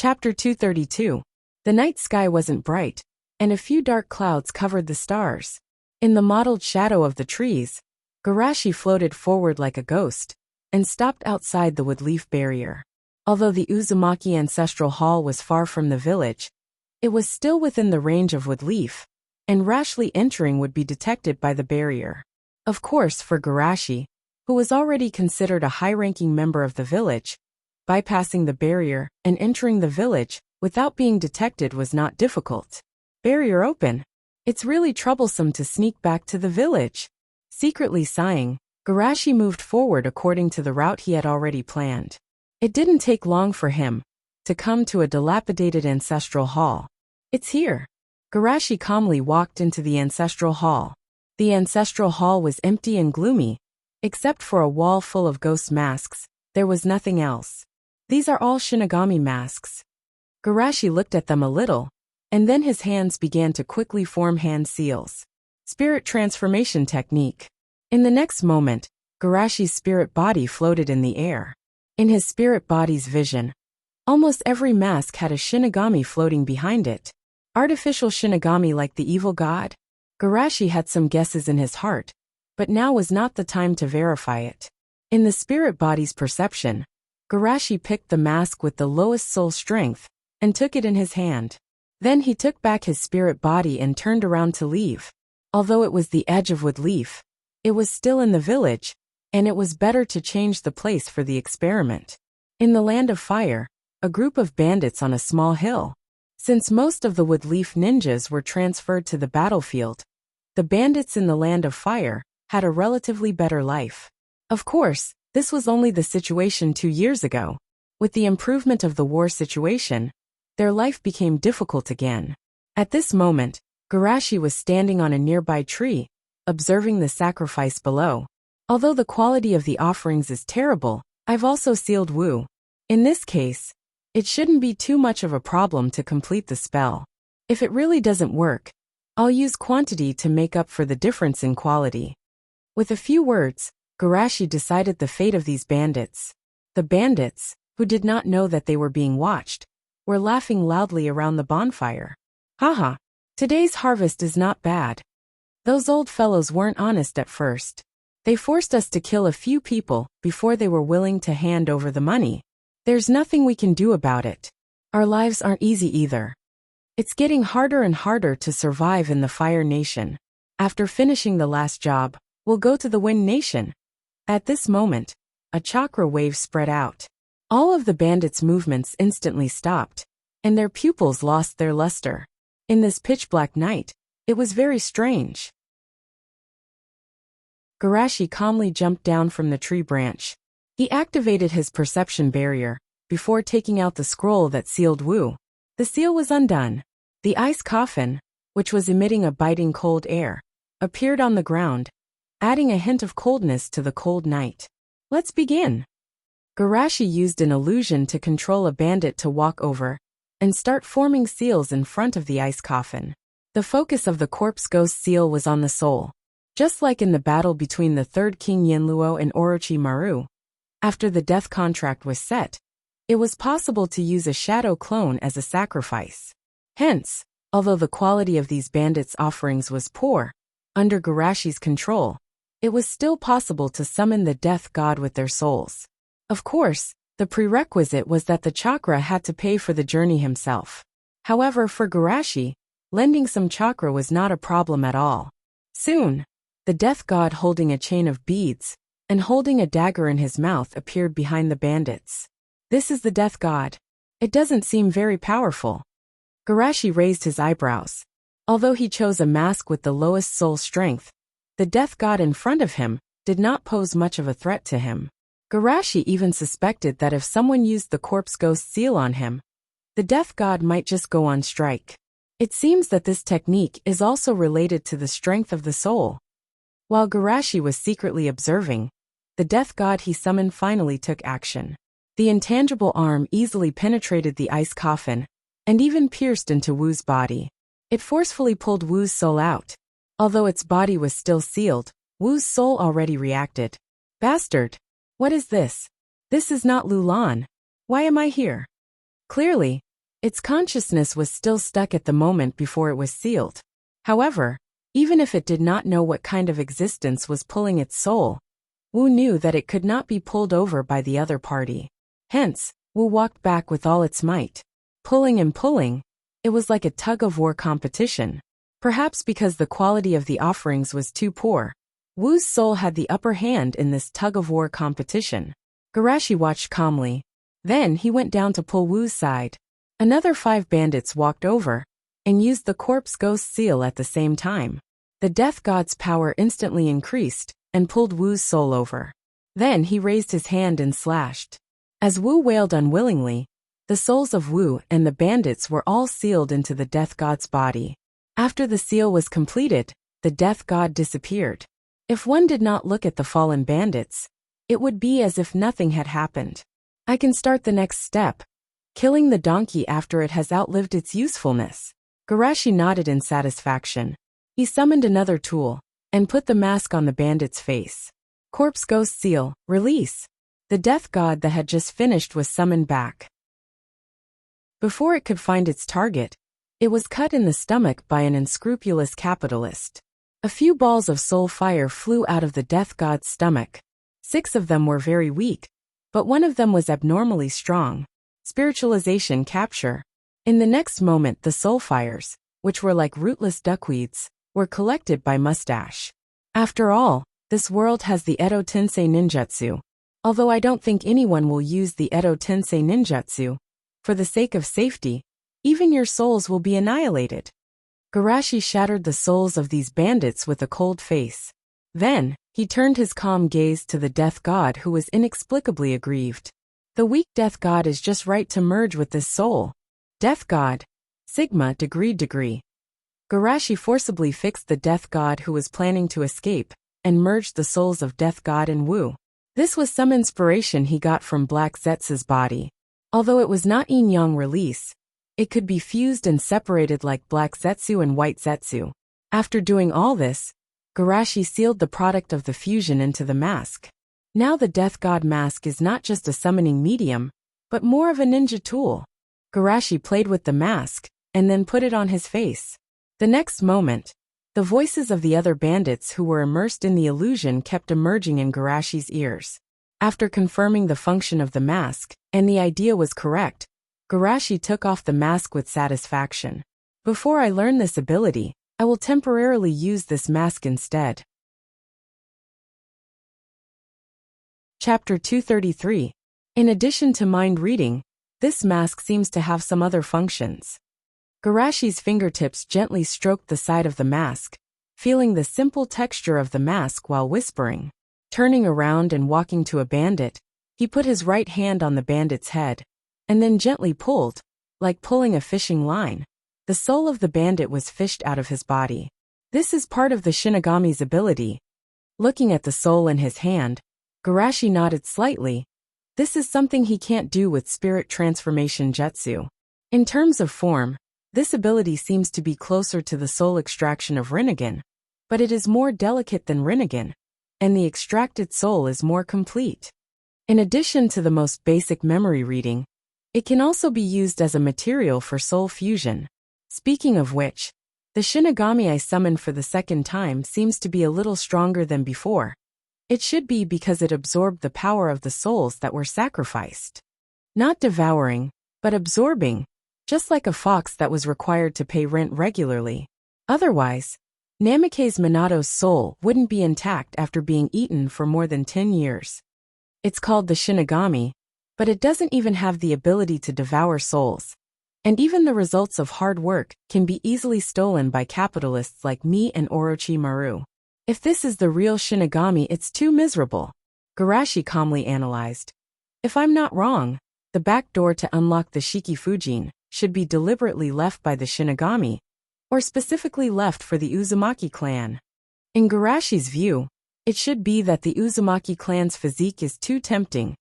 Chapter 232. The night sky wasn't bright, and a few dark clouds covered the stars. In the mottled shadow of the trees, Garashi floated forward like a ghost, and stopped outside the woodleaf barrier. Although the Uzumaki Ancestral Hall was far from the village, it was still within the range of woodleaf, and rashly entering would be detected by the barrier. Of course, for Garashi, who was already considered a high-ranking member of the village, bypassing the barrier and entering the village without being detected was not difficult. Barrier open. It's really troublesome to sneak back to the village. Secretly sighing, Garashi moved forward according to the route he had already planned. It didn't take long for him to come to a dilapidated ancestral hall. It's here. Garashi calmly walked into the ancestral hall. The ancestral hall was empty and gloomy. Except for a wall full of ghost masks, there was nothing else. These are all Shinigami masks. Garashi looked at them a little, and then his hands began to quickly form hand seals. Spirit transformation technique. In the next moment, Garashi's spirit body floated in the air. In his spirit body's vision, almost every mask had a Shinigami floating behind it. Artificial Shinigami like the evil god? Garashi had some guesses in his heart, but now was not the time to verify it. In the spirit body's perception, Garashi picked the mask with the lowest soul strength and took it in his hand. Then he took back his spirit body and turned around to leave. Although it was the edge of woodleaf, it was still in the village, and it was better to change the place for the experiment. In the land of fire, a group of bandits on a small hill. Since most of the woodleaf ninjas were transferred to the battlefield, the bandits in the land of fire had a relatively better life. Of course, this was only the situation 2 years ago. With the improvement of the war situation, their life became difficult again. At this moment, Garashi was standing on a nearby tree, observing the sacrifice below. Although the quality of the offerings is terrible, I've also sealed Wu. In this case, it shouldn't be too much of a problem to complete the spell. If it really doesn't work, I'll use quantity to make up for the difference in quality. With a few words, Garashi decided the fate of these bandits. The bandits, who did not know that they were being watched, were laughing loudly around the bonfire. Haha, today's harvest is not bad. Those old fellows weren't honest at first. They forced us to kill a few people before they were willing to hand over the money. There's nothing we can do about it. Our lives aren't easy either. It's getting harder and harder to survive in the Fire Nation. After finishing the last job, we'll go to the Wind Nation. At this moment, a chakra wave spread out. All of the bandits' movements instantly stopped, and their pupils lost their luster. In this pitch-black night, it was very strange. Garashi calmly jumped down from the tree branch. He activated his perception barrier before taking out the scroll that sealed Wu. The seal was undone. The ice coffin, which was emitting a biting cold air, appeared on the ground, adding a hint of coldness to the cold night. Let's begin. Garashi used an illusion to control a bandit to walk over and start forming seals in front of the ice coffin. The focus of the corpse ghost seal was on the soul. Just like in the battle between the third King Yinluo and Orochimaru, after the death contract was set, it was possible to use a shadow clone as a sacrifice. Hence, although the quality of these bandits' offerings was poor, under Garashi's control, it was still possible to summon the death god with their souls. Of course, the prerequisite was that the chakra had to pay for the journey himself. However, for Garashi, lending some chakra was not a problem at all. Soon, the death god holding a chain of beads and holding a dagger in his mouth appeared behind the bandits. This is the death god. It doesn't seem very powerful. Garashi raised his eyebrows. Although he chose a mask with the lowest soul strength, the death god in front of him did not pose much of a threat to him. Garashi even suspected that if someone used the corpse ghost seal on him, the death god might just go on strike. It seems that this technique is also related to the strength of the soul. While Garashi was secretly observing, the death god he summoned finally took action. The intangible arm easily penetrated the ice coffin and even pierced into Wu's body. It forcefully pulled Wu's soul out. Although its body was still sealed, Wu's soul already reacted. Bastard! What is this? This is not Lulan. Why am I here? Clearly, Its consciousness was still stuck at the moment before it was sealed. However, even if it did not know what kind of existence was pulling its soul, Wu knew that it could not be pulled over by the other party. Hence, Wu walked back with all its might. Pulling and pulling, it was like a tug-of-war competition. Perhaps because the quality of the offerings was too poor, Wu's soul had the upper hand in this tug-of-war competition. Garashi watched calmly. Then he went down to pull Wu's side. Another 5 bandits walked over and used the corpse ghost seal at the same time. The death god's power instantly increased and pulled Wu's soul over. Then he raised his hand and slashed. As Wu wailed unwillingly, the souls of Wu and the bandits were all sealed into the death god's body. After the seal was completed, the death god disappeared. If one did not look at the fallen bandits, it would be as if nothing had happened. I can start the next step, killing the donkey after it has outlived its usefulness. Garashi nodded in satisfaction. He summoned another tool and put the mask on the bandit's face. Corpse ghost seal, release. The death god that had just finished was summoned back. Before it could find its target, it was cut in the stomach by an unscrupulous capitalist. A few balls of soul fire flew out of the death god's stomach. 6 of them were very weak, but one of them was abnormally strong. Spiritualization capture. In the next moment the soul fires, which were like rootless duckweeds, were collected by Mustache. After all, this world has the Edo Tensei ninjutsu. Although I don't think anyone will use the Edo Tensei ninjutsu, for the sake of safety, even your souls will be annihilated. Garashi shattered the souls of these bandits with a cold face. Then, he turned his calm gaze to the death god who was inexplicably aggrieved. The weak death god is just right to merge with this soul. Death god. Sigma degree. Garashi forcibly fixed the death god who was planning to escape, and merged the souls of death god and Wu. This was some inspiration he got from Black Zetsu's body. Although it was not yin-yang release, it could be fused and separated like Black Zetsu and White Zetsu. After doing all this, Garashi sealed the product of the fusion into the mask. Now the death god mask is not just a summoning medium, but more of a ninja tool. Garashi played with the mask, and then put it on his face. The next moment, the voices of the other bandits who were immersed in the illusion kept emerging in Garashi's ears. After confirming the function of the mask, and the idea was correct, Garashi took off the mask with satisfaction. Before I learn this ability, I will temporarily use this mask instead. Chapter 233. In addition to mind reading, this mask seems to have some other functions. Garashi's fingertips gently stroked the side of the mask, feeling the simple texture of the mask while whispering. Turning around and walking to a bandit, he put his right hand on the bandit's head, and then gently pulled, like pulling a fishing line. The soul of the bandit was fished out of his body. This is part of the Shinigami's ability. Looking at the soul in his hand, Garashi nodded slightly. This is something he can't do with spirit transformation jutsu. In terms of form, this ability seems to be closer to the soul extraction of Rinnegan, but it is more delicate than Rinnegan, and the extracted soul is more complete. In addition to the most basic memory reading, it can also be used as a material for soul fusion. Speaking of which, the Shinigami I summoned for the second time seems to be a little stronger than before. It should be because it absorbed the power of the souls that were sacrificed. Not devouring, but absorbing, just like a fox that was required to pay rent regularly. Otherwise, Namikaze Minato's soul wouldn't be intact after being eaten for more than 10 years. It's called the Shinigami, but it doesn't even have the ability to devour souls. And even the results of hard work can be easily stolen by capitalists like me and Orochimaru. If this is the real Shinigami, it's too miserable. Garashi calmly analyzed. If I'm not wrong, the back door to unlock the Shikifujin should be deliberately left by the Shinigami, or specifically left for the Uzumaki clan. In Garashi's view, it should be that the Uzumaki clan's physique is too tempting.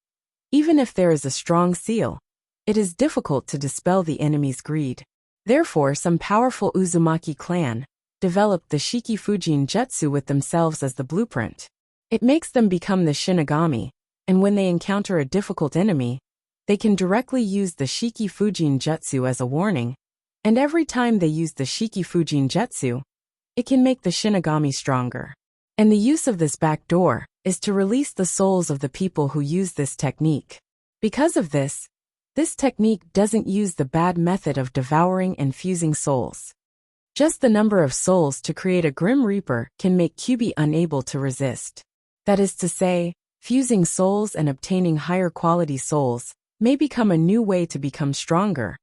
Even if there is a strong seal, it is difficult to dispel the enemy's greed. Therefore, some powerful Uzumaki clan developed the Shikifujin jutsu with themselves as the blueprint. It makes them become the Shinigami, and when they encounter a difficult enemy, They can directly use the Shiki Fujin Jutsu as a warning, and every time they use the Shiki Fujin Jutsu, it can make the Shinigami stronger. And the use of this back door is to release the souls of the people who use this technique. Because of this technique doesn't use the bad method of devouring and fusing souls. Just the number of souls to create a Grim Reaper can make Kyuubi unable to resist. That is to say, fusing souls and obtaining higher quality souls may become a new way to become stronger,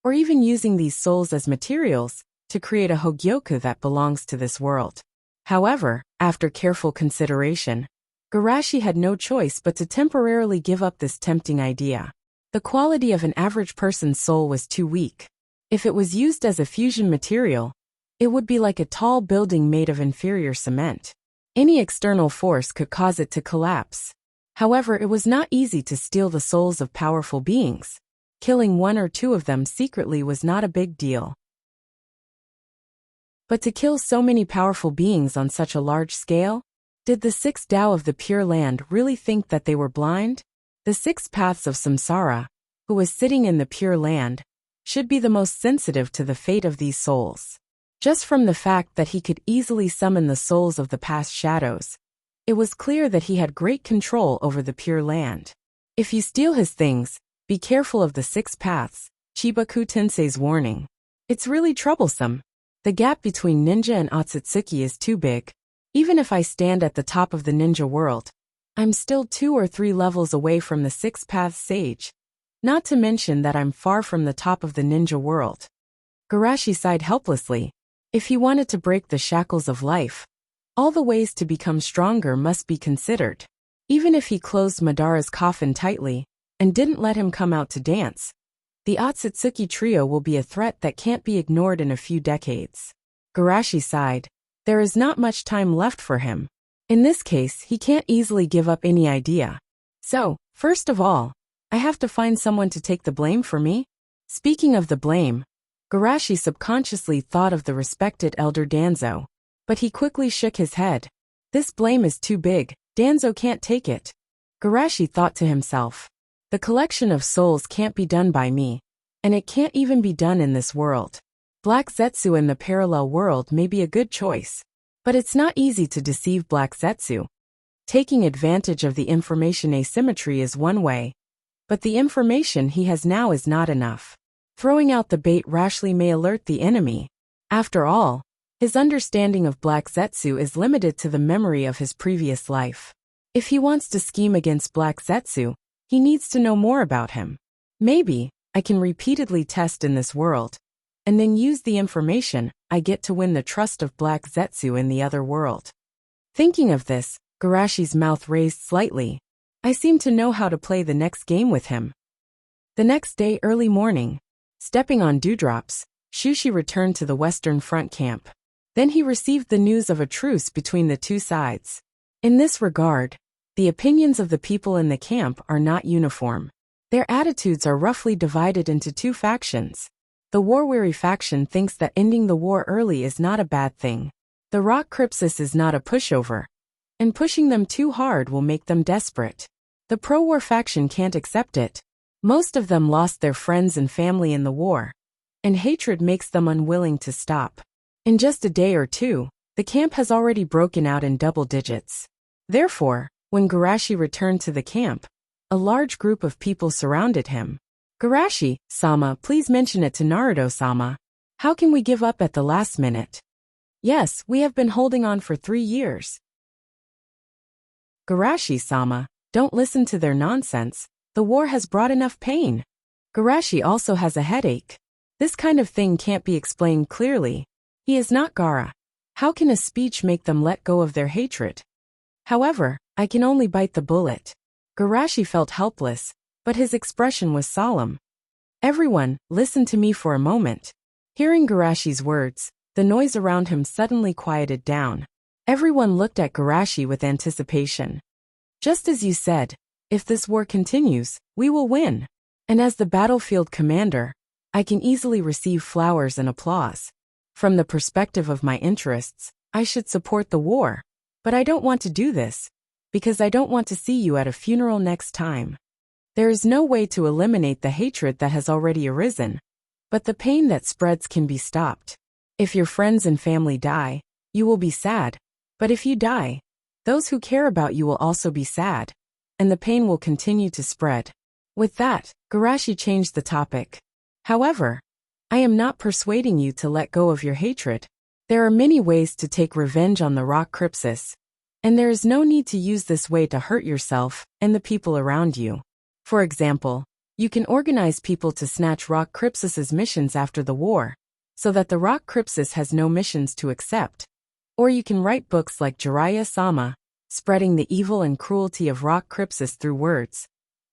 or even using these souls as materials to create a Hogyoku that belongs to this world. However, after careful consideration, Garashi had no choice but to temporarily give up this tempting idea. The quality of an average person's soul was too weak. If it was used as a fusion material, it would be like a tall building made of inferior cement. Any external force could cause it to collapse. However, it was not easy to steal the souls of powerful beings. Killing one or two of them secretly was not a big deal. But to kill so many powerful beings on such a large scale? Did the six Tao of the Pure Land really think that they were blind? The six paths of Samsara, who was sitting in the Pure Land, should be the most sensitive to the fate of these souls. Just from the fact that he could easily summon the souls of the past shadows, it was clear that he had great control over the Pure Land. If you steal his things, be careful of the six paths, Chibaku Tensei's warning. It's really troublesome. The gap between ninja and Otsutsuki is too big. Even if I stand at the top of the ninja world, I'm still 2 or 3 levels away from the six paths sage. Not to mention that I'm far from the top of the ninja world. Garashi sighed helplessly. If he wanted to break the shackles of life, all the ways to become stronger must be considered. Even if he closed Madara's coffin tightly and didn't let him come out to dance, the Otsutsuki trio will be a threat that can't be ignored in a few decades. Garashi sighed. There is not much time left for him. In this case, he can't easily give up any idea. So, first of all, I have to find someone to take the blame for me. Speaking of the blame, Garashi subconsciously thought of the respected elder Danzo, but he quickly shook his head. This blame is too big, Danzo can't take it. Garashi thought to himself. The collection of souls can't be done by me, and it can't even be done in this world. Black Zetsu in the parallel world may be a good choice, but it's not easy to deceive Black Zetsu. Taking advantage of the information asymmetry is one way, but the information he has now is not enough. Throwing out the bait rashly may alert the enemy. After all, his understanding of Black Zetsu is limited to the memory of his previous life. If he wants to scheme against Black Zetsu, he needs to know more about him. Maybe I can repeatedly test in this world, and then use the information I get to win the trust of Black Zetsu in the other world. Thinking of this, Garashi's mouth raised slightly. I seem to know how to play the next game with him. The next day early morning, stepping on dewdrops, Shushi returned to the Western Front camp. Then he received the news of a truce between the two sides. In this regard, the opinions of the people in the camp are not uniform. Their attitudes are roughly divided into two factions. The war-weary faction thinks that ending the war early is not a bad thing. The rock crypsis is not a pushover, and pushing them too hard will make them desperate. The pro-war faction can't accept it. Most of them lost their friends and family in the war, and hatred makes them unwilling to stop. In just a day or two, the camp has already broken out in double digits. Therefore, when Garashi returned to the camp, a large group of people surrounded him. Garashi-sama, please mention it to Naruto-sama. How can we give up at the last minute? Yes, we have been holding on for 3 years. Garashi-sama, don't listen to their nonsense. The war has brought enough pain. Garashi also has a headache. This kind of thing can't be explained clearly. He is not Gaara. How can a speech make them let go of their hatred? However, I can only bite the bullet. Garashi felt helpless, but his expression was solemn. Everyone, listen to me for a moment. Hearing Garashi's words, the noise around him suddenly quieted down. Everyone looked at Garashi with anticipation. Just as you said, if this war continues, we will win. And as the battlefield commander, I can easily receive flowers and applause. From the perspective of my interests, I should support the war. But I don't want to do this, because I don't want to see you at a funeral next time. There is no way to eliminate the hatred that has already arisen, but the pain that spreads can be stopped. If your friends and family die, you will be sad, but if you die, those who care about you will also be sad, and the pain will continue to spread. With that, Garashi changed the topic. However, I am not persuading you to let go of your hatred. There are many ways to take revenge on the rock Crypsis, and there is no need to use this way to hurt yourself and the people around you. For example, you can organize people to snatch rock Crypsis's missions after the war, so that the rock Crypsis has no missions to accept. Or you can write books like Jiraiya-sama, spreading the evil and cruelty of rock Crypsis through words.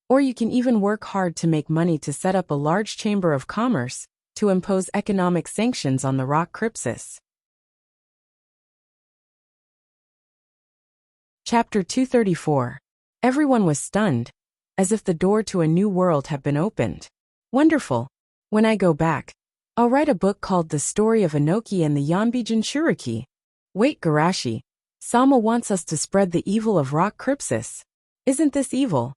Or you can even work hard to make money to set up a large chamber of commerce to impose economic sanctions on the rock Crypsis. Chapter 234. Everyone was stunned, as if the door to a new world had been opened. Wonderful. When I go back, I'll write a book called The Story of Inoki and the Yanbi Jinchuriki. Wait, Garashi. Sama wants us to spread the evil of rock Crypsis. Isn't this evil?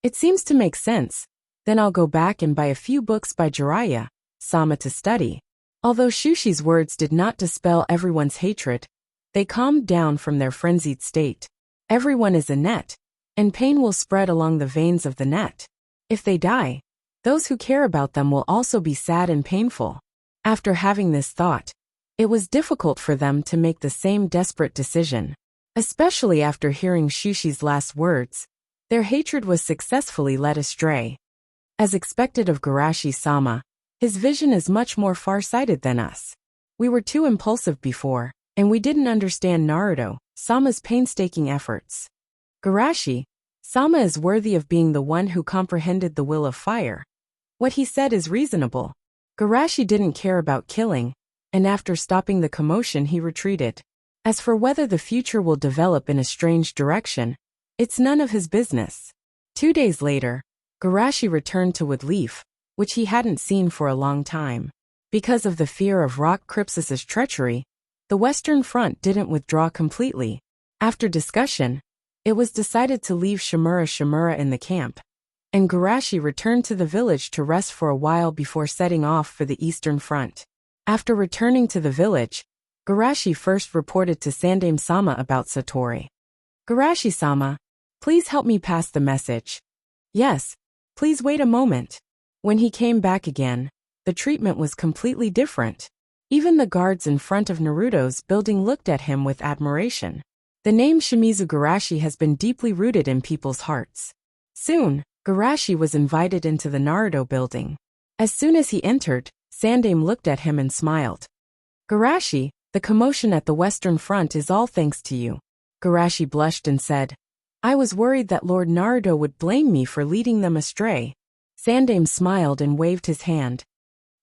It seems to make sense. Then I'll go back and buy a few books by Jiraiya-sama to study. Although Shushi's words did not dispel everyone's hatred, they calmed down from their frenzied state. Everyone is a net, and pain will spread along the veins of the net. If they die, those who care about them will also be sad and painful. After having this thought, it was difficult for them to make the same desperate decision. Especially after hearing Shushi's last words, their hatred was successfully led astray. As expected of Garashi-sama, his vision is much more far-sighted than us. We were too impulsive before, and we didn't understand Naruto-sama's painstaking efforts. Garashi-sama is worthy of being the one who comprehended the will of fire. What he said is reasonable. Garashi didn't care about killing, and after stopping the commotion he retreated. As for whether the future will develop in a strange direction, it's none of his business. 2 days later, Garashi returned to Woodleaf, which he hadn't seen for a long time. Because of the fear of rock Crypsis's treachery, the Western Front didn't withdraw completely. After discussion, it was decided to leave Shimura in the camp, and Garashi returned to the village to rest for a while before setting off for the Eastern Front. After returning to the village, Garashi first reported to Sandaime-sama about Satori. Garashi-sama, please help me pass the message. Yes, please wait a moment. When he came back again, the treatment was completely different. Even the guards in front of Naruto's building looked at him with admiration. The name Shimizu Garashi has been deeply rooted in people's hearts. Soon, Garashi was invited into the Naruto building. As soon as he entered, Sandaime looked at him and smiled. Garashi, the commotion at the Western Front is all thanks to you. Garashi blushed and said, I was worried that Lord Naruto would blame me for leading them astray. Sandaime smiled and waved his hand.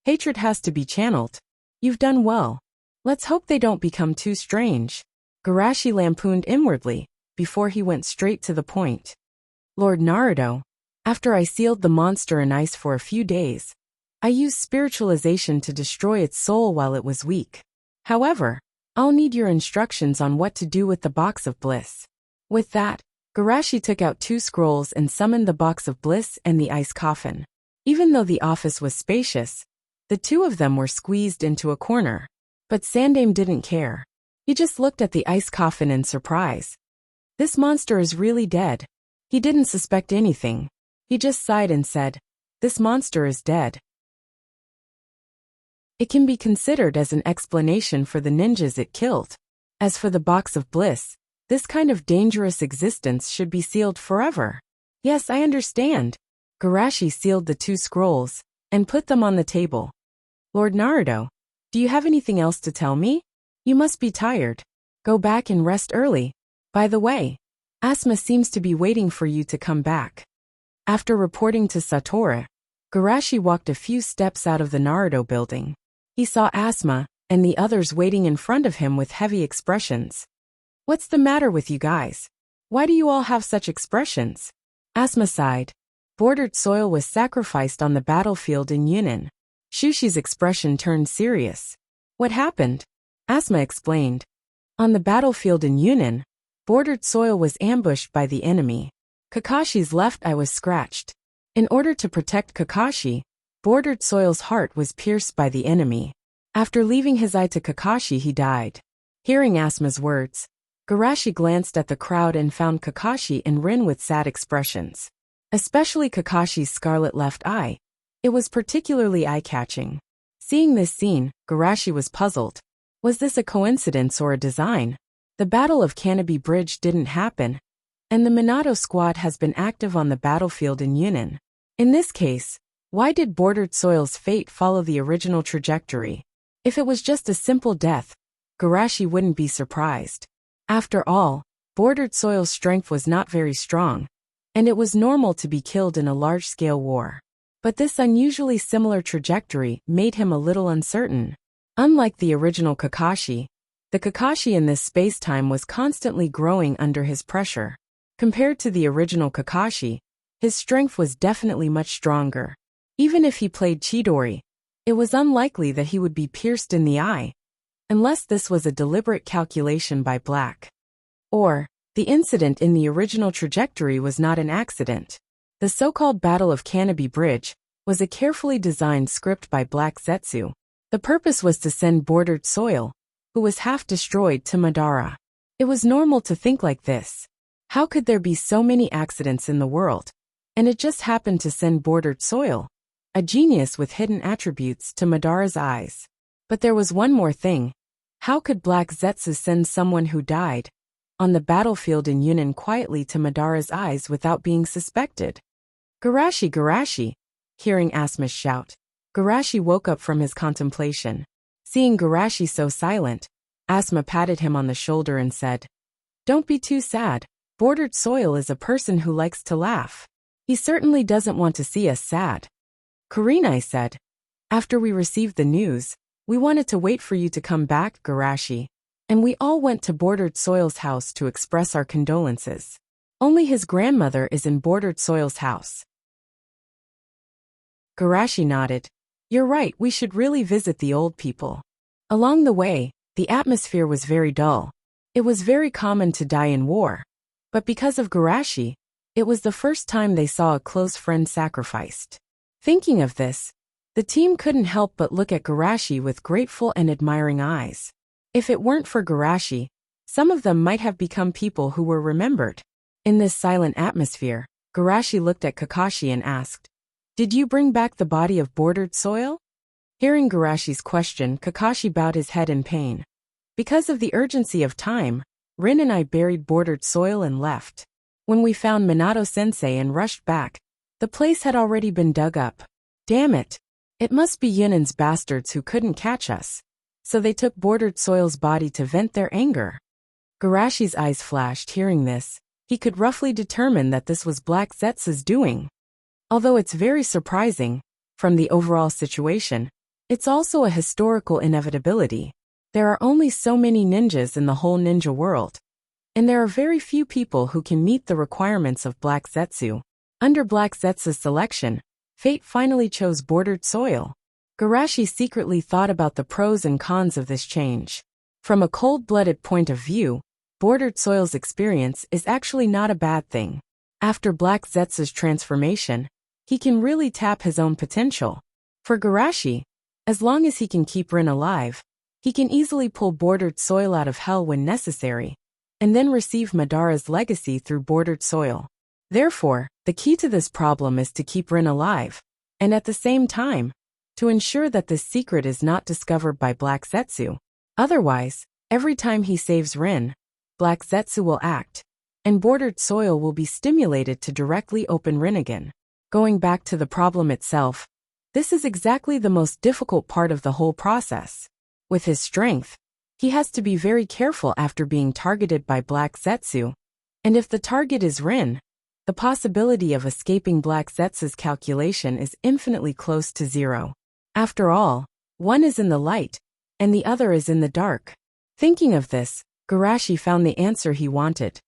Hatred has to be channeled. You've done well. Let's hope they don't become too strange. Garashi lampooned inwardly, before he went straight to the point. Lord Naruto, after I sealed the monster in ice for a few days, I used spiritualization to destroy its soul while it was weak. However, I'll need your instructions on what to do with the box of bliss. With that, Garashi took out 2 scrolls and summoned the box of bliss and the ice coffin. Even though the office was spacious, the 2 of them were squeezed into a corner. But Sandaime didn't care. He just looked at the ice coffin in surprise. This monster is really dead. He didn't suspect anything. He just sighed and said, This monster is dead. It can be considered as an explanation for the ninjas it killed. As for the box of bliss, this kind of dangerous existence should be sealed forever. Yes, I understand. Garashi sealed the 2 scrolls and put them on the table. Lord Naruto, do you have anything else to tell me? You must be tired. Go back and rest early. By the way, Asuma seems to be waiting for you to come back. After reporting to Satori, Garashi walked a few steps out of the Naruto building. He saw Asuma and the others waiting in front of him with heavy expressions. What's the matter with you guys? Why do you all have such expressions? Asuma sighed. Bordered soil was sacrificed on the battlefield in Yunnan. Shushi's expression turned serious. What happened? Asuma explained. On the battlefield in Yunnan, bordered soil was ambushed by the enemy. Kakashi's left eye was scratched, In order to protect Kakashi, Bordered Soil's heart was pierced by the enemy. After leaving his eye to Kakashi, he died. Hearing Asuma's words, Garashi glanced at the crowd and found Kakashi and Rin with sad expressions. Especially Kakashi's scarlet left eye. It was particularly eye-catching. Seeing this scene, Garashi was puzzled. Was this a coincidence or a design? The Battle of Canopy Bridge didn't happen, and the Minato squad has been active on the battlefield in Yunnan. In this case, why did Bordered Soil's fate follow the original trajectory? If it was just a simple death, Garashi wouldn't be surprised. After all, Bordered Soil's strength was not very strong, and it was normal to be killed in a large-scale war. But this unusually similar trajectory made him a little uncertain. Unlike the original Kakashi, the Kakashi in this space-time was constantly growing under his pressure. Compared to the original Kakashi, his strength was definitely much stronger. Even if he played Chidori, it was unlikely that he would be pierced in the eye, unless this was a deliberate calculation by Black. Or, the incident in the original trajectory was not an accident. The so-called Battle of Canopy Bridge was a carefully designed script by Black Zetsu. The purpose was to send Bordered Soil, who was half destroyed, to Madara. It was normal to think like this. How could there be so many accidents in the world? And it just happened to send Bordered Soil, a genius with hidden attributes, to Madara's eyes. But there was one more thing. How could Black Zetsu send someone who died on the battlefield in Yunnan quietly to Madara's eyes without being suspected? Garashi, Garashi! Hearing Asuma's shout, Garashi woke up from his contemplation. Seeing Garashi so silent, Asuma patted him on the shoulder and said, "Don't be too sad. Bordered Soil is a person who likes to laugh. He certainly doesn't want to see us sad." Kurenai said, "After we received the news, we wanted to wait for you to come back, Garashi, and we all went to Bordered Soil's house to express our condolences. Only his grandmother is in Bordered Soil's house." Garashi nodded. "You're right, we should really visit the old people." Along the way, the atmosphere was very dull. It was very common to die in war. But because of Garashi, it was the first time they saw a close friend sacrificed. Thinking of this, the team couldn't help but look at Garashi with grateful and admiring eyes. If it weren't for Garashi, some of them might have become people who were remembered. In this silent atmosphere, Garashi looked at Kakashi and asked, "Did you bring back the body of Bordered Soil?" Hearing Garashi's question, Kakashi bowed his head in pain. "Because of the urgency of time, Rin and I buried Bordered Soil and left. When we found Minato-sensei and rushed back, the place had already been dug up. Damn it! It must be Yunnan's bastards who couldn't catch us. So they took Bordered Soil's body to vent their anger." Garashi's eyes flashed. Hearing this, he could roughly determine that this was Black Zetsu's doing. Although it's very surprising, from the overall situation, it's also a historical inevitability. There are only so many ninjas in the whole ninja world, and there are very few people who can meet the requirements of Black Zetsu. Under Black Zetsu's selection, fate finally chose Bordered Soil. Garashi secretly thought about the pros and cons of this change. From a cold-blooded point of view, Bordered Soil's experience is actually not a bad thing. After Black Zetsu's transformation, he can really tap his own potential. For Garashi, as long as he can keep Rin alive, he can easily pull Bordered Soil out of hell when necessary, and then receive Madara's legacy through Bordered Soil. Therefore, the key to this problem is to keep Rin alive, and at the same time, to ensure that this secret is not discovered by Black Zetsu. Otherwise, every time he saves Rin, Black Zetsu will act, and Bordered Soil will be stimulated to directly open Rin again. Going back to the problem itself, this is exactly the most difficult part of the whole process. With his strength, he has to be very careful after being targeted by Black Zetsu, and if the target is Rin, the possibility of escaping Black Zetsu's calculation is infinitely close to zero. After all, one is in the light, and the other is in the dark. Thinking of this, Garashi found the answer he wanted.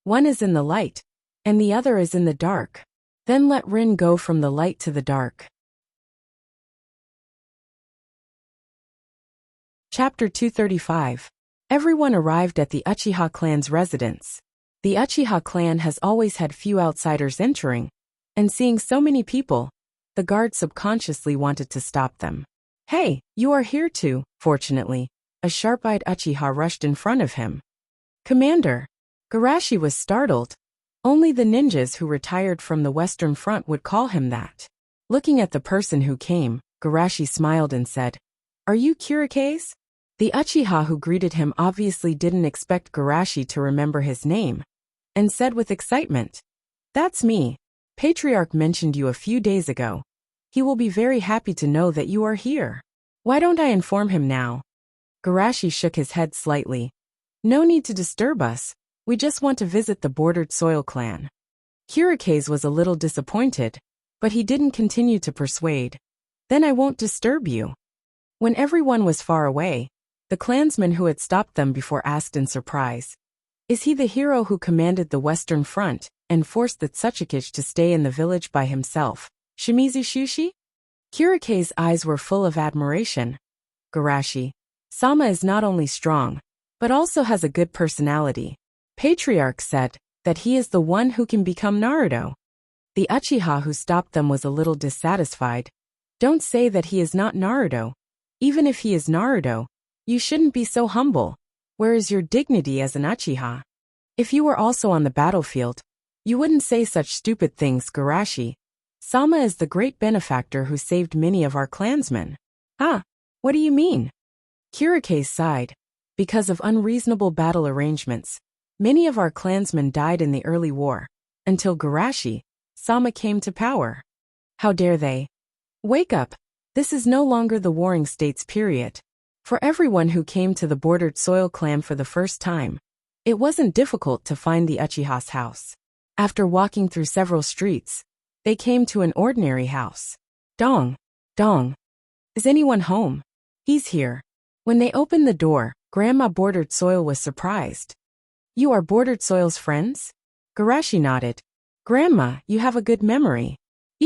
One is in the light, and the other is in the dark. Then let Rin go from the light to the dark. Chapter 235. Everyone arrived at the Uchiha clan's residence. The Uchiha clan has always had few outsiders entering, and seeing so many people, the guard subconsciously wanted to stop them. Hey, you are here too. Fortunately, a sharp-eyed Uchiha rushed in front of him. Commander! Garashi was startled. Only the ninjas who retired from the Western Front would call him that. Looking at the person who came, Garashi smiled and said, "Are you Kirike's?" The Uchiha who greeted him obviously didn't expect Garashi to remember his name, and said with excitement, "That's me. Patriarch mentioned you a few days ago. He will be very happy to know that you are here. Why don't I inform him now?" Garashi shook his head slightly. "No need to disturb us. We just want to visit the Bordered Soil clan." Kirike's was a little disappointed, but he didn't continue to persuade. "Then I won't disturb you." When everyone was far away, the clansman who had stopped them before asked in surprise, "Is he the hero who commanded the Western Front and forced the Tsuchikage to stay in the village by himself, Shimizu Shushi?" Kirike's eyes were full of admiration. "Garashi, Sama is not only strong, but also has a good personality. Patriarch said that he is the one who can become Naruto." The Uchiha who stopped them was a little dissatisfied. "Don't say that he is not Naruto. Even if he is Naruto, you shouldn't be so humble. Where is your dignity as an Uchiha? If you were also on the battlefield, you wouldn't say such stupid things, Garashi. Sama is the great benefactor who saved many of our clansmen." "Ah, what do you mean?" Kirike sighed. "Because of unreasonable battle arrangements, many of our clansmen died in the early war, until Garashi, Sama came to power. How dare they? Wake up. This is no longer the Warring States period. For everyone who came to the Bordered Soil clan for the first time, it wasn't difficult to find the Uchiha's house. After walking through several streets, they came to an ordinary house. Dong, Dong. Is anyone home? He's here. When they opened the door, Grandma Bordered Soil was surprised. "You are Bordered Soil's friends?" Garashi nodded. "Grandma, you have a good memory."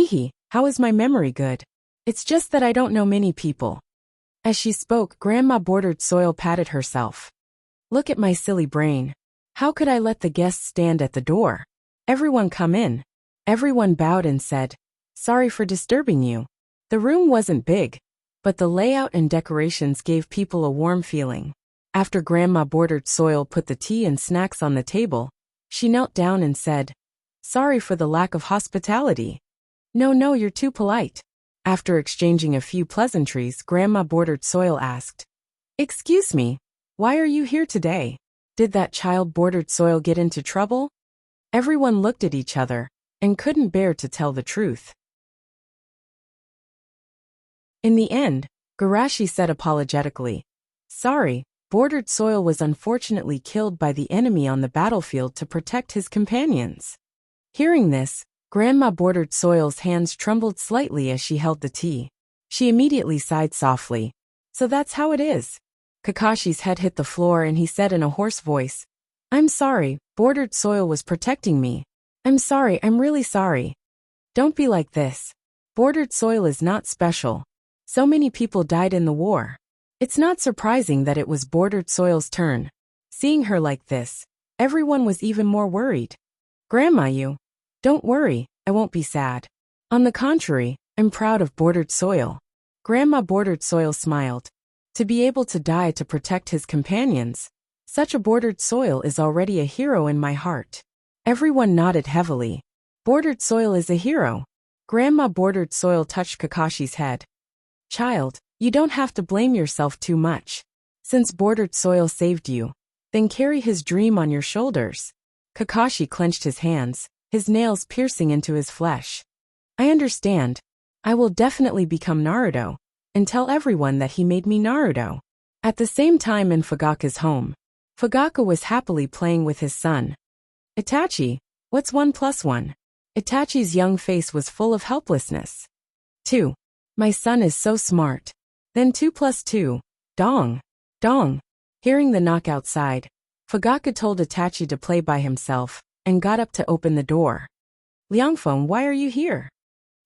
"Ihi, how is my memory good? It's just that I don't know many people." As she spoke, Grandma Bordered Soil patted herself. "Look at my silly brain. How could I let the guests stand at the door? Everyone come in." Everyone bowed and said, "Sorry for disturbing you." The room wasn't big, but the layout and decorations gave people a warm feeling. After Grandma Bordered Soil put the tea and snacks on the table, she knelt down and said, "Sorry for the lack of hospitality." No, you're too polite." After exchanging a few pleasantries, Grandma Bordered Soil asked, "Excuse me, why are you here today? Did that child Bordered Soil get into trouble?" Everyone looked at each other and couldn't bear to tell the truth. In the end, Garashi said apologetically, "Sorry, Bordered Soil was unfortunately killed by the enemy on the battlefield to protect his companions." Hearing this, Grandma Bordered Soil's hands trembled slightly as she held the tea. She immediately sighed softly. "So that's how it is." Kakashi's head hit the floor and he said in a hoarse voice, "I'm sorry, Bordered Soil was protecting me. I'm sorry, I'm really sorry." "Don't be like this. Bordered Soil is not special. So many people died in the war. It's not surprising that it was Bordered Soil's turn." Seeing her like this, everyone was even more worried. "Grandma, you. Don't worry, I won't be sad. On the contrary, I'm proud of Bordered Soil." Grandma Bordered Soil smiled. To be able to die to protect his companions, such a Bordered Soil is already a hero in my heart. Everyone nodded heavily. Bordered Soil is a hero. Grandma Bordered Soil touched Kakashi's head. "Child, you don't have to blame yourself too much. Since Bordered Soil saved you, then carry his dream on your shoulders." Kakashi clenched his hands, his nails piercing into his flesh. "I understand. I will definitely become Naruto, and tell everyone that he made me Naruto." At the same time in Fugaka's home, Fugaka was happily playing with his son. "Itachi, what's 1 + 1? Itachi's young face was full of helplessness. "2. My son is so smart. Then 2 + 2. Dong. Dong." Hearing the knock outside, Fugaka told Itachi to play by himself, and got up to open the door. "Liangfeng, why are you here?"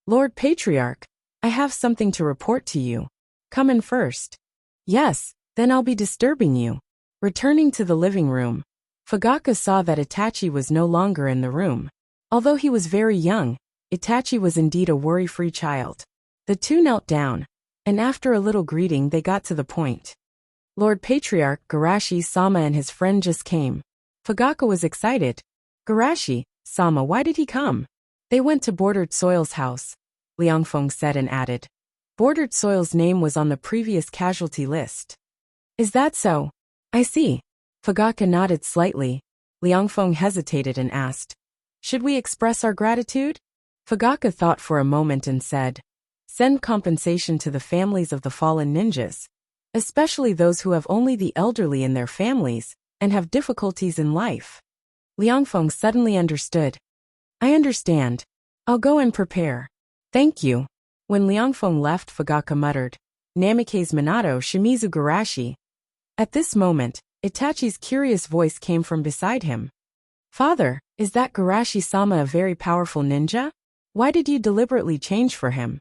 "Lord Patriarch, I have something to report to you. Come in first." "Yes, then I'll be disturbing you." Returning to the living room, Fugaka saw that Itachi was no longer in the room. Although he was very young, Itachi was indeed a worry-free child. The two knelt down, and after a little greeting they got to the point. Lord Patriarch Garashi-sama and his friend just came. Fugaka was excited. Garashi-sama, why did he come? They went to Bordered Soil's house, Liangfeng said and added. Bordered Soil's name was on the previous casualty list. Is that so? I see. Fugaka nodded slightly. Liangfeng hesitated and asked, should we express our gratitude? Fugaka thought for a moment and said, send compensation to the families of the fallen ninjas, especially those who have only the elderly in their families and have difficulties in life. Liangfeng suddenly understood. I understand. I'll go and prepare. Thank you. When Liangfeng left, Fugaka muttered, Namikaze Minato Shimizu Garashi. At this moment, Itachi's curious voice came from beside him. Father, is that Garashi-sama a very powerful ninja? Why did you deliberately change for him?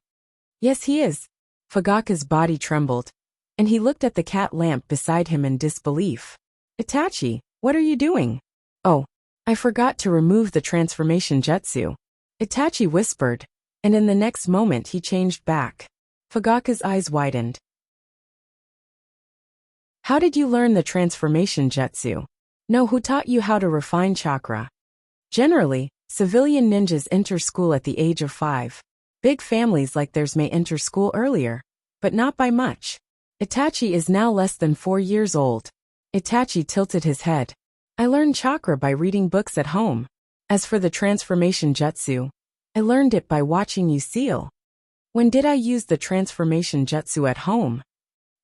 Yes, he is. Fugaka's body trembled, and he looked at the cat lamp beside him in disbelief. Itachi, what are you doing? Oh, I forgot to remove the transformation jutsu. Itachi whispered, and in the next moment he changed back. Fugaka's eyes widened. How did you learn the transformation jutsu? No, who taught you how to refine chakra? Generally, civilian ninjas enter school at the age of 5. Big families like theirs may enter school earlier, but not by much. Itachi is now less than 4 years old. Itachi tilted his head. I learned chakra by reading books at home. As for the transformation jutsu, I learned it by watching you seal. When did I use the transformation jutsu at home?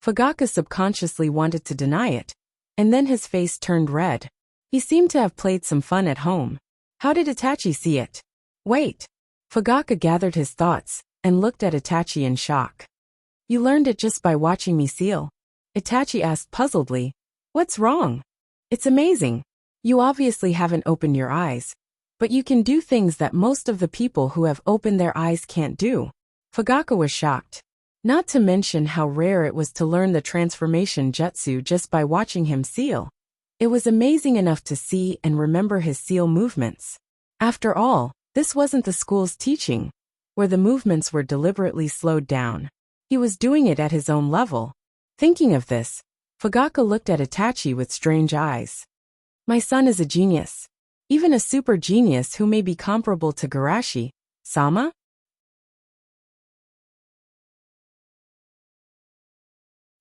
Fugaka subconsciously wanted to deny it, and then his face turned red. He seemed to have played some fun at home. How did Itachi see it? Wait. Fugaka gathered his thoughts and looked at Itachi in shock. You learned it just by watching me seal? Itachi asked puzzledly. What's wrong? It's amazing. You obviously haven't opened your eyes, but you can do things that most of the people who have opened their eyes can't do. Fugaka was shocked. Not to mention how rare it was to learn the transformation jutsu just by watching him seal. It was amazing enough to see and remember his seal movements. After all, this wasn't the school's teaching, where the movements were deliberately slowed down. He was doing it at his own level. Thinking of this, Fugaka looked at Itachi with strange eyes. My son is a genius. Even a super genius who may be comparable to Garashi-sama?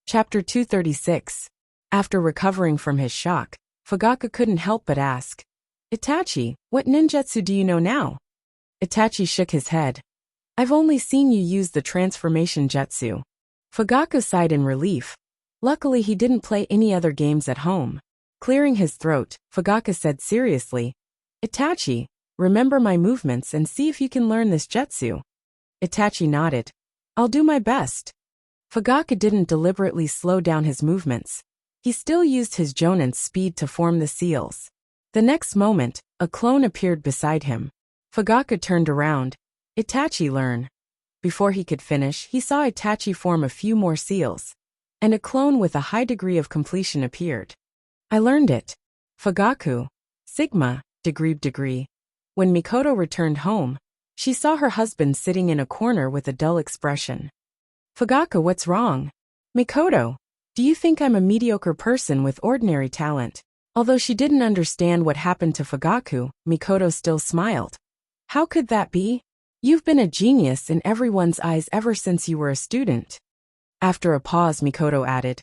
Chapter 236. After recovering from his shock, Fugaka couldn't help but ask, Itachi, what ninjutsu do you know now? Itachi shook his head. I've only seen you use the transformation jutsu. Fugaka sighed in relief. Luckily he didn't play any other games at home. Clearing his throat, Fugaka said seriously, Itachi, remember my movements and see if you can learn this jutsu. Itachi nodded. I'll do my best. Fugaka didn't deliberately slow down his movements. He still used his jonen's speed to form the seals. The next moment, a clone appeared beside him. Fugaka turned around. Itachi, learn. Before he could finish, he saw Itachi form a few more seals, and a clone with a high degree of completion appeared. I learned it. Fugaku. Sigma, degree. When Mikoto returned home, she saw her husband sitting in a corner with a dull expression. Fugaka, what's wrong? Mikoto, do you think I'm a mediocre person with ordinary talent? Although she didn't understand what happened to Fugaku, Mikoto still smiled. How could that be? You've been a genius in everyone's eyes ever since you were a student. After a pause, Mikoto added,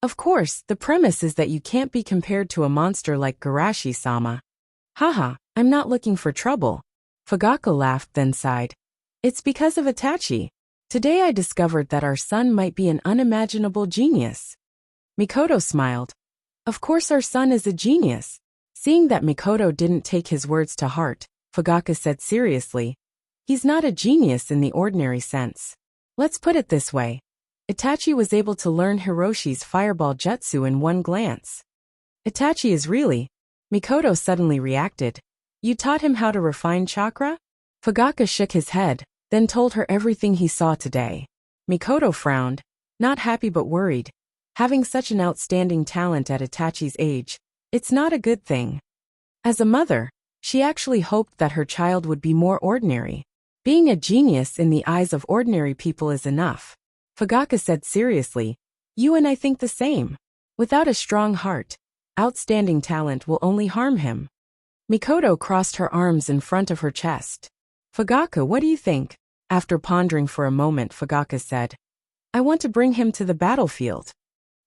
Of course, the premise is that you can't be compared to a monster like Garashi-sama. Haha, I'm not looking for trouble. Fugaka laughed then sighed. It's because of Itachi. Today I discovered that our son might be an unimaginable genius. Mikoto smiled. Of course our son is a genius. Seeing that Mikoto didn't take his words to heart, Fugaka said seriously, He's not a genius in the ordinary sense. Let's put it this way. Itachi was able to learn Hiroshi's fireball jutsu in one glance. Itachi is really... Mikoto suddenly reacted. You taught him how to refine chakra? Fugaka shook his head, then told her everything he saw today. Mikoto frowned, not happy but worried. Having such an outstanding talent at Itachi's age, it's not a good thing. As a mother, she actually hoped that her child would be more ordinary. Being a genius in the eyes of ordinary people is enough. Fugaka said seriously. You and I think the same. Without a strong heart, outstanding talent will only harm him. Mikoto crossed her arms in front of her chest. Fugaka, what do you think? After pondering for a moment, Fugaka said, I want to bring him to the battlefield.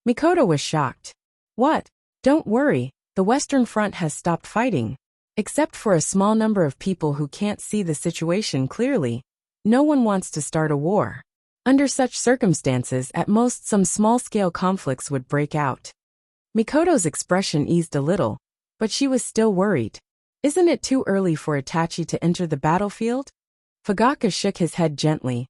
Mikoto was shocked. What? Don't worry, the Western Front has stopped fighting. Except for a small number of people who can't see the situation clearly, no one wants to start a war. Under such circumstances, at most some small-scale conflicts would break out. Mikoto's expression eased a little, but she was still worried. Isn't it too early for Itachi to enter the battlefield? Fugaka shook his head gently.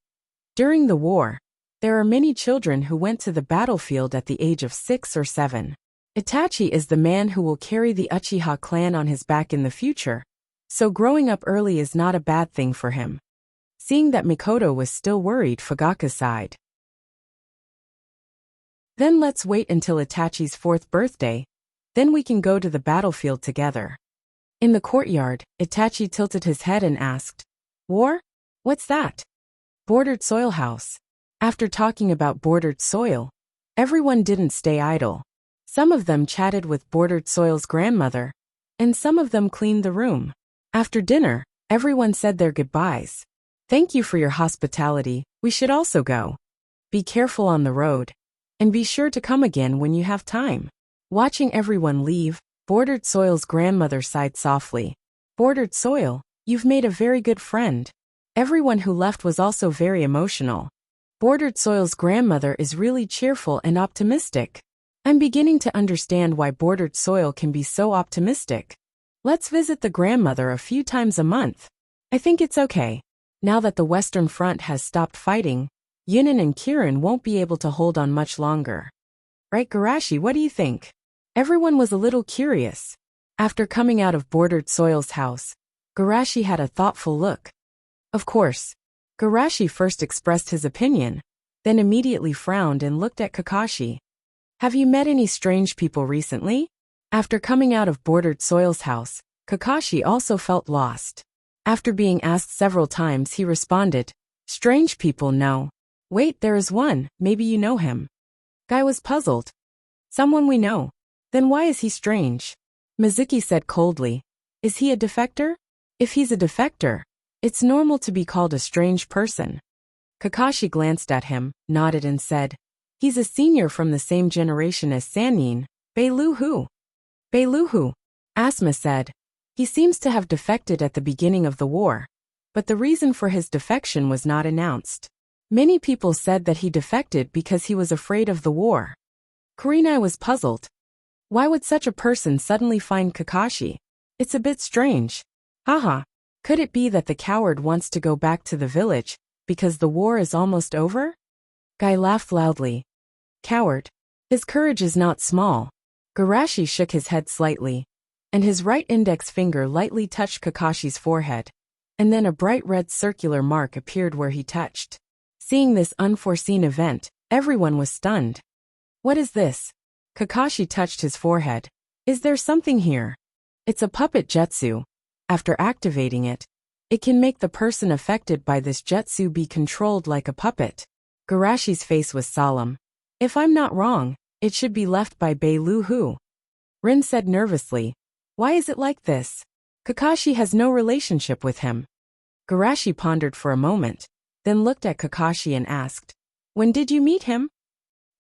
During the war, there are many children who went to the battlefield at the age of 6 or 7. Itachi is the man who will carry the Uchiha clan on his back in the future, so growing up early is not a bad thing for him. Seeing that Mikoto was still worried, Fugaka sighed. Then let's wait until Itachi's 4th birthday, then we can go to the battlefield together. In the courtyard, Itachi tilted his head and asked, War? What's that? Bordered soil house. After talking about bordered soil, everyone didn't stay idle. Some of them chatted with Bordered Soil's grandmother, and some of them cleaned the room. After dinner, everyone said their goodbyes. Thank you for your hospitality, we should also go. Be careful on the road, and be sure to come again when you have time. Watching everyone leave, Bordered Soil's grandmother sighed softly. Bordered Soil, you've made a very good friend. Everyone who left was also very emotional. Bordered Soil's grandmother is really cheerful and optimistic. I'm beginning to understand why Bordered Soil can be so optimistic. Let's visit the grandmother a few times a month. I think it's okay. Now that the Western Front has stopped fighting, Yunin and Kirin won't be able to hold on much longer. Right, Garashi, what do you think? Everyone was a little curious. After coming out of Bordered Soil's house, Garashi had a thoughtful look. Of course, Garashi first expressed his opinion, then immediately frowned and looked at Kakashi. Have you met any strange people recently? After coming out of Bordered Soil's house, Kakashi also felt lost. After being asked several times, he responded, Strange people, no. Wait, there is one, maybe you know him. Guy was puzzled. Someone we know. Then why is he strange? Mizuki said coldly. Is he a defector? If he's a defector, it's normal to be called a strange person. Kakashi glanced at him, nodded and said, He's a senior from the same generation as Sannin, Beiluhu. Beiluhu, Asma said. He seems to have defected at the beginning of the war, but the reason for his defection was not announced. Many people said that he defected because he was afraid of the war. Kurenai was puzzled. Why would such a person suddenly find Kakashi? It's a bit strange. Haha. Could it be that the coward wants to go back to the village, because the war is almost over? Guy laughed loudly. Coward. His courage is not small. Garashi shook his head slightly, and his right index finger lightly touched Kakashi's forehead, and then a bright red circular mark appeared where he touched. Seeing this unforeseen event, everyone was stunned. What is this? Kakashi touched his forehead. Is there something here? It's a puppet jutsu. After activating it, it can make the person affected by this jutsu be controlled like a puppet. Garashi's face was solemn. If I'm not wrong, it should be left by Beiluhu. Rin said nervously. Why is it like this? Kakashi has no relationship with him. Garashi pondered for a moment, then looked at Kakashi and asked, When did you meet him?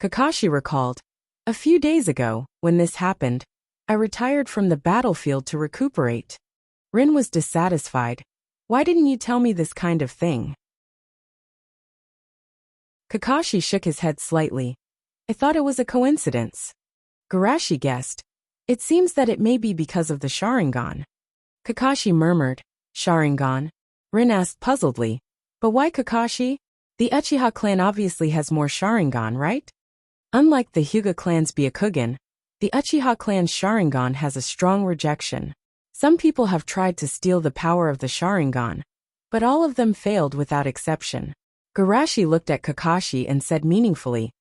Kakashi recalled. A few days ago, when this happened, I retired from the battlefield to recuperate. Rin was dissatisfied. Why didn't you tell me this kind of thing? Kakashi shook his head slightly. I thought it was a coincidence. Garashi guessed. It seems that it may be because of the Sharingan. Kakashi murmured. Sharingan? Rin asked puzzledly. But why Kakashi? The Uchiha clan obviously has more Sharingan, right? Unlike the Hyuga clan's Byakugan, the Uchiha clan's Sharingan has a strong rejection. Some people have tried to steal the power of the Sharingan, but all of them failed without exception. Garashi looked at Kakashi and said meaningfully,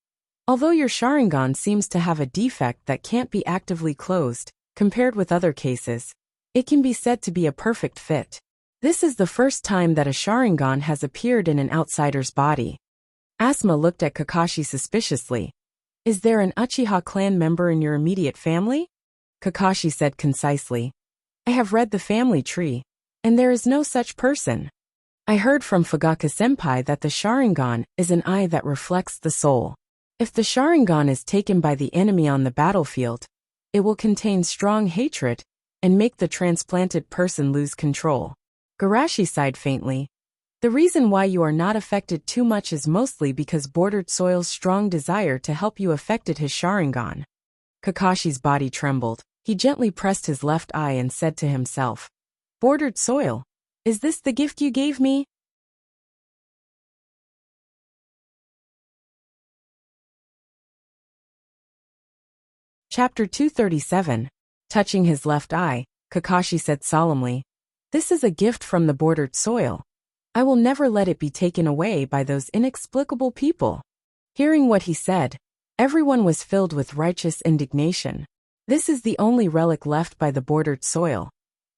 Although your Sharingan seems to have a defect that can't be actively closed, compared with other cases, it can be said to be a perfect fit. This is the first time that a Sharingan has appeared in an outsider's body. Asuma looked at Kakashi suspiciously. Is there an Uchiha clan member in your immediate family? Kakashi said concisely. I have read the family tree, and there is no such person. I heard from Fugaka-senpai that the Sharingan is an eye that reflects the soul. If the Sharingan is taken by the enemy on the battlefield, it will contain strong hatred and make the transplanted person lose control. Garashi sighed faintly. The reason why you are not affected too much is mostly because Bordered Soil's strong desire to help you affected his Sharingan. Kakashi's body trembled. He gently pressed his left eye and said to himself, Bordered Soil, is this the gift you gave me? Chapter 237. Touching his left eye, Kakashi said solemnly, This is a gift from the Bordered Soil. I will never let it be taken away by those inexplicable people. Hearing what he said, everyone was filled with righteous indignation. This is the only relic left by the Bordered Soil.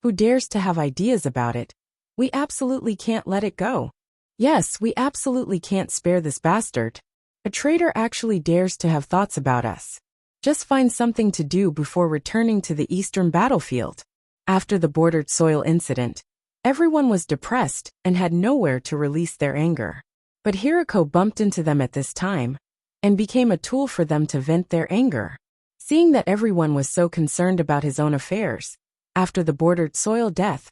Who dares to have ideas about it? We absolutely can't let it go. Yes, we absolutely can't spare this bastard. A traitor actually dares to have thoughts about us. Just find something to do before returning to the eastern battlefield. After the Bordered Soil incident, everyone was depressed and had nowhere to release their anger. But Hirako bumped into them at this time and became a tool for them to vent their anger. Seeing that everyone was so concerned about his own affairs, after the Bordered Soil death,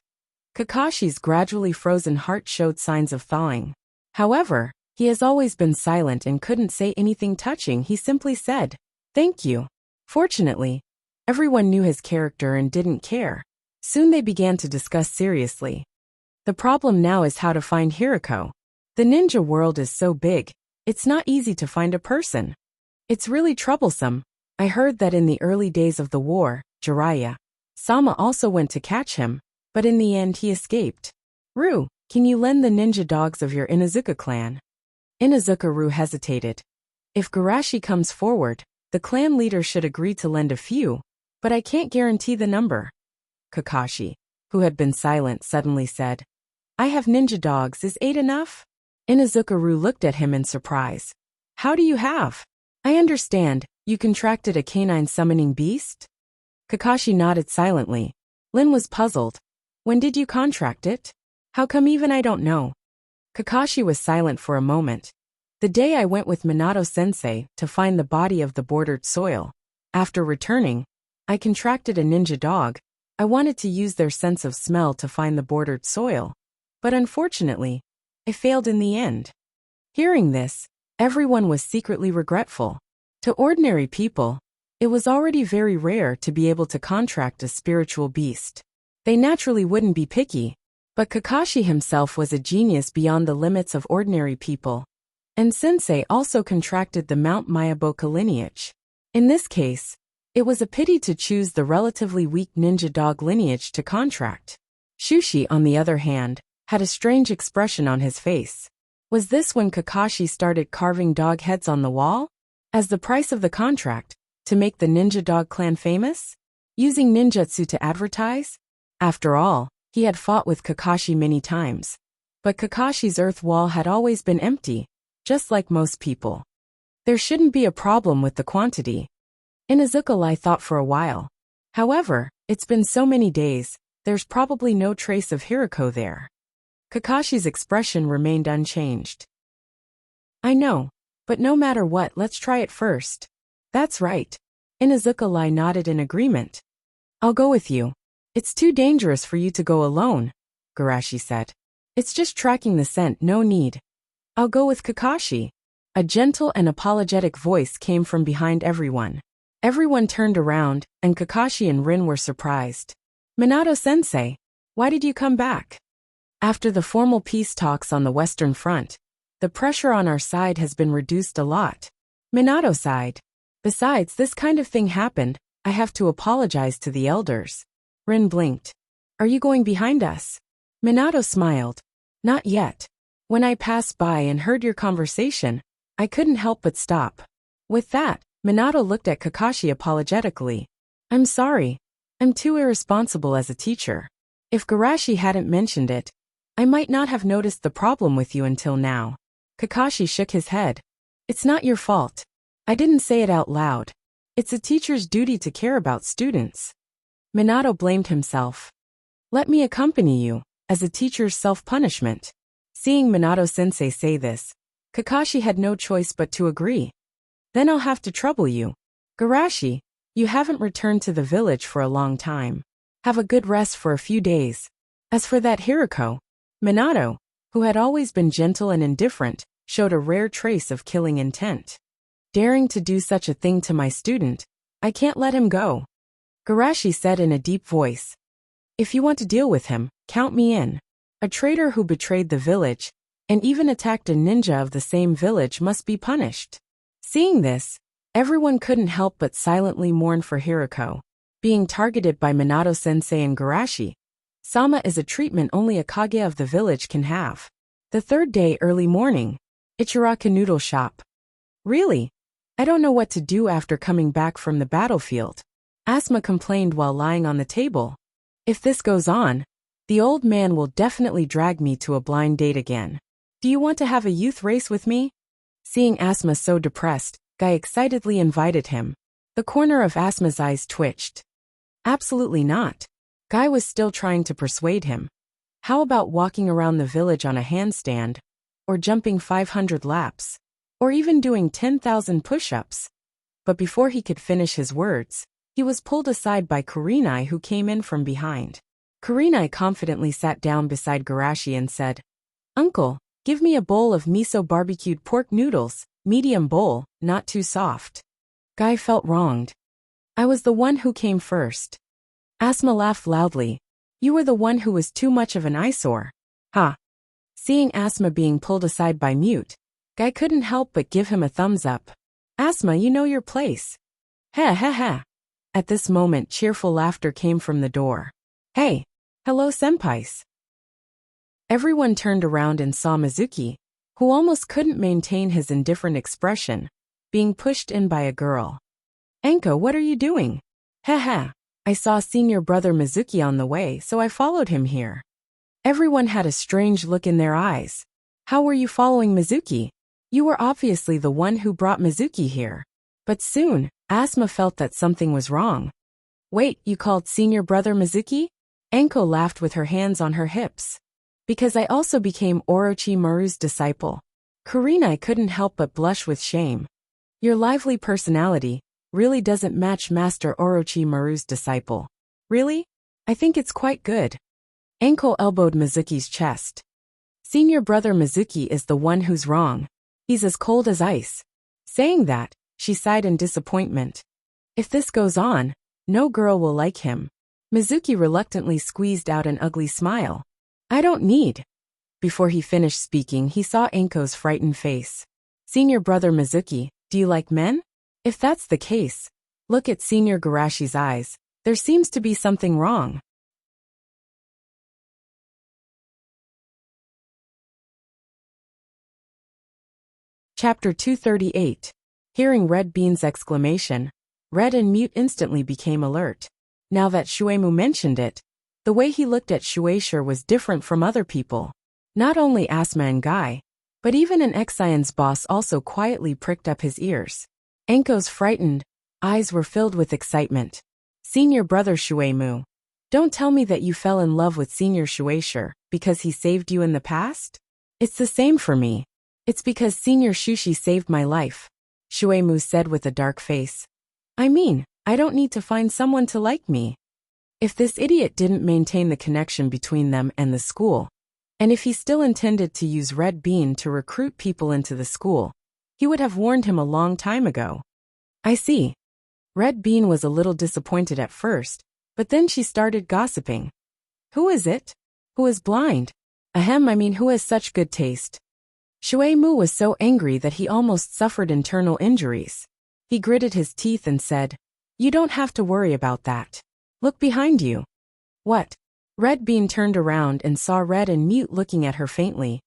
Kakashi's gradually frozen heart showed signs of thawing. However, he has always been silent and couldn't say anything touching. He simply said, Thank you. Fortunately, everyone knew his character and didn't care. Soon they began to discuss seriously. The problem now is how to find Hirako. The ninja world is so big, it's not easy to find a person. It's really troublesome. I heard that in the early days of the war, Jiraiya-sama also went to catch him, but in the end he escaped. Ru, can you lend the ninja dogs of your Inuzuka clan? Inuzuka-Ru hesitated. If Garashi comes forward, the clan leader should agree to lend a few, but I can't guarantee the number. Kakashi, who had been silent, suddenly said, I have ninja dogs, is 8 enough? Inuzuka-Ru looked at him in surprise. How do you have? I understand, you contracted a canine summoning beast? Kakashi nodded silently. Lin was puzzled. When did you contract it? How come even I don't know? Kakashi was silent for a moment. The day I went with Minato-sensei to find the body of the Bordered Soil. After returning, I contracted a ninja dog. I wanted to use their sense of smell to find the Bordered Soil. But unfortunately, I failed in the end. Hearing this, everyone was secretly regretful. To ordinary people, it was already very rare to be able to contract a spiritual beast. They naturally wouldn't be picky, but Kakashi himself was a genius beyond the limits of ordinary people. And Sensei also contracted the Mount Mayaboka lineage. In this case, it was a pity to choose the relatively weak ninja dog lineage to contract. Shushi, on the other hand, had a strange expression on his face. Was this when Kakashi started carving dog heads on the wall? As the price of the contract, to make the ninja dog clan famous? Using ninjutsu to advertise? After all, he had fought with Kakashi many times. But Kakashi's earth wall had always been empty, just like most people. There shouldn't be a problem with the quantity. Inuzuka thought for a while. However, it's been so many days, there's probably no trace of Hirako there. Kakashi's expression remained unchanged. I know, but no matter what, let's try it first. That's right. Inuzuka nodded in agreement. I'll go with you. It's too dangerous for you to go alone, Garashi said. It's just tracking the scent, no need. I'll go with Kakashi. A gentle and apologetic voice came from behind everyone. Everyone turned around, and Kakashi and Rin were surprised. Minato-sensei, why did you come back? After the formal peace talks on the Western Front, the pressure on our side has been reduced a lot. Minato sighed. Besides, this kind of thing happened, I have to apologize to the elders. Rin blinked. Are you going behind us? Minato smiled. Not yet. When I passed by and heard your conversation, I couldn't help but stop. With that, Minato looked at Kakashi apologetically. I'm sorry. I'm too irresponsible as a teacher. If Garashi hadn't mentioned it, I might not have noticed the problem with you until now. Kakashi shook his head. It's not your fault. I didn't say it out loud. It's a teacher's duty to care about students. Minato blamed himself. Let me accompany you, as a teacher's self-punishment. Seeing Minato-sensei say this, Kakashi had no choice but to agree. Then I'll have to trouble you. Garashi, you haven't returned to the village for a long time. Have a good rest for a few days. As for that Hiriko, Minato, who had always been gentle and indifferent, showed a rare trace of killing intent. Daring to do such a thing to my student, I can't let him go. Garashi said in a deep voice. If you want to deal with him, count me in. A traitor who betrayed the village, and even attacked a ninja of the same village must be punished. Seeing this, everyone couldn't help but silently mourn for Hiriko. Being targeted by Minato-sensei and Garashi, Sama is a treatment only a Kage of the village can have. The third day early morning, Ichiraka Noodle Shop. Really? I don't know what to do after coming back from the battlefield. Asma complained while lying on the table. If this goes on, the old man will definitely drag me to a blind date again. Do you want to have a youth race with me? Seeing Asma so depressed, Guy excitedly invited him. The corner of Asma's eyes twitched. Absolutely not. Guy was still trying to persuade him. How about walking around the village on a handstand? Or jumping 500 laps? Or even doing 10,000 push-ups? But before he could finish his words, he was pulled aside by Kurenai, who came in from behind. Kurenai confidently sat down beside Garashi and said, Uncle, give me a bowl of miso barbecued pork noodles, medium bowl, not too soft. Guy felt wronged. I was the one who came first. Asma laughed loudly. You were the one who was too much of an eyesore. Ha! Seeing Asma being pulled aside by Mute, Guy couldn't help but give him a thumbs up. Asma, you know your place. Ha ha ha. At this moment cheerful laughter came from the door. Hey! Hello senpais. Everyone turned around and saw Mizuki, who almost couldn't maintain his indifferent expression, being pushed in by a girl. Enko, what are you doing? Ha ha. I saw senior brother Mizuki on the way, so I followed him here. Everyone had a strange look in their eyes. How were you following Mizuki? You were obviously the one who brought Mizuki here. But soon, Asma felt that something was wrong. Wait, you called senior brother Mizuki? Enko laughed with her hands on her hips. Because I also became Orochimaru's disciple. Kurenai couldn't help but blush with shame. Your lively personality really doesn't match Master Orochimaru's disciple. Really? I think it's quite good. Enko elbowed Mizuki's chest. Senior brother Mizuki is the one who's wrong. He's as cold as ice. Saying that, she sighed in disappointment. If this goes on, no girl will like him. Mizuki reluctantly squeezed out an ugly smile. I don't need. Before he finished speaking, he saw Enko's frightened face. Senior brother Mizuki, do you like men? If that's the case, look at Senior Garashi's eyes. There seems to be something wrong. Chapter 238. Hearing Red Bean's exclamation, Red and Mute instantly became alert. Now that Shueimu mentioned it, the way he looked at Shueisha was different from other people. Not only Asma and Guy, but even an Exion's boss also quietly pricked up his ears. Enko's frightened eyes were filled with excitement. Senior brother Shueimu, don't tell me that you fell in love with Senior Shueisha because he saved you in the past? It's the same for me. It's because Senior Shushi saved my life, Shueimu said with a dark face. I mean, I don't need to find someone to like me. If this idiot didn't maintain the connection between them and the school, and if he still intended to use Red Bean to recruit people into the school, he would have warned him a long time ago. I see. Red Bean was a little disappointed at first, but then she started gossiping. Who is it? Who is blind? Ahem, I mean who has such good taste? Shueimu was so angry that he almost suffered internal injuries. He gritted his teeth and said, You don't have to worry about that. Look behind you. What? Red Bean turned around and saw Red and Mute looking at her faintly.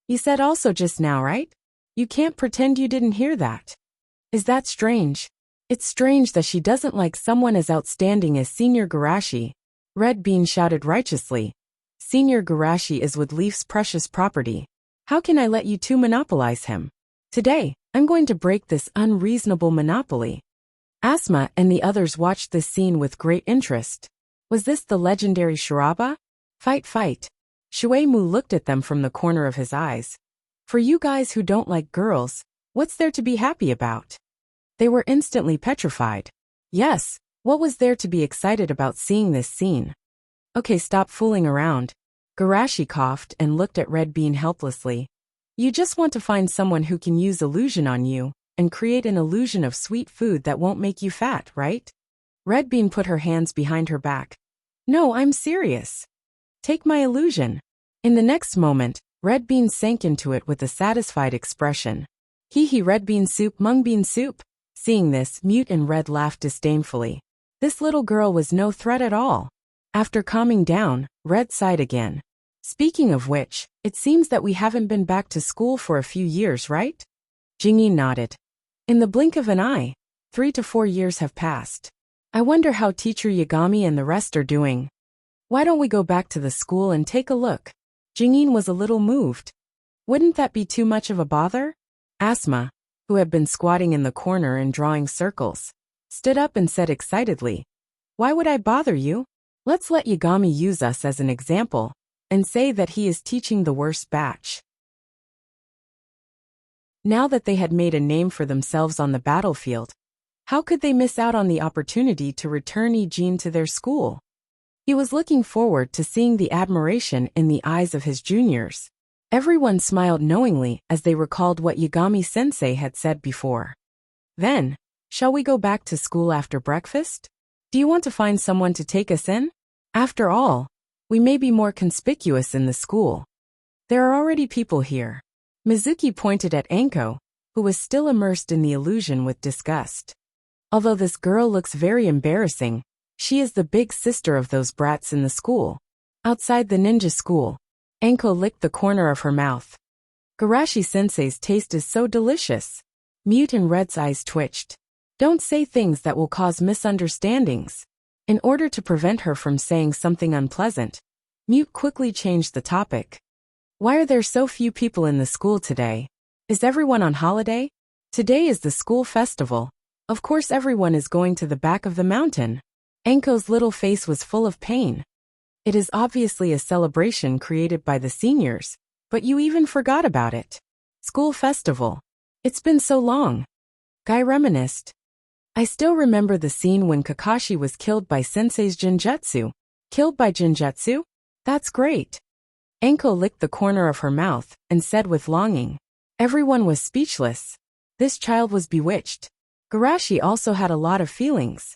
You said also just now, right? You can't pretend you didn't hear that. Is that strange? It's strange that she doesn't like someone as outstanding as Senior Garashi. Red Bean shouted righteously. Senior Garashi is with Leaf's precious property. How can I let you two monopolize him? Today, I'm going to break this unreasonable monopoly. Asma and the others watched this scene with great interest. Was this the legendary Shiraba? Fight, fight. Shuei-mu looked at them from the corner of his eyes. For you guys who don't like girls, what's there to be happy about? They were instantly petrified. Yes, what was there to be excited about seeing this scene? Okay, stop fooling around. Garashi coughed and looked at Red Bean helplessly. You just want to find someone who can use illusion on you and create an illusion of sweet food that won't make you fat, right? Red Bean put her hands behind her back. No, I'm serious. Take my illusion. In the next moment, Red Bean sank into it with a satisfied expression. Hee Red Bean soup, mung bean soup. Seeing this, Mute and Red laughed disdainfully. This little girl was no threat at all. After calming down, Red sighed again. Speaking of which, it seems that we haven't been back to school for a few years, right? Jingyi nodded. In the blink of an eye, 3 to 4 years have passed. I wonder how Teacher Yagami and the rest are doing. Why don't we go back to the school and take a look? Jingyin was a little moved. Wouldn't that be too much of a bother? Asma, who had been squatting in the corner and drawing circles, stood up and said excitedly, Why would I bother you? Let's let Yagami use us as an example, and say that he is teaching the worst batch. Now that they had made a name for themselves on the battlefield, how could they miss out on the opportunity to return Ijin to their school? He was looking forward to seeing the admiration in the eyes of his juniors. Everyone smiled knowingly as they recalled what Yagami-sensei had said before. Then, shall we go back to school after breakfast? Do you want to find someone to take us in? After all, we may be more conspicuous in the school. There are already people here. Mizuki pointed at Anko, who was still immersed in the illusion with disgust. Although this girl looks very embarrassing, she is the big sister of those brats in the school. Outside the ninja school, Anko licked the corner of her mouth. Garashi-sensei's taste is so delicious. Mute and Red's eyes twitched. Don't say things that will cause misunderstandings. In order to prevent her from saying something unpleasant, Mute quickly changed the topic. Why are there so few people in the school today? Is everyone on holiday? Today is the school festival. Of course everyone is going to the back of the mountain. Anko's little face was full of pain. It is obviously a celebration created by the seniors, but you even forgot about it. School festival. It's been so long. Guy reminisced. I still remember the scene when Kakashi was killed by Sensei's Jinjutsu. Killed by Jinjutsu? That's great. Anko licked the corner of her mouth and said with longing. Everyone was speechless. This child was bewitched. Garashi also had a lot of feelings.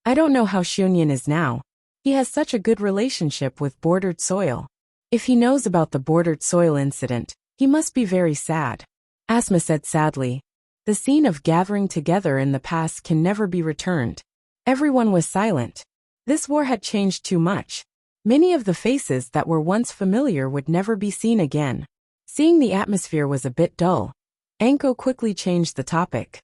I don't know how Shunyan is now. He has such a good relationship with Bordered Soil. If he knows about the Bordered Soil incident, he must be very sad. Asma said sadly. The scene of gathering together in the past can never be returned. Everyone was silent. This war had changed too much. Many of the faces that were once familiar would never be seen again. Seeing the atmosphere was a bit dull, Anko quickly changed the topic.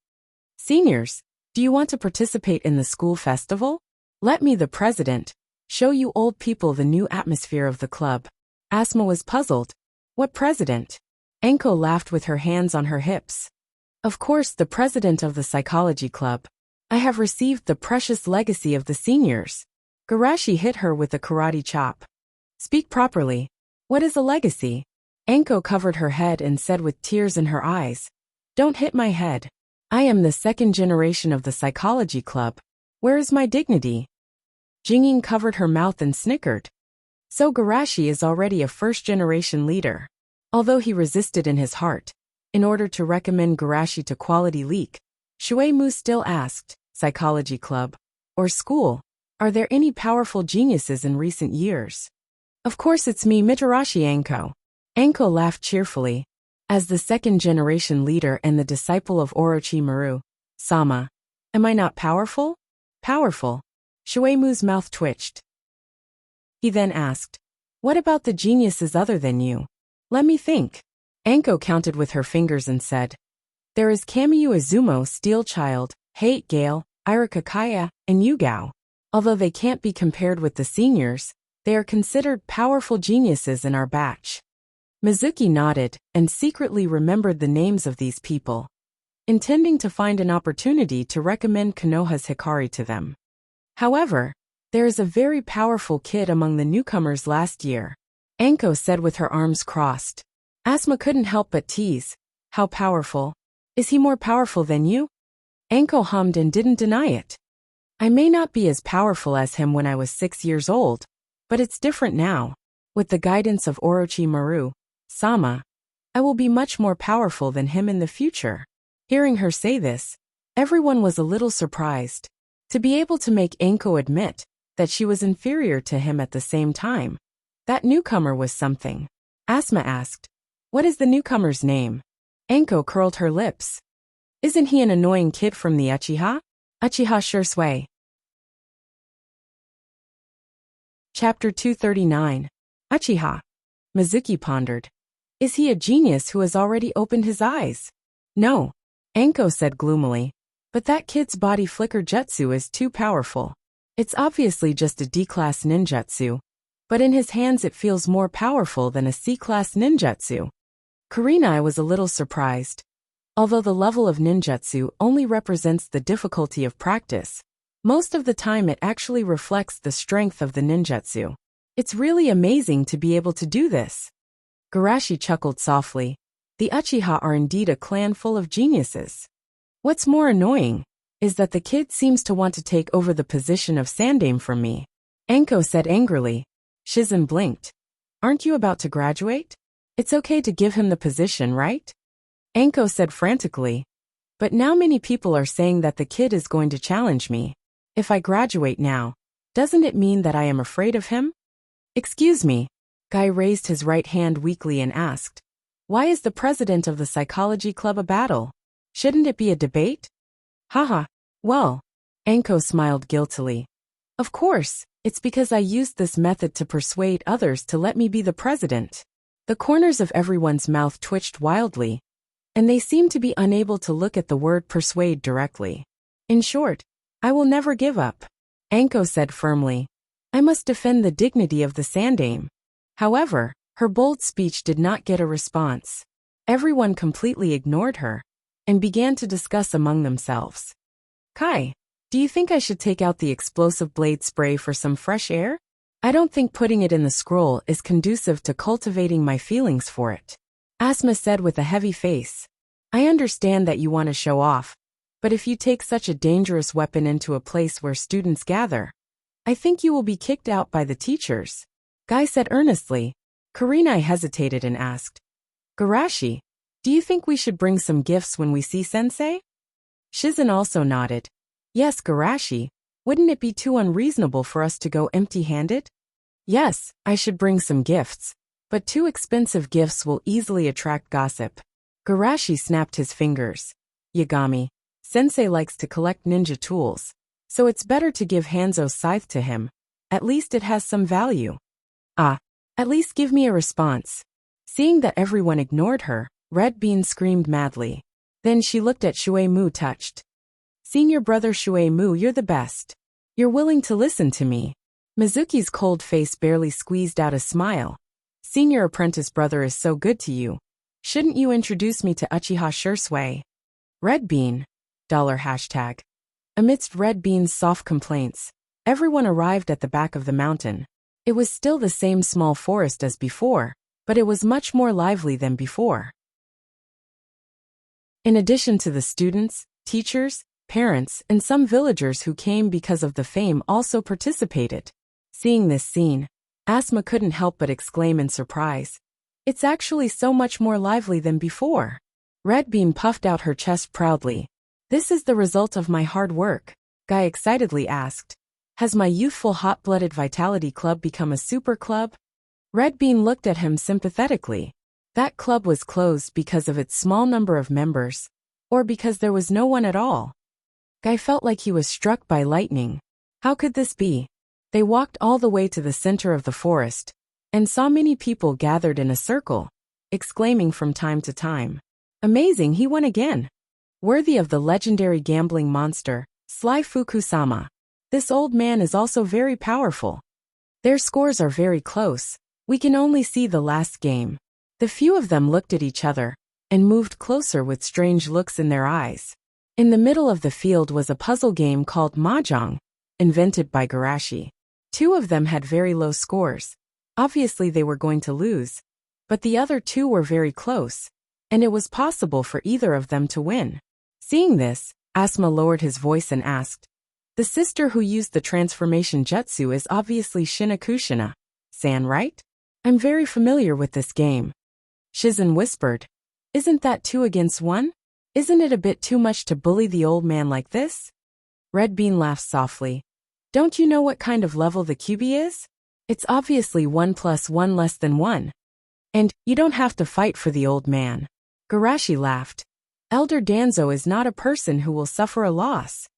Seniors, do you want to participate in the school festival? Let me, the president, show you old people the new atmosphere of the club. Asma was puzzled. What president? Anko laughed with her hands on her hips. Of course, the president of the psychology club. I have received the precious legacy of the seniors. Garashi hit her with a karate chop. Speak properly. What is a legacy? Anko covered her head and said with tears in her eyes. Don't hit my head. I am the second generation of the psychology club. Where is my dignity? Jingyin covered her mouth and snickered. So Garashi is already a first-generation leader. Although he resisted in his heart, in order to recommend Garashi to Quality Leak, Shuei-mu still asked, Psychology Club, or school, are there any powerful geniuses in recent years? Of course it's me, Mitarashi Anko. Anko laughed cheerfully. As the second-generation leader and the disciple of Orochimaru, Sama, am I not powerful? Powerful. Shuei-mu's mouth twitched. He then asked, what about the geniuses other than you? Let me think. Anko counted with her fingers and said, there is Kamiyu Izumo, Steel Child, Hate Gale, Ira Kakaya, and Yugao. Although they can't be compared with the seniors, They are considered powerful geniuses in our batch. Mizuki nodded and secretly remembered the names of these people, intending to find an opportunity to recommend Konoha's Hikari to them. However, there is a very powerful kid among the newcomers last year, Anko said with her arms crossed. Asma couldn't help but tease. How powerful? Is he more powerful than you? Anko hummed and didn't deny it. I may not be as powerful as him when I was 6 years old, but it's different now. With the guidance of Orochimaru Sama, I will be much more powerful than him in the future. Hearing her say this, everyone was a little surprised. To be able to make Anko admit that she was inferior to him at the same time, that newcomer was something. Asma asked, "What is the newcomer's name?" Anko curled her lips. "Isn't he an annoying kid from the Uchiha? Uchiha Shursui." Chapter 239. Uchiha. Mizuki pondered. Is he a genius who has already opened his eyes? No, Anko said gloomily. But that kid's body flicker jutsu is too powerful. It's obviously just a D-class ninjutsu, but in his hands it feels more powerful than a C-class ninjutsu. Kurenai was a little surprised. Although the level of ninjutsu only represents the difficulty of practice, most of the time it actually reflects the strength of the ninjutsu. It's really amazing to be able to do this. Garashi chuckled softly. The Uchiha are indeed a clan full of geniuses. What's more annoying is that the kid seems to want to take over the position of Sandaime from me. Anko said angrily. Shizen blinked. Aren't you about to graduate? It's okay to give him the position, right? Anko said frantically. But now many people are saying that the kid is going to challenge me. If I graduate now, doesn't it mean that I am afraid of him? Excuse me. Guy raised his right hand weakly and asked. Why is the president of the psychology club a battle? Shouldn't it be a debate? Haha. Well, Anko smiled guiltily. Of course, it's because I used this method to persuade others to let me be the president. The corners of everyone's mouth twitched wildly, and they seemed to be unable to look at the word persuade directly. In short, I will never give up, Anko said firmly. I must defend the dignity of the Sandaime. However, her bold speech did not get a response. Everyone completely ignored her and began to discuss among themselves. Kai, do you think I should take out the explosive blade spray for some fresh air? I don't think putting it in the scroll is conducive to cultivating my feelings for it, Asma said with a heavy face. I understand that you want to show off, but if you take such a dangerous weapon into a place where students gather, I think you will be kicked out by the teachers, Guy said earnestly. Kurenai hesitated and asked, Garashi, do you think we should bring some gifts when we see Sensei? Shizen also nodded. Yes, Garashi, wouldn't it be too unreasonable for us to go empty-handed? Yes, I should bring some gifts, but too expensive gifts will easily attract gossip. Garashi snapped his fingers. Yagami, Sensei likes to collect ninja tools, so it's better to give Hanzo's scythe to him. At least it has some value. Ah, at least give me a response. Seeing that everyone ignored her, Red Bean screamed madly. Then she looked at Shuei-mu touched. Senior brother Shuei-mu, you're the best. You're willing to listen to me. Mizuki's cold face barely squeezed out a smile. Senior apprentice brother is so good to you. Shouldn't you introduce me to Uchiha Shursui? Red Bean. $#. Amidst Red Bean's soft complaints, everyone arrived at the back of the mountain. It was still the same small forest as before, but it was much more lively than before. In addition to the students, teachers, parents, and some villagers who came because of the fame also participated. Seeing this scene, Asma couldn't help but exclaim in surprise. It's actually so much more lively than before. Red Bean puffed out her chest proudly. This is the result of my hard work, Guy excitedly asked. Has my youthful hot-blooded vitality club become a super club? Red Bean looked at him sympathetically. That club was closed because of its small number of members, or because there was no one at all. Guy felt like he was struck by lightning. How could this be? They walked all the way to the center of the forest, and saw many people gathered in a circle, exclaiming from time to time, Amazing, he won again! Worthy of the legendary gambling monster, Sly Fukusama. This old man is also very powerful. Their scores are very close. We can only see the last game. The few of them looked at each other and moved closer with strange looks in their eyes. In the middle of the field was a puzzle game called Mahjong, invented by Garashi. Two of them had very low scores. Obviously they were going to lose, but the other two were very close, and it was possible for either of them to win. Seeing this, Asuma lowered his voice and asked, "The sister who used the transformation jutsu is obviously Shinakushina-san, right? I'm very familiar with this game." Shizen whispered, "Isn't that 2 against 1? Isn't it a bit too much to bully the old man like this?" Red Bean laughed softly. "Don't you know what kind of level the QB is? It's obviously 1 plus 1 less than 1. And you don't have to fight for the old man." Garashi laughed. "Elder Danzo is not a person who will suffer a loss."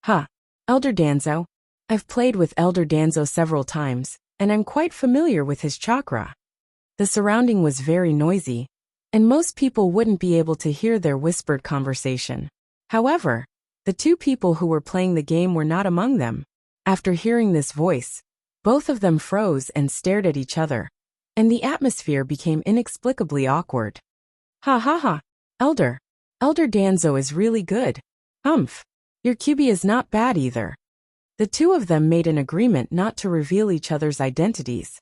"Huh. Elder Danzo? I've played with Elder Danzo several times, and I'm quite familiar with his chakra." The surrounding was very noisy, and most people wouldn't be able to hear their whispered conversation. However, the two people who were playing the game were not among them. After hearing this voice, both of them froze and stared at each other, and the atmosphere became inexplicably awkward. "Ha ha ha. Elder Danzo is really good. Humph. Your QB is not bad either." The two of them made an agreement not to reveal each other's identities,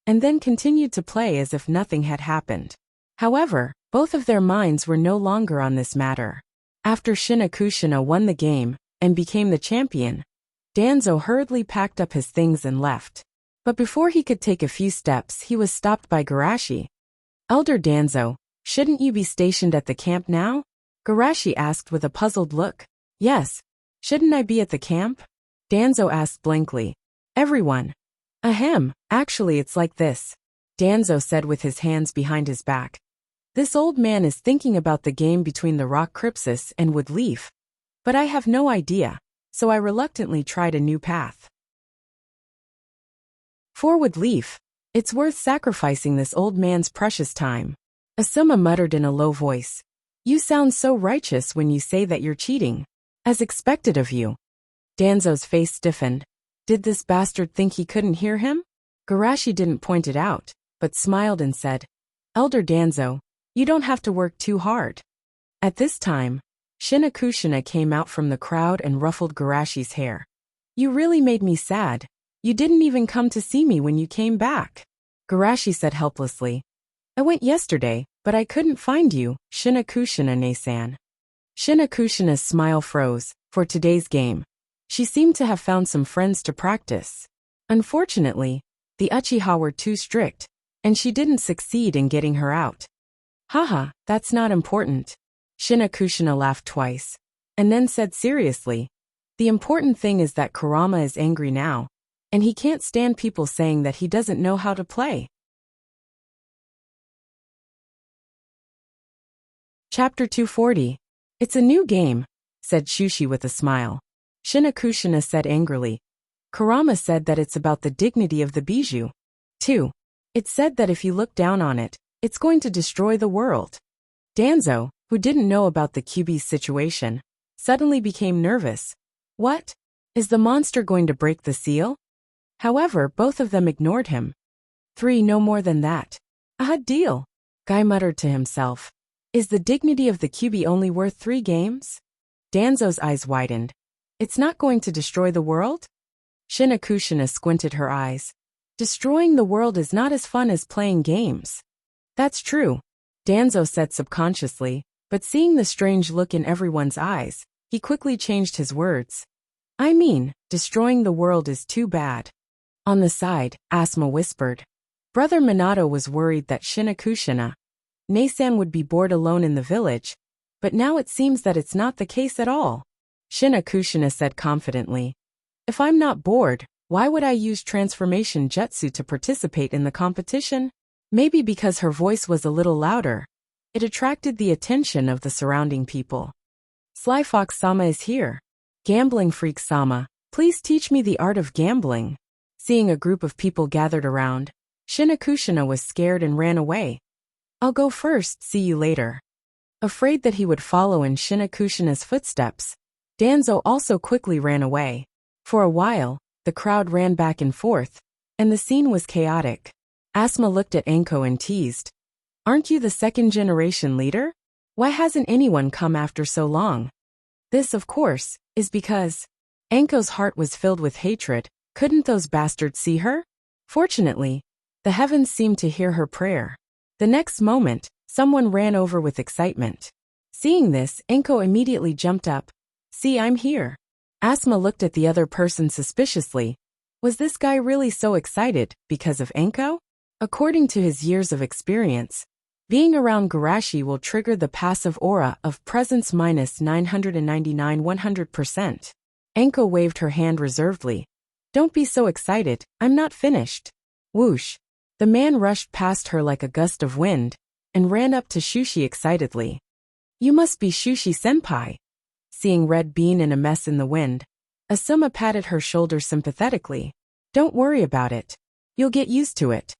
and then continued to play as if nothing had happened. However, both of their minds were no longer on this matter. After Shinakushina won the game and became the champion, Danzo hurriedly packed up his things and left. But before he could take a few steps, he was stopped by Garashi. "Elder Danzo, shouldn't you be stationed at the camp now?" Garashi asked with a puzzled look. "Yes. Shouldn't I be at the camp?" Danzo asked blankly. "Everyone." "Ahem, actually it's like this," Danzo said with his hands behind his back. "This old man is thinking about the game between the Rock Crypsis and Wood Leaf. But I have no idea, so I reluctantly tried a new path. For Wood Leaf, it's worth sacrificing this old man's precious time." Asuma muttered in a low voice. "You sound so righteous when you say that you're cheating. As expected of you." Danzo's face stiffened. Did this bastard think he couldn't hear him? Garashi didn't point it out, but smiled and said, "Elder Danzo, you don't have to work too hard." At this time, Shinakushina came out from the crowd and ruffled Garashi's hair. "You really made me sad. You didn't even come to see me when you came back." Garashi said helplessly, "I went yesterday, but I couldn't find you, Shinakushina-san." Shinakushina's smile froze. For today's game, she seemed to have found some friends to practice. Unfortunately, the Uchiha were too strict, and she didn't succeed in getting her out. "Haha, that's not important." Shinakushina laughed twice, and then said seriously, "The important thing is that Kurama is angry now, and he can't stand people saying that he doesn't know how to play." Chapter 240. "It's a new game," said Shushi with a smile. Shinakushina said angrily, "Kurama said that it's about the dignity of the bijou. 2. It said that if you look down on it, it's going to destroy the world." Danzo, who didn't know about the QB's situation, suddenly became nervous. What? Is the monster going to break the seal? However, both of them ignored him. 3. No more than that. "A deal," Guy muttered to himself. "Is the dignity of the QB only worth 3 games? Danzo's eyes widened. "It's not going to destroy the world?" Shinakushina squinted her eyes. "Destroying the world is not as fun as playing games." "That's true," Danzo said subconsciously, but seeing the strange look in everyone's eyes, he quickly changed his words. "I mean, destroying the world is too bad." On the side, Asuma whispered. Brother Minato was worried that Shinakushina-san would be bored alone in the village, but now it seems that it's not the case at all. Shinakushina said confidently, "If I'm not bored, why would I use transformation jutsu to participate in the competition?" Maybe because her voice was a little louder, it attracted the attention of the surrounding people. "Sly Fox Sama is here. Gambling Freak Sama, please teach me the art of gambling." Seeing a group of people gathered around, Shinakushina was scared and ran away. "I'll go first, see you later." Afraid that he would follow in Shinakushina's footsteps, Danzo also quickly ran away. For a while, the crowd ran back and forth, and the scene was chaotic. Asma looked at Anko and teased. Aren't you the second-generation leader? Why hasn't anyone come after so long? This, of course, is because Anko's heart was filled with hatred. Couldn't those bastards see her? Fortunately, the heavens seemed to hear her prayer. The next moment, someone ran over with excitement. Seeing this, Anko immediately jumped up. See, I'm here. Asma looked at the other person suspiciously. Was this guy really so excited because of Anko? According to his years of experience, being around Garashi will trigger the passive aura of presence minus 999 100%. Anko waved her hand reservedly. Don't be so excited, I'm not finished. Whoosh. The man rushed past her like a gust of wind and ran up to Shushi excitedly. You must be Shushi-senpai. Seeing Red Bean in a mess in the wind, Asuma patted her shoulder sympathetically. Don't worry about it. You'll get used to it.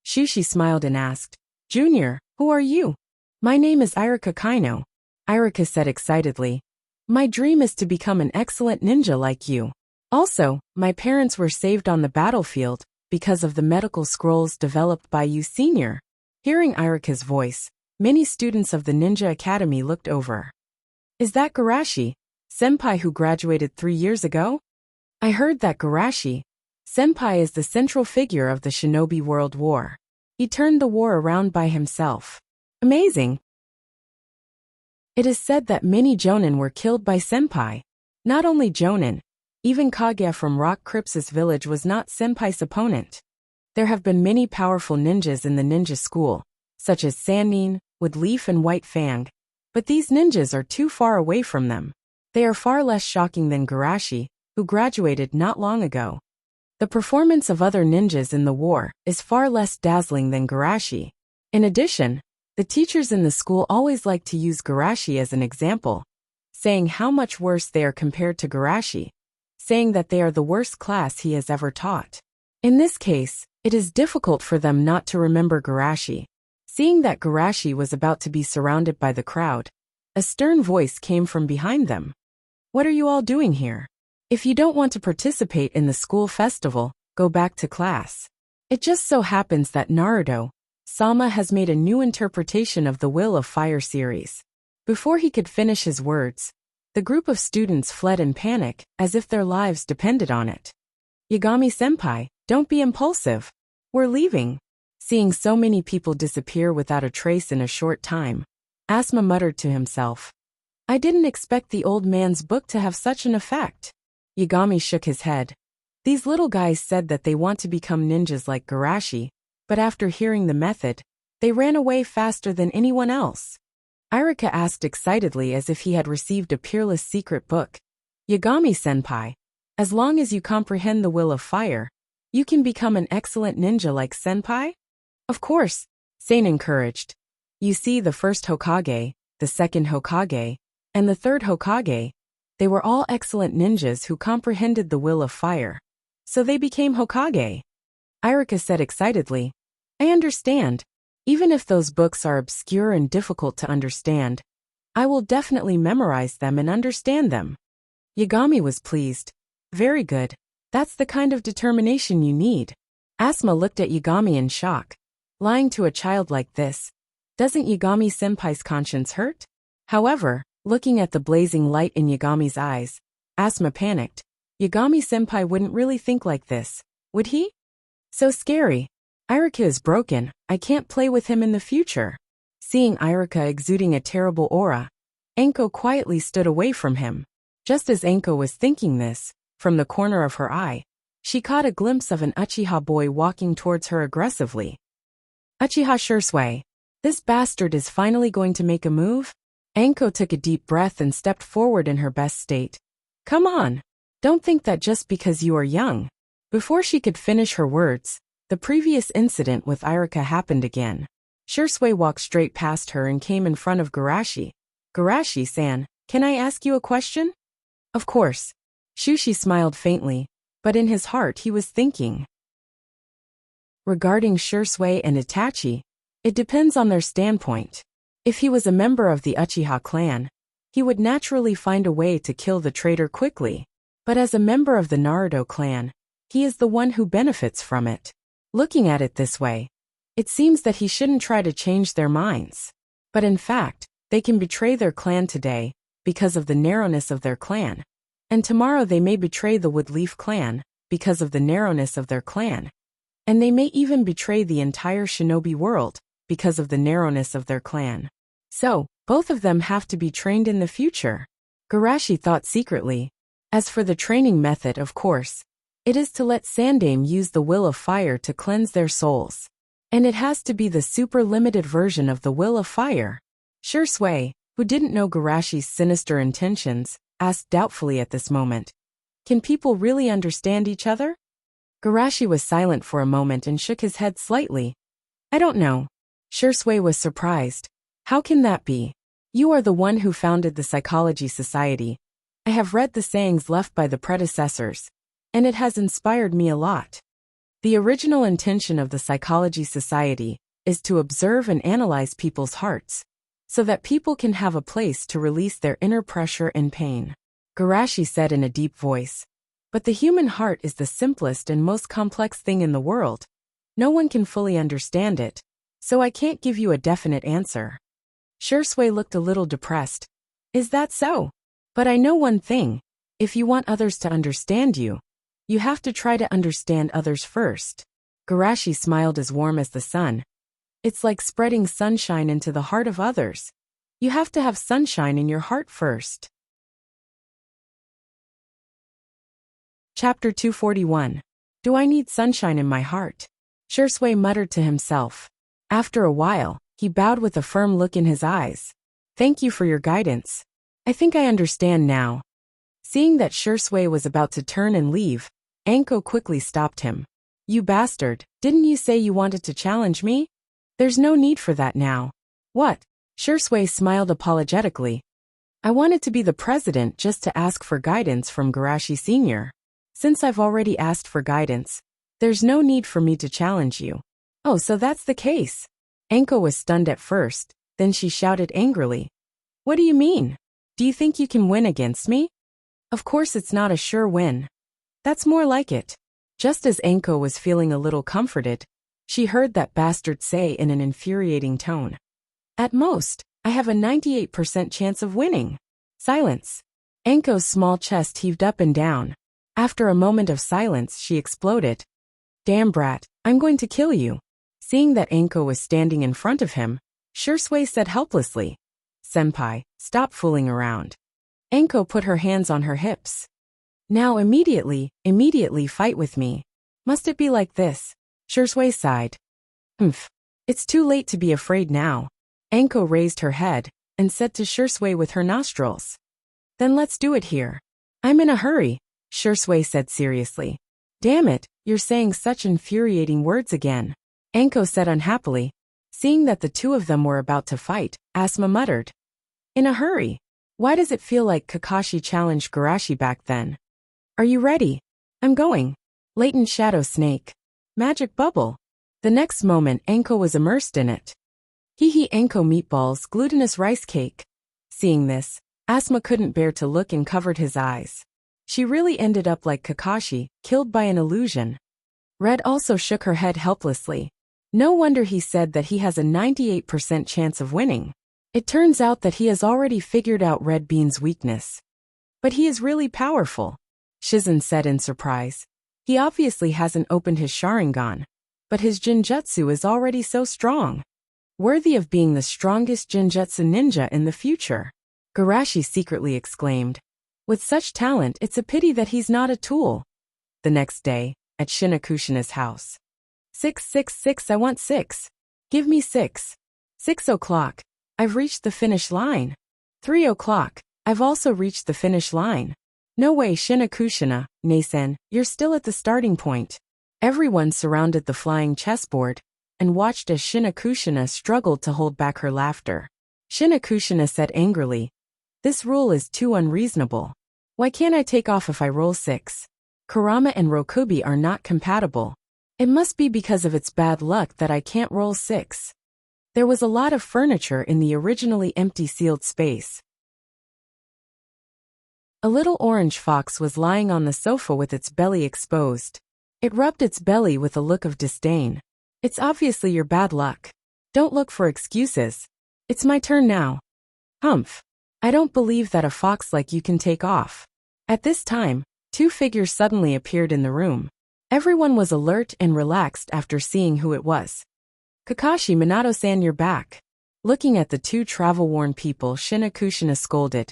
Shushi smiled and asked, Junior, who are you? My name is Irika Kaino. Irika said excitedly. My dream is to become an excellent ninja like you. Also, my parents were saved on the battlefield because of the medical scrolls developed by you, Senior. Hearing Irika's voice, many students of the Ninja Academy looked over. Is that Garashi, senpai who graduated 3 years ago? I heard that Garashi, senpai is the central figure of the Shinobi World War. He turned the war around by himself. Amazing. It is said that many Jonin were killed by senpai. Not only Jonin, even Kaguya from Rock Crips's village was not senpai's opponent. There have been many powerful ninjas in the ninja school, such as Sannin, Woodleaf and White Fang, but these ninjas are too far away from them. They are far less shocking than Garashi, who graduated not long ago. The performance of other ninjas in the war is far less dazzling than Garashi. In addition, the teachers in the school always like to use Garashi as an example, saying how much worse they are compared to Garashi, saying that they are the worst class he has ever taught. In this case, it is difficult for them not to remember Garashi. Seeing that Garashi was about to be surrounded by the crowd, a stern voice came from behind them. What are you all doing here? If you don't want to participate in the school festival, go back to class. It just so happens that Naruto Sama has made a new interpretation of the Will of Fire series. Before he could finish his words, the group of students fled in panic, as if their lives depended on it. Yagami-senpai, don't be impulsive. We're leaving. Seeing so many people disappear without a trace in a short time, Asuma muttered to himself. I didn't expect the old man's book to have such an effect. Yagami shook his head. These little guys said that they want to become ninjas like Garashi, but after hearing the method, they ran away faster than anyone else. Irika asked excitedly as if he had received a peerless secret book. Yagami-senpai, as long as you comprehend the Will of Fire, you can become an excellent ninja like senpai? Of course, Sane encouraged. You see, the first Hokage, the second Hokage, and the third Hokage, they were all excellent ninjas who comprehended the Will of Fire. So they became Hokage. Irika said excitedly. I understand. Even if those books are obscure and difficult to understand, I will definitely memorize them and understand them. Yagami was pleased. Very good. That's the kind of determination you need. Asuma looked at Yagami in shock. Lying to a child like this, doesn't Yagami-senpai's conscience hurt? However, looking at the blazing light in Yagami's eyes, Asuma panicked. Yagami-senpai wouldn't really think like this, would he? So scary. Irika is broken, I can't play with him in the future. Seeing Irika exuding a terrible aura, Anko quietly stood away from him. Just as Anko was thinking this, from the corner of her eye, she caught a glimpse of an Uchiha boy walking towards her aggressively. Uchiha Shursui. This bastard is finally going to make a move? Anko took a deep breath and stepped forward in her best state. Come on. Don't think that just because you are young. Before she could finish her words, the previous incident with Irika happened again. Shursui walked straight past her and came in front of Garashi. Garashi-san, can I ask you a question? Of course. Shushi smiled faintly, but in his heart he was thinking. Regarding Shursui and Itachi, it depends on their standpoint. If he was a member of the Uchiha clan, he would naturally find a way to kill the traitor quickly. But as a member of the Naruto clan, he is the one who benefits from it. Looking at it this way, it seems that he shouldn't try to change their minds. But in fact, they can betray their clan today because of the narrowness of their clan. And tomorrow they may betray the Woodleaf clan because of the narrowness of their clan. And they may even betray the entire shinobi world because of the narrowness of their clan. So, both of them have to be trained in the future. Garashi thought secretly. As for the training method, of course, it is to let Sandaime use the will of fire to cleanse their souls. And it has to be the super limited version of the will of fire. Shursui, who didn't know Garashi's sinister intentions, asked doubtfully at this moment. Can people really understand each other? Garashi was silent for a moment and shook his head slightly. I don't know. Shursui was surprised. How can that be? You are the one who founded the Psychology Society. I have read the sayings left by the predecessors, and it has inspired me a lot. The original intention of the Psychology Society is to observe and analyze people's hearts, so that people can have a place to release their inner pressure and pain. Garashi said in a deep voice. But the human heart is the simplest and most complex thing in the world. No one can fully understand it, so I can't give you a definite answer. Shursui looked a little depressed. Is that so? But I know one thing. If you want others to understand you, you have to try to understand others first. Garashi smiled as warm as the sun. It's like spreading sunshine into the heart of others. You have to have sunshine in your heart first. Chapter 241. Do I need sunshine in my heart? Shursui muttered to himself. After a while, he bowed with a firm look in his eyes. Thank you for your guidance. I think I understand now. Seeing that Shursui was about to turn and leave, Anko quickly stopped him. You bastard, didn't you say you wanted to challenge me? There's no need for that now. What? Shursui smiled apologetically. I wanted to be the president just to ask for guidance from Garashi Sr. Since I've already asked for guidance, there's no need for me to challenge you. Oh, so that's the case. Anko was stunned at first, then she shouted angrily. What do you mean? Do you think you can win against me? Of course it's not a sure win. That's more like it. Just as Anko was feeling a little comforted, she heard that bastard say in an infuriating tone. At most, I have a 98% chance of winning. Silence. Anko's small chest heaved up and down. After a moment of silence, she exploded. Damn brat, I'm going to kill you. Seeing that Anko was standing in front of him, Shursui said helplessly. Senpai, stop fooling around. Anko put her hands on her hips. Now immediately fight with me. Must it be like this? Shursui sighed. It's too late to be afraid now. Anko raised her head and said to Shursui with her nostrils. Then let's do it here. I'm in a hurry, Shursui said seriously. Damn it, you're saying such infuriating words again. Anko said unhappily. Seeing that the two of them were about to fight, Asuma muttered. In a hurry? Why does it feel like Kakashi challenged Garashi back then? Are you ready? I'm going. Latent shadow snake. Magic bubble. The next moment Anko was immersed in it. Hee Anko meatballs glutinous rice cake. Seeing this, Asuma couldn't bear to look and covered his eyes. She really ended up like Kakashi, killed by an illusion. Red also shook her head helplessly. No wonder he said that he has a 98% chance of winning. It turns out that he has already figured out Red Bean's weakness. But he is really powerful, Shizen said in surprise. He obviously hasn't opened his Sharingan, but his Jinjutsu is already so strong. Worthy of being the strongest Jinjutsu ninja in the future, Garashi secretly exclaimed. With such talent, it's a pity that he's not a tool. The next day, at Shinakushina's house. 666, I want 6. Give me 6. 6 o'clock. I've reached the finish line. 3 o'clock. I've also reached the finish line. No way, Shinakushina, Nasen, you're still at the starting point. Everyone surrounded the flying chessboard and watched as Shinakushina struggled to hold back her laughter. Shinakushina said angrily, This rule is too unreasonable. Why can't I take off if I roll 6? Kurama and Rokubi are not compatible. It must be because of its bad luck that I can't roll 6. There was a lot of furniture in the originally empty sealed space. A little orange fox was lying on the sofa with its belly exposed. It rubbed its belly with a look of disdain. It's obviously your bad luck. Don't look for excuses. It's my turn now. Humph. I don't believe that a fox like you can take off. At this time, two figures suddenly appeared in the room. Everyone was alert and relaxed after seeing who it was. Kakashi, Minato-san, you're back. Looking at the two travel-worn people, Kushina scolded.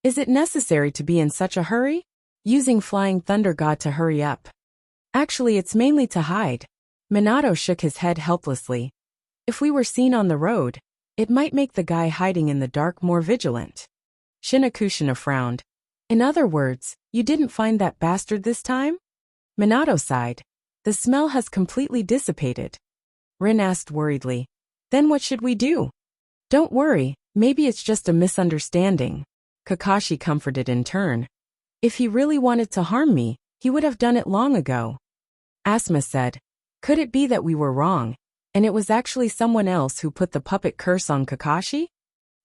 Is it necessary to be in such a hurry? Using Flying Thunder God to hurry up. Actually, it's mainly to hide. Minato shook his head helplessly. If we were seen on the road, it might make the guy hiding in the dark more vigilant. Kushina frowned. In other words, you didn't find that bastard this time? Minato sighed. The smell has completely dissipated. Rin asked worriedly. Then what should we do? Don't worry, maybe it's just a misunderstanding. Kakashi comforted in turn. If he really wanted to harm me, he would have done it long ago. Asuma said. Could it be that we were wrong, and it was actually someone else who put the puppet curse on Kakashi?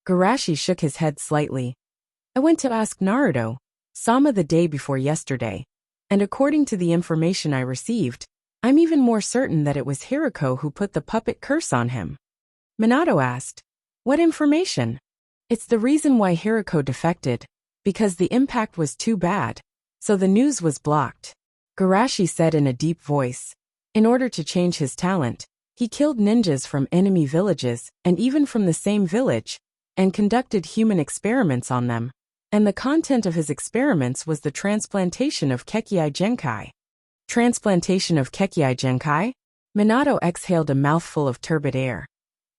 Garashi shook his head slightly. I went to ask Naruto-sama the day before yesterday, and according to the information I received, I'm even more certain that it was Hirako who put the puppet curse on him. Minato asked. What information? It's the reason why Hirako defected, because the impact was too bad, so the news was blocked. Garashi said in a deep voice. In order to change his talent, he killed ninjas from enemy villages and even from the same village, and conducted human experiments on them. And the content of his experiments was the transplantation of Kekkai Genkai. Transplantation of Kekkai Genkai? Minato exhaled a mouthful of turbid air.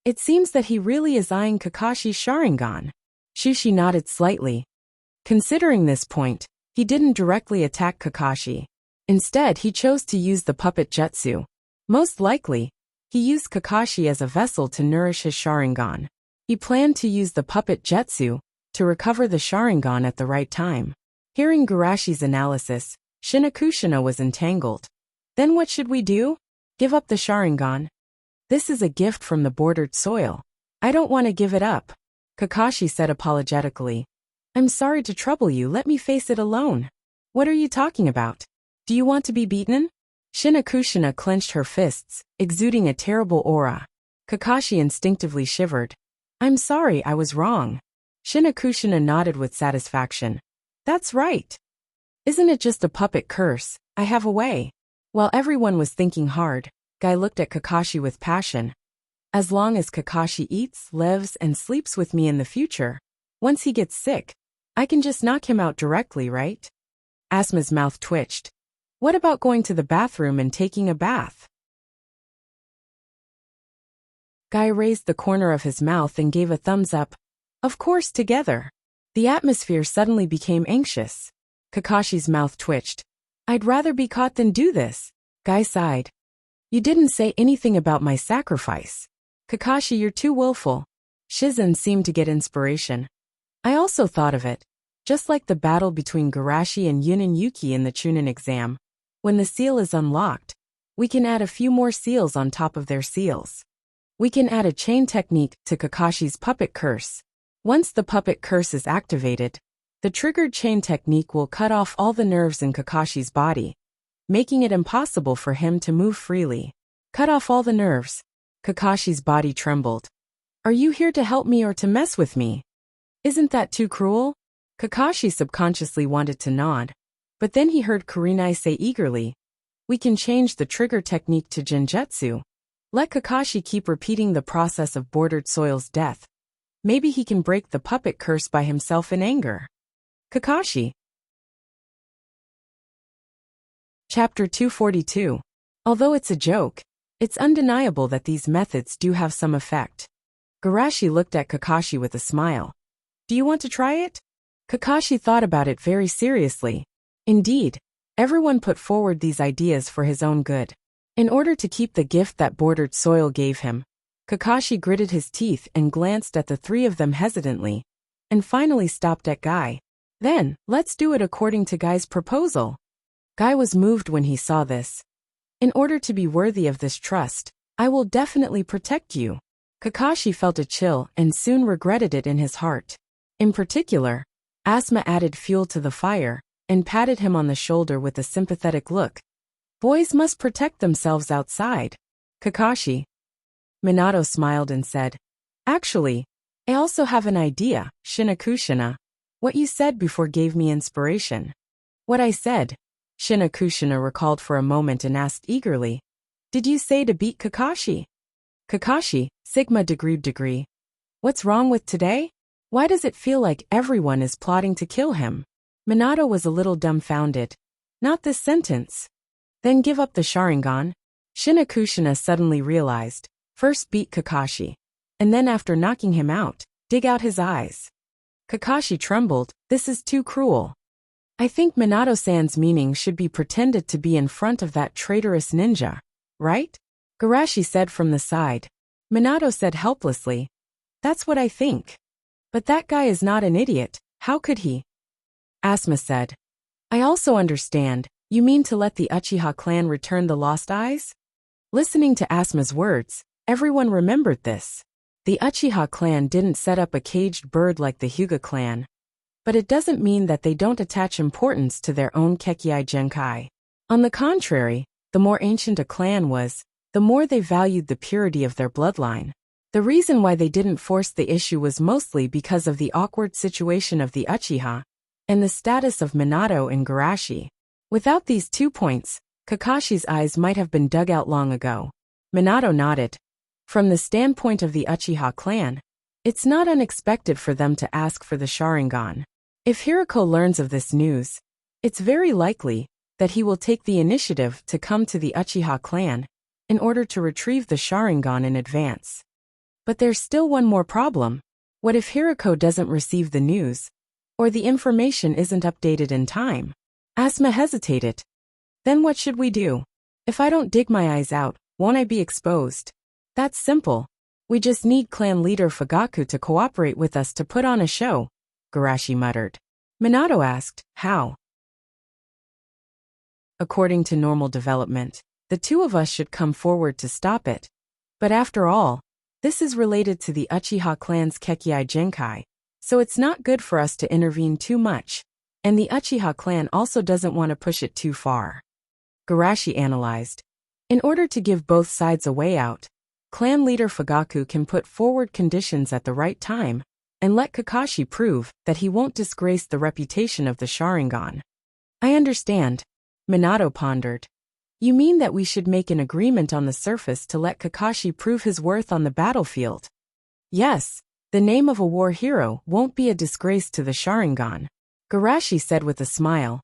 It seems that he really is eyeing Kakashi's Sharingan. Shushi nodded slightly. Considering this point, he didn't directly attack Kakashi. Instead, he chose to use the puppet jutsu. Most likely, he used Kakashi as a vessel to nourish his Sharingan. He planned to use the puppet jutsu to recover the Sharingan at the right time. Hearing Garashi's analysis, Kushina was entangled. Then what should we do? Give up the Sharingan? This is a gift from the bordered soil. I don't want to give it up. Kakashi said apologetically. I'm sorry to trouble you, let me face it alone. What are you talking about? Do you want to be beaten? Kushina clenched her fists, exuding a terrible aura. Kakashi instinctively shivered. I'm sorry, I was wrong. Kushina nodded with satisfaction. That's right. Isn't it just a puppet curse? I have a way. While everyone was thinking hard, Guy looked at Kakashi with passion. As long as Kakashi eats, lives, and sleeps with me in the future, once he gets sick, I can just knock him out directly, right? Asuma's mouth twitched. What about going to the bathroom and taking a bath? Guy raised the corner of his mouth and gave a thumbs up. Of course, together. The atmosphere suddenly became anxious. Kakashi's mouth twitched. I'd rather be caught than do this. Guy sighed. You didn't say anything about my sacrifice. Kakashi, you're too willful. Shizen seemed to get inspiration. I also thought of it. Just like the battle between Garashi and Yunin Yuki in the Chunin exam. When the seal is unlocked, we can add a few more seals on top of their seals. We can add a chain technique to Kakashi's puppet curse. Once the puppet curse is activated, the triggered chain technique will cut off all the nerves in Kakashi's body, making it impossible for him to move freely. Cut off all the nerves. Kakashi's body trembled. Are you here to help me or to mess with me? Isn't that too cruel? Kakashi subconsciously wanted to nod, but then he heard Kurenai say eagerly, we can change the trigger technique to Genjutsu. Let Kakashi keep repeating the process of bordered soil's death. Maybe he can break the puppet curse by himself in anger. Kakashi. Chapter 242. Although it's a joke, it's undeniable that these methods do have some effect. Garashi looked at Kakashi with a smile. Do you want to try it? Kakashi thought about it very seriously. Indeed, everyone put forward these ideas for his own good. In order to keep the gift that bordered soil gave him, Kakashi gritted his teeth and glanced at the three of them hesitantly, and finally stopped at Guy. Then, let's do it according to Guy's proposal. Guy was moved when he saw this. In order to be worthy of this trust, I will definitely protect you. Kakashi felt a chill and soon regretted it in his heart. In particular, Asuma added fuel to the fire and patted him on the shoulder with a sympathetic look. Boys must protect themselves outside. Kakashi. Minato smiled and said, Actually, I also have an idea, Shinakushina. What you said before gave me inspiration. What I said? Shinakushina recalled for a moment and asked eagerly. Did you say to beat Kakashi? Kakashi, Sigma degree. What's wrong with today? Why does it feel like everyone is plotting to kill him? Minato was a little dumbfounded. Not this sentence. Then give up the Sharingan. Shinakushina suddenly realized. First beat Kakashi. And then after knocking him out, dig out his eyes. Kakashi trembled. This is too cruel. I think Minato-san's meaning should be pretended to be in front of that traitorous ninja, right? Garashi said from the side. Minato said helplessly. That's what I think. But that guy is not an idiot, how could he? Asuma said. I also understand, you mean to let the Uchiha clan return the lost eyes? Listening to Asuma's words, everyone remembered this. The Uchiha clan didn't set up a caged bird like the Hyuga clan. But it doesn't mean that they don't attach importance to their own Kekkei Genkai. On the contrary, the more ancient a clan was, the more they valued the purity of their bloodline. The reason why they didn't force the issue was mostly because of the awkward situation of the Uchiha and the status of Minato and Garashi. Without these 2 points, Kakashi's eyes might have been dug out long ago. Minato nodded. From the standpoint of the Uchiha clan, it's not unexpected for them to ask for the Sharingan. If Hirako learns of this news, it's very likely that he will take the initiative to come to the Uchiha clan in order to retrieve the Sharingan in advance. But there's still one more problem. What if Hirako doesn't receive the news, or the information isn't updated in time? Asuma hesitated. Then what should we do? If I don't dig my eyes out, won't I be exposed? That's simple. We just need clan leader Fugaku to cooperate with us to put on a show, Garashi muttered. Minato asked, how? According to normal development, the two of us should come forward to stop it. But after all, this is related to the Uchiha clan's Kekkei Genkai, so it's not good for us to intervene too much, and the Uchiha clan also doesn't want to push it too far. Garashi analyzed. In order to give both sides a way out, clan leader Fugaku can put forward conditions at the right time, and let Kakashi prove that he won't disgrace the reputation of the Sharingan. I understand, Minato pondered. You mean that we should make an agreement on the surface to let Kakashi prove his worth on the battlefield? Yes, the name of a war hero won't be a disgrace to the Sharingan, Garashi said with a smile.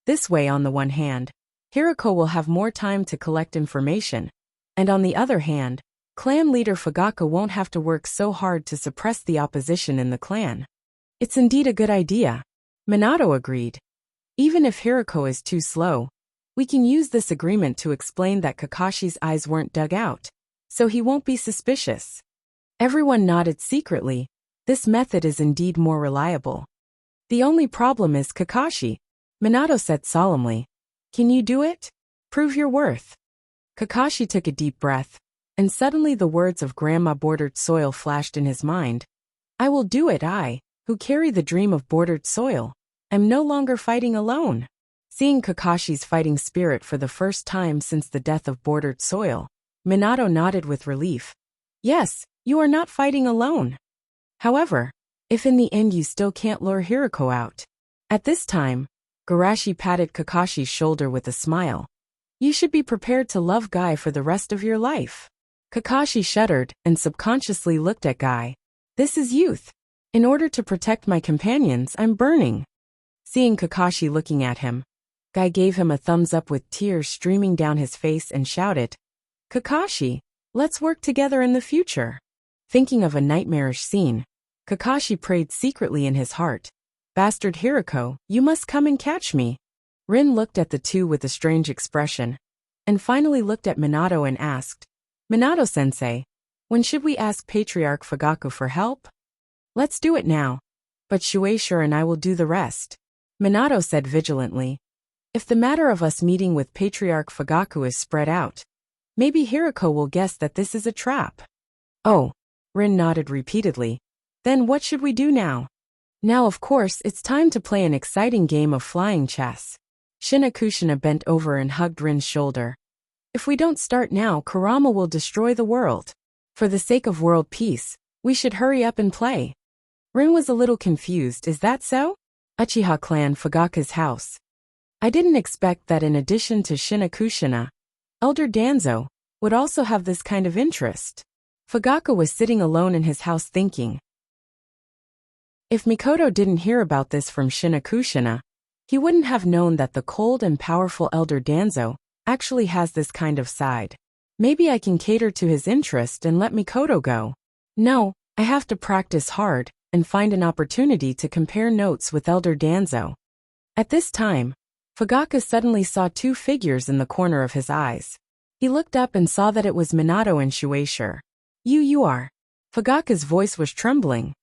This way, on the one hand, Hirako will have more time to collect information, and on the other hand, clan leader Fugaku won't have to work so hard to suppress the opposition in the clan. It's indeed a good idea, Minato agreed. Even if Hirako is too slow, we can use this agreement to explain that Kakashi's eyes weren't dug out, so he won't be suspicious. Everyone nodded secretly. This method is indeed more reliable. The only problem is Kakashi, Minato said solemnly. Can you do it? Prove your worth. Kakashi took a deep breath, and suddenly the words of Grandma Bordered Soil flashed in his mind. I will do it, I, who carry the dream of bordered soil. I'm no longer fighting alone. Seeing Kakashi's fighting spirit for the first time since the death of Bordered Soil, Minato nodded with relief. Yes, you are not fighting alone. However, if in the end you still can't lure Hirako out. At this time, Garashi patted Kakashi's shoulder with a smile. You should be prepared to love Guy for the rest of your life. Kakashi shuddered and subconsciously looked at Guy. This is youth. In order to protect my companions, I'm burning. Seeing Kakashi looking at him, Guy gave him a thumbs up with tears streaming down his face and shouted, Kakashi, let's work together in the future. Thinking of a nightmarish scene, Kakashi prayed secretly in his heart. Bastard Hirako, you must come and catch me. Rin looked at the two with a strange expression, and finally looked at Minato and asked, Minato-sensei, when should we ask Patriarch Fugaku for help? Let's do it now. But Shueisha and I will do the rest. Minato said vigilantly. If the matter of us meeting with Patriarch Fugaku is spread out, maybe Hirako will guess that this is a trap. Oh, Rin nodded repeatedly. Then what should we do now? Now of course it's time to play an exciting game of flying chess. Shinakushina bent over and hugged Rin's shoulder. If we don't start now, Kurama will destroy the world. For the sake of world peace, we should hurry up and play. Rin was a little confused. Is that so? Uchiha clan Fugaka's house. I didn't expect that in addition to Shinakushina, Elder Danzo would also have this kind of interest. Fugaka was sitting alone in his house thinking. If Mikoto didn't hear about this from Shinakushina, he wouldn't have known that the cold and powerful Elder Danzo actually has this kind of side. Maybe I can cater to his interest and let Mikoto go. No, I have to practice hard and find an opportunity to compare notes with Elder Danzo. At this time, Fugaka suddenly saw two figures in the corner of his eyes. He looked up and saw that it was Minato and Shueisha. You are. Fugaka's voice was trembling.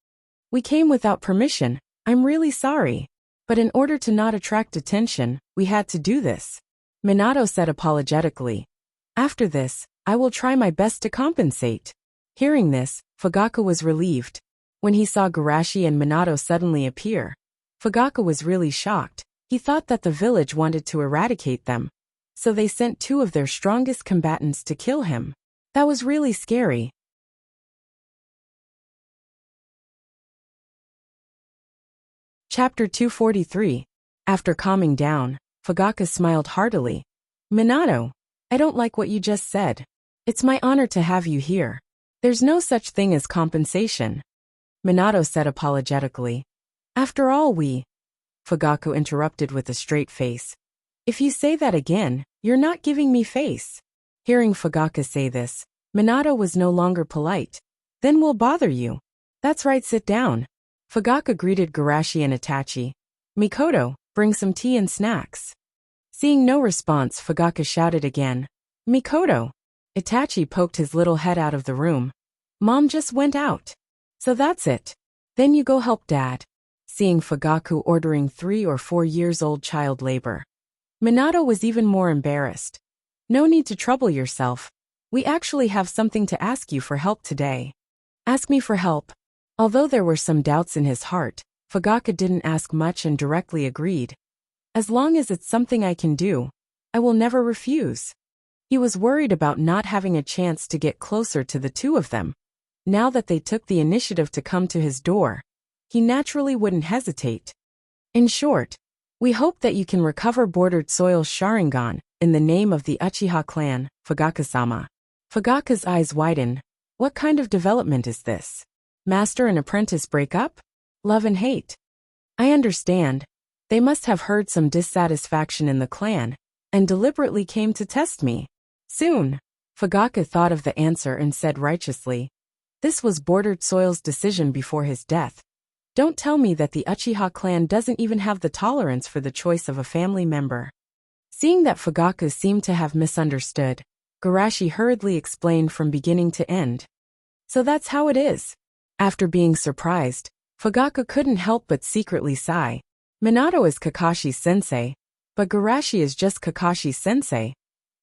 We came without permission. I'm really sorry. But in order to not attract attention, we had to do this. Minato said apologetically. After this, I will try my best to compensate. Hearing this, Fugaka was relieved. When he saw Garashi and Minato suddenly appear, Fugaka was really shocked. He thought that the village wanted to eradicate them, so they sent two of their strongest combatants to kill him. That was really scary. Chapter 243. After calming down, Fugaka smiled heartily. Minato, I don't like what you just said. It's my honor to have you here. There's no such thing as compensation. Minato said apologetically. After all, Fugaka interrupted with a straight face. If you say that again, you're not giving me face. Hearing Fugaka say this, Minato was no longer polite. Then we'll bother you. That's right, sit down. Fugaka greeted Garashi and Itachi. Mikoto, bring some tea and snacks. Seeing no response, Fugaka shouted again. Mikoto. Itachi poked his little head out of the room. Mom just went out. So that's it. Then you go help Dad. Seeing Fugaku ordering 3 or 4 years old child labor, Minato was even more embarrassed. No need to trouble yourself. We actually have something to ask you for help today. Ask me for help. Although there were some doubts in his heart, Fugaka didn't ask much and directly agreed. As long as it's something I can do, I will never refuse. He was worried about not having a chance to get closer to the two of them. Now that they took the initiative to come to his door, he naturally wouldn't hesitate. In short, we hope that you can recover Bordered Soil's Sharingan in the name of the Uchiha clan, Fugaka-sama. Fugaka's eyes widened. What kind of development is this? Master and apprentice break up? Love and hate? I understand. They must have heard some dissatisfaction in the clan, and deliberately came to test me. Soon, Fugaka thought of the answer and said righteously. This was Bordered Soil's decision before his death. Don't tell me that the Uchiha clan doesn't even have the tolerance for the choice of a family member. Seeing that Fugaka seemed to have misunderstood, Garashi hurriedly explained from beginning to end. So that's how it is. After being surprised, Fugaka couldn't help but secretly sigh. Minato is Kakashi's sensei, but Garashi is just Kakashi's sensei.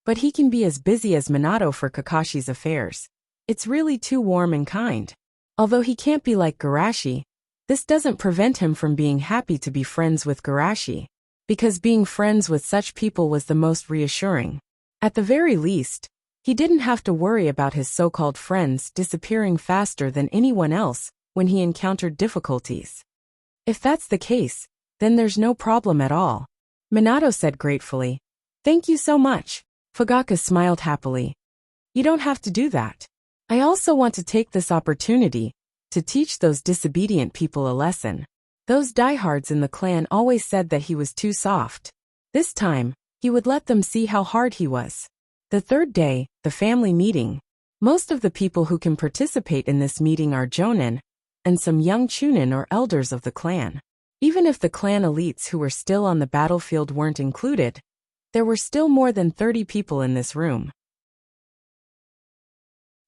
But he can be as busy as Minato for Kakashi's affairs. It's really too warm and kind. Although he can't be like Garashi, this doesn't prevent him from being happy to be friends with Garashi, because being friends with such people was the most reassuring. At the very least, he didn't have to worry about his so-called friends disappearing faster than anyone else when he encountered difficulties. If that's the case, then there's no problem at all. Minato said gratefully. Thank you so much. Fugaka smiled happily. You don't have to do that. I also want to take this opportunity to teach those disobedient people a lesson. Those diehards in the clan always said that he was too soft. This time, he would let them see how hard he was. The third day, the family meeting. Most of the people who can participate in this meeting are jonin, and some young chunin or elders of the clan. Even if the clan elites who were still on the battlefield weren't included, there were still more than 30 people in this room.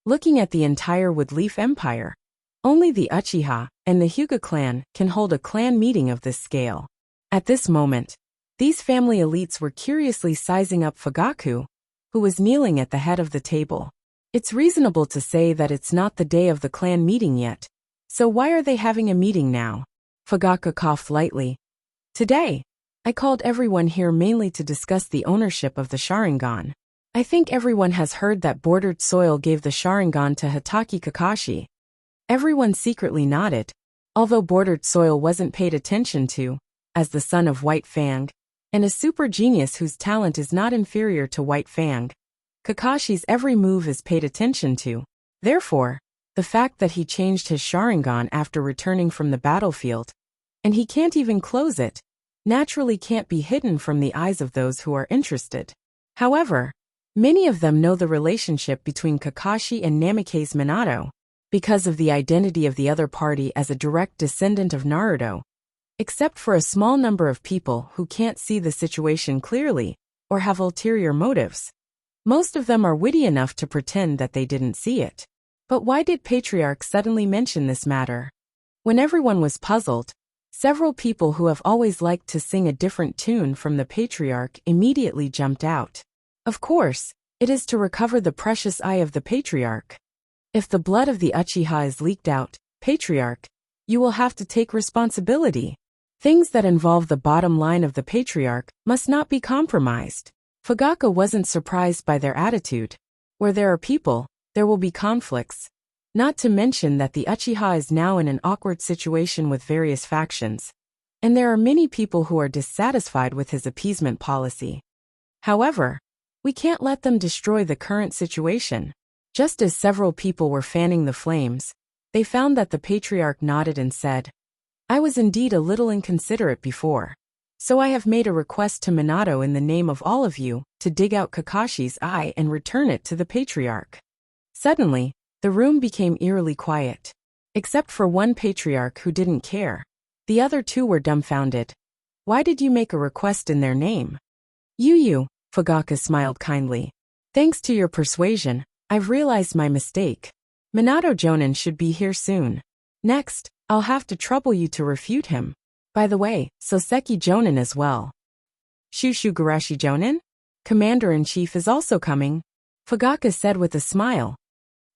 Looking at the entire Woodleaf Empire, only the Uchiha and the Hyuga clan can hold a clan meeting of this scale. At this moment, these family elites were curiously sizing up Fugaku, who was kneeling at the head of the table. It's reasonable to say that it's not the day of the clan meeting yet, so why are they having a meeting now? Fugaka coughed lightly. Today, I called everyone here mainly to discuss the ownership of the Sharingan. I think everyone has heard that bordered soil gave the Sharingan to Hitaki Kakashi. Everyone secretly nodded, although bordered soil wasn't paid attention to, as the son of White Fang, and a super genius whose talent is not inferior to White Fang. Kakashi's every move is paid attention to. Therefore, the fact that he changed his Sharingan after returning from the battlefield, and he can't even close it, naturally can't be hidden from the eyes of those who are interested. However, many of them know the relationship between Kakashi and Namikaze Minato, because of the identity of the other party as a direct descendant of Naruto, except for a small number of people who can't see the situation clearly or have ulterior motives. Most of them are witty enough to pretend that they didn't see it. But why did Patriarch suddenly mention this matter? When everyone was puzzled, several people who have always liked to sing a different tune from the Patriarch immediately jumped out. Of course, it is to recover the precious eye of the Patriarch. If the blood of the Uchiha is leaked out, Patriarch, you will have to take responsibility. Things that involve the bottom line of the Patriarch must not be compromised. Fugaka wasn't surprised by their attitude. Where there are people, there will be conflicts. Not to mention that the Uchiha is now in an awkward situation with various factions, and there are many people who are dissatisfied with his appeasement policy. However, we can't let them destroy the current situation. Just as several people were fanning the flames, they found that the Patriarch nodded and said, I was indeed a little inconsiderate before. So I have made a request to Minato in the name of all of you to dig out Kakashi's eye and return it to the Patriarch. Suddenly, the room became eerily quiet. Except for one Patriarch who didn't care. The other two were dumbfounded. Why did you make a request in their name? You, Fugaka smiled kindly. Thanks to your persuasion, I've realized my mistake. Minato Jonin should be here soon. Next, I'll have to trouble you to refute him. By the way, Soseki Jonin as well. Shushu Garashi Jonin? Commander-in-Chief is also coming, Fugaka said with a smile.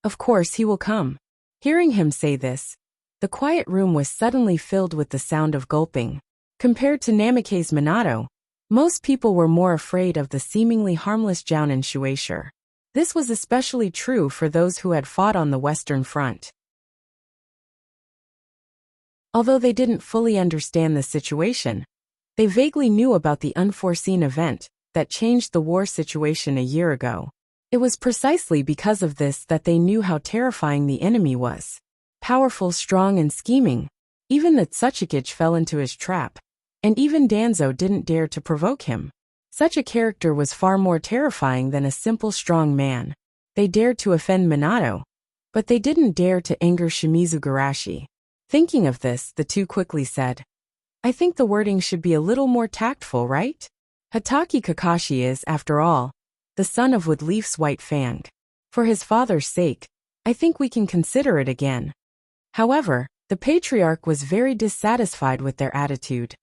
Of course he will come. Hearing him say this, the quiet room was suddenly filled with the sound of gulping. Compared to Namikaze Minato, most people were more afraid of the seemingly harmless Jounin Shueisha. This was especially true for those who had fought on the Western Front. Although they didn't fully understand the situation, they vaguely knew about the unforeseen event that changed the war situation a year ago. It was precisely because of this that they knew how terrifying the enemy was. Powerful, strong, and scheming. Even the Tsuchikage fell into his trap, and even Danzo didn't dare to provoke him. Such a character was far more terrifying than a simple strong man. They dared to offend Minato, but they didn't dare to anger Shimizu Garashi. Thinking of this, the two quickly said, I think the wording should be a little more tactful, right? Hitaki Kakashi is, after all, the son of Woodleaf's White Fang. For his father's sake, I think we can consider it again. However, the Patriarch was very dissatisfied with their attitude.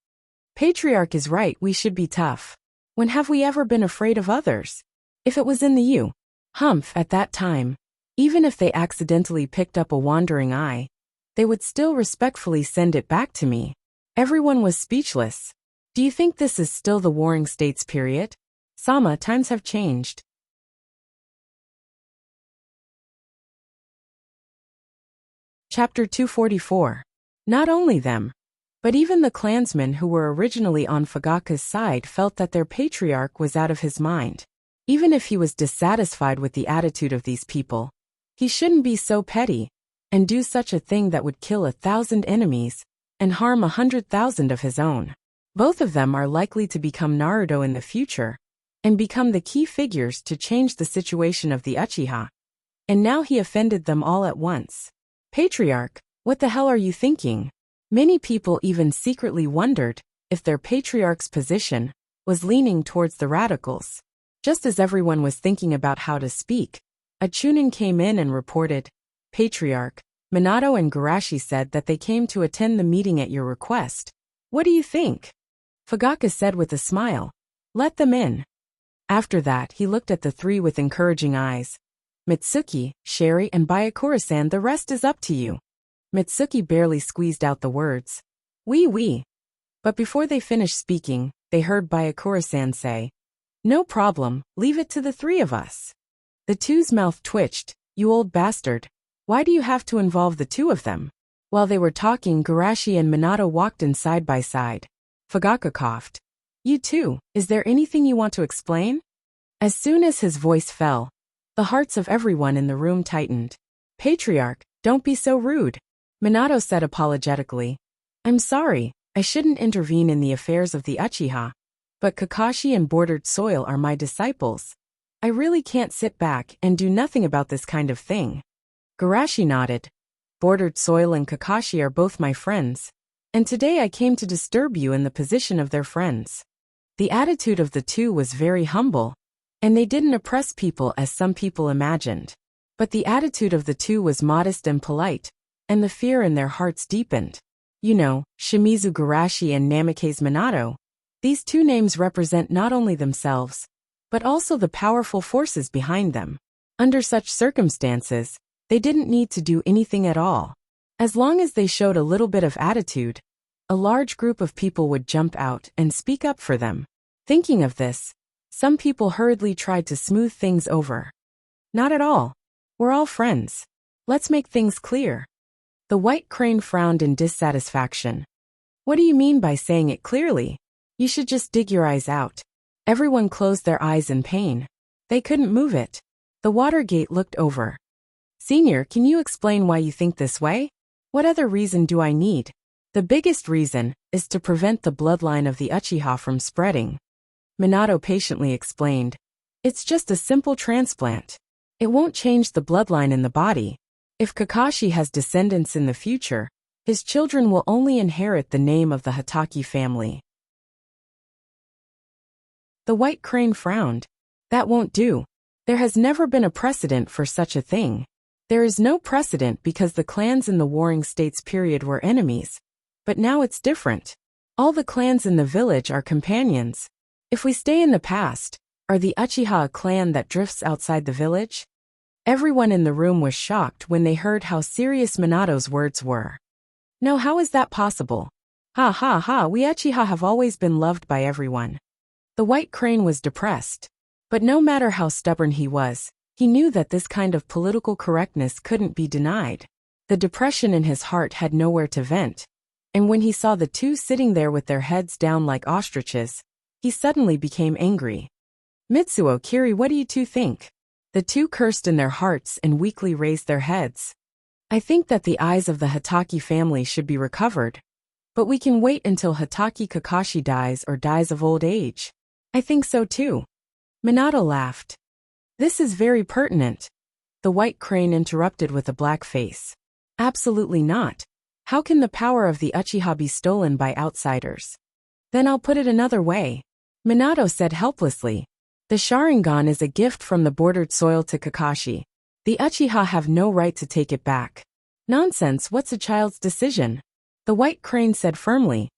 Patriarch is right, we should be tough. When have we ever been afraid of others? If it was in the Humph at that time, even if they accidentally picked up a wandering eye, they would still respectfully send it back to me. Everyone was speechless. Do you think this is still the Warring States period? Sama, times have changed. Chapter 244. Not only them, but even the clansmen who were originally on Fugaka's side felt that their Patriarch was out of his mind. Even if he was dissatisfied with the attitude of these people, he shouldn't be so petty and do such a thing that would kill 1,000 enemies and harm 100,000 of his own. Both of them are likely to become Naruto in the future and become the key figures to change the situation of the Uchiha. And now he offended them all at once. Patriarch, what the hell are you thinking? Many people even secretly wondered if their Patriarch's position was leaning towards the radicals. Just as everyone was thinking about how to speak, a Chunin came in and reported, Patriarch, Minato and Garashi said that they came to attend the meeting at your request. What do you think? Fugaka said with a smile. Let them in. After that, he looked at the three with encouraging eyes. Mitsuki, Sherry, and Bayakura-san, the rest is up to you. Mitsuki barely squeezed out the words. Oui. But before they finished speaking, they heard Bayakura-san say. No problem, leave it to the three of us. The two's mouth twitched. You old bastard. Why do you have to involve the two of them? While they were talking, Garashi and Minato walked in side by side. Fugaka coughed. You too, is there anything you want to explain? As soon as his voice fell, the hearts of everyone in the room tightened. Patriarch, don't be so rude. Minato said apologetically. I'm sorry, I shouldn't intervene in the affairs of the Uchiha. But Kakashi and Bordered Soil are my disciples. I really can't sit back and do nothing about this kind of thing. Garashi nodded. Bordered Soil and Kakashi are both my friends, and today I came to disturb you in the position of their friends. The attitude of the two was very humble, and they didn't oppress people as some people imagined. But the attitude of the two was modest and polite, and the fear in their hearts deepened. You know, Shimizu Garashi and Namikaze Minato. These two names represent not only themselves, but also the powerful forces behind them. Under such circumstances, they didn't need to do anything at all. As long as they showed a little bit of attitude, a large group of people would jump out and speak up for them. Thinking of this, some people hurriedly tried to smooth things over. Not at all. We're all friends. Let's make things clear. The White Crane frowned in dissatisfaction. What do you mean by saying it clearly? You should just dig your eyes out. Everyone closed their eyes in pain. They couldn't move it. The Watergate looked over. Senior, can you explain why you think this way? What other reason do I need? The biggest reason is to prevent the bloodline of the Uchiha from spreading. Minato patiently explained. It's just a simple transplant. It won't change the bloodline in the body. If Kakashi has descendants in the future, his children will only inherit the name of the Hatake family. The White Crane frowned. That won't do. There has never been a precedent for such a thing. There is no precedent because the clans in the Warring States period were enemies. But now it's different. All the clans in the village are companions. If we stay in the past, are the Uchiha a clan that drifts outside the village? Everyone in the room was shocked when they heard how serious Minato's words were. No, how is that possible? Ha ha ha, we Uchiha have always been loved by everyone. The White Crane was depressed. But no matter how stubborn he was, he knew that this kind of political correctness couldn't be denied. The depression in his heart had nowhere to vent. And when he saw the two sitting there with their heads down like ostriches, he suddenly became angry. Mitsuo, Kiri, what do you two think? The two cursed in their hearts and weakly raised their heads. I think that the eyes of the Hatake family should be recovered. But we can wait until Hatake Kakashi dies or dies of old age. I think so too. Minato laughed. This is very pertinent. The White Crane interrupted with a black face. Absolutely not. How can the power of the Uchiha be stolen by outsiders? Then I'll put it another way. Minato said helplessly. The Sharingan is a gift from the Bordered Soil to Kakashi. The Uchiha have no right to take it back. Nonsense, what's a child's decision? The White Crane said firmly.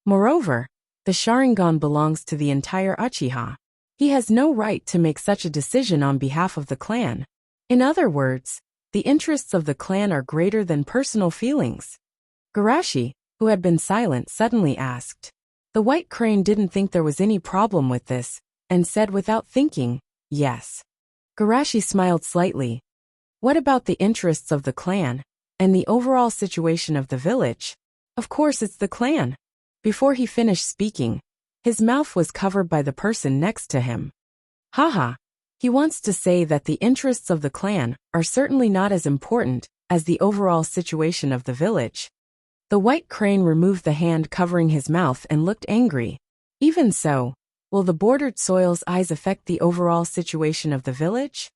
Moreover, the Sharingan belongs to the entire Uchiha. He has no right to make such a decision on behalf of the clan. In other words, the interests of the clan are greater than personal feelings. Garashi, who had been silent, suddenly asked. The White Crane didn't think there was any problem with this, and said without thinking, yes. Garashi smiled slightly. What about the interests of the clan, and the overall situation of the village? Of course it's the clan. Before he finished speaking, his mouth was covered by the person next to him. Haha, he wants to say that the interests of the clan are certainly not as important as the overall situation of the village. The White Crane removed the hand covering his mouth and looked angry. Even so, will the Bordered Soil's eyes affect the overall situation of the village?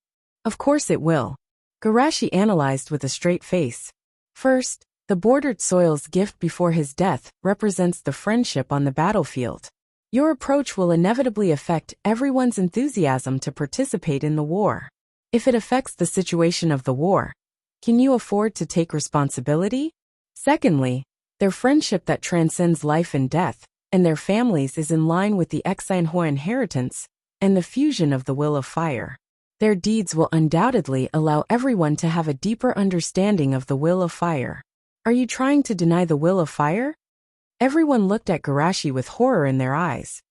Of course it will. Garashi analyzed with a straight face. First, the Bordered Soil's gift before his death represents the friendship on the battlefield. Your approach will inevitably affect everyone's enthusiasm to participate in the war. If it affects the situation of the war, can you afford to take responsibility? Secondly, their friendship that transcends life and death, and their families is in line with the Exinhua inheritance and the fusion of the will of fire. Their deeds will undoubtedly allow everyone to have a deeper understanding of the will of fire. Are you trying to deny the will of fire? Everyone looked at Garashi with horror in their eyes.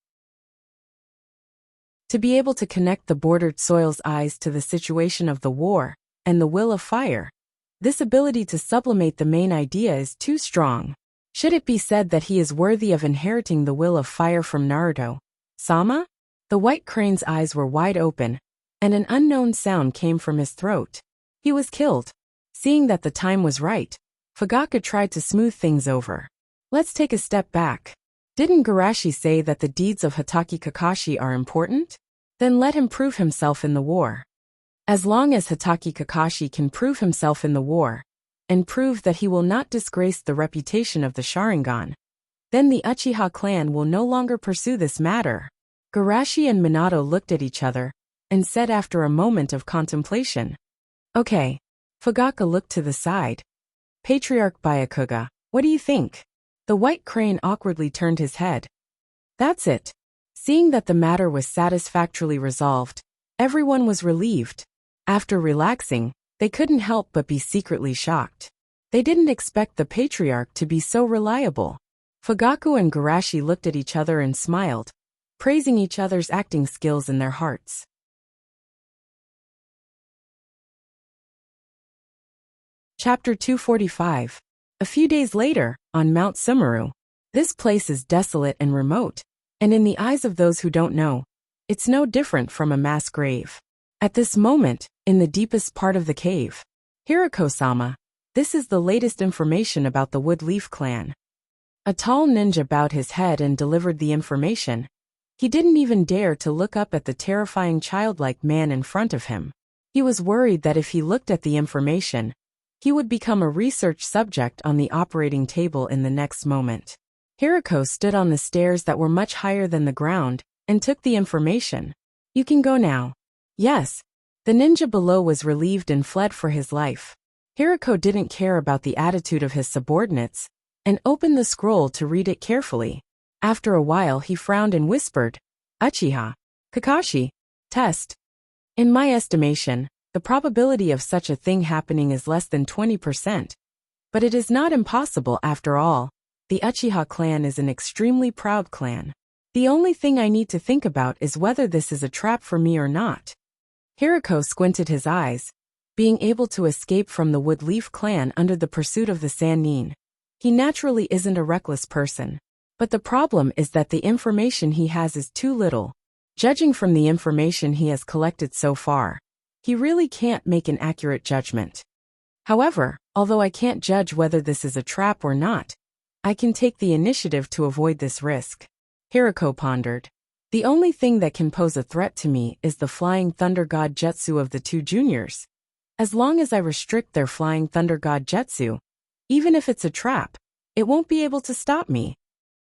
To be able to connect the bordered soil's eyes to the situation of the war and the will of fire. This ability to sublimate the main idea is too strong. Should it be said that he is worthy of inheriting the will of fire from Naruto? Sama? The white crane's eyes were wide open, and an unknown sound came from his throat. He was killed. Seeing that the time was right, Fugaka tried to smooth things over. Let's take a step back. Didn't Garashi say that the deeds of Hatake Kakashi are important? Then let him prove himself in the war. As long as Hatake Kakashi can prove himself in the war, and prove that he will not disgrace the reputation of the Sharingan, then the Uchiha clan will no longer pursue this matter. Garashi and Minato looked at each other, and said after a moment of contemplation. Okay. Fugaka looked to the side. Patriarch Byakuga, what do you think? The white crane awkwardly turned his head. That's it. Seeing that the matter was satisfactorily resolved, everyone was relieved. After relaxing, they couldn't help but be secretly shocked. They didn't expect the patriarch to be so reliable. Fugaku and Garashi looked at each other and smiled, praising each other's acting skills in their hearts. Chapter 245. A few days later, on Mount Sumeru. This place is desolate and remote, and in the eyes of those who don't know, it's no different from a mass grave. At this moment, in the deepest part of the cave, Hirako-sama, this is the latest information about the Woodleaf clan. A tall ninja bowed his head and delivered the information. He didn't even dare to look up at the terrifying childlike man in front of him. He was worried that if he looked at the information, he would become a research subject on the operating table in the next moment. Hirako stood on the stairs that were much higher than the ground and took the information. You can go now. Yes. The ninja below was relieved and fled for his life. Hirako didn't care about the attitude of his subordinates and opened the scroll to read it carefully. After a while he frowned and whispered, Uchiha Kakashi. Test. In my estimation, the probability of such a thing happening is less than 20%. But it is not impossible after all. The Uchiha clan is an extremely proud clan. The only thing I need to think about is whether this is a trap for me or not. Hirako squinted his eyes. Being able to escape from the Woodleaf clan under the pursuit of the Sannin. He naturally isn't a reckless person. But the problem is that the information he has is too little. Judging from the information he has collected so far, he really can't make an accurate judgment. However, although I can't judge whether this is a trap or not, I can take the initiative to avoid this risk. Hirako pondered. The only thing that can pose a threat to me is the Flying Thunder God Jutsu of the two juniors. As long as I restrict their Flying Thunder God Jutsu, even if it's a trap, it won't be able to stop me.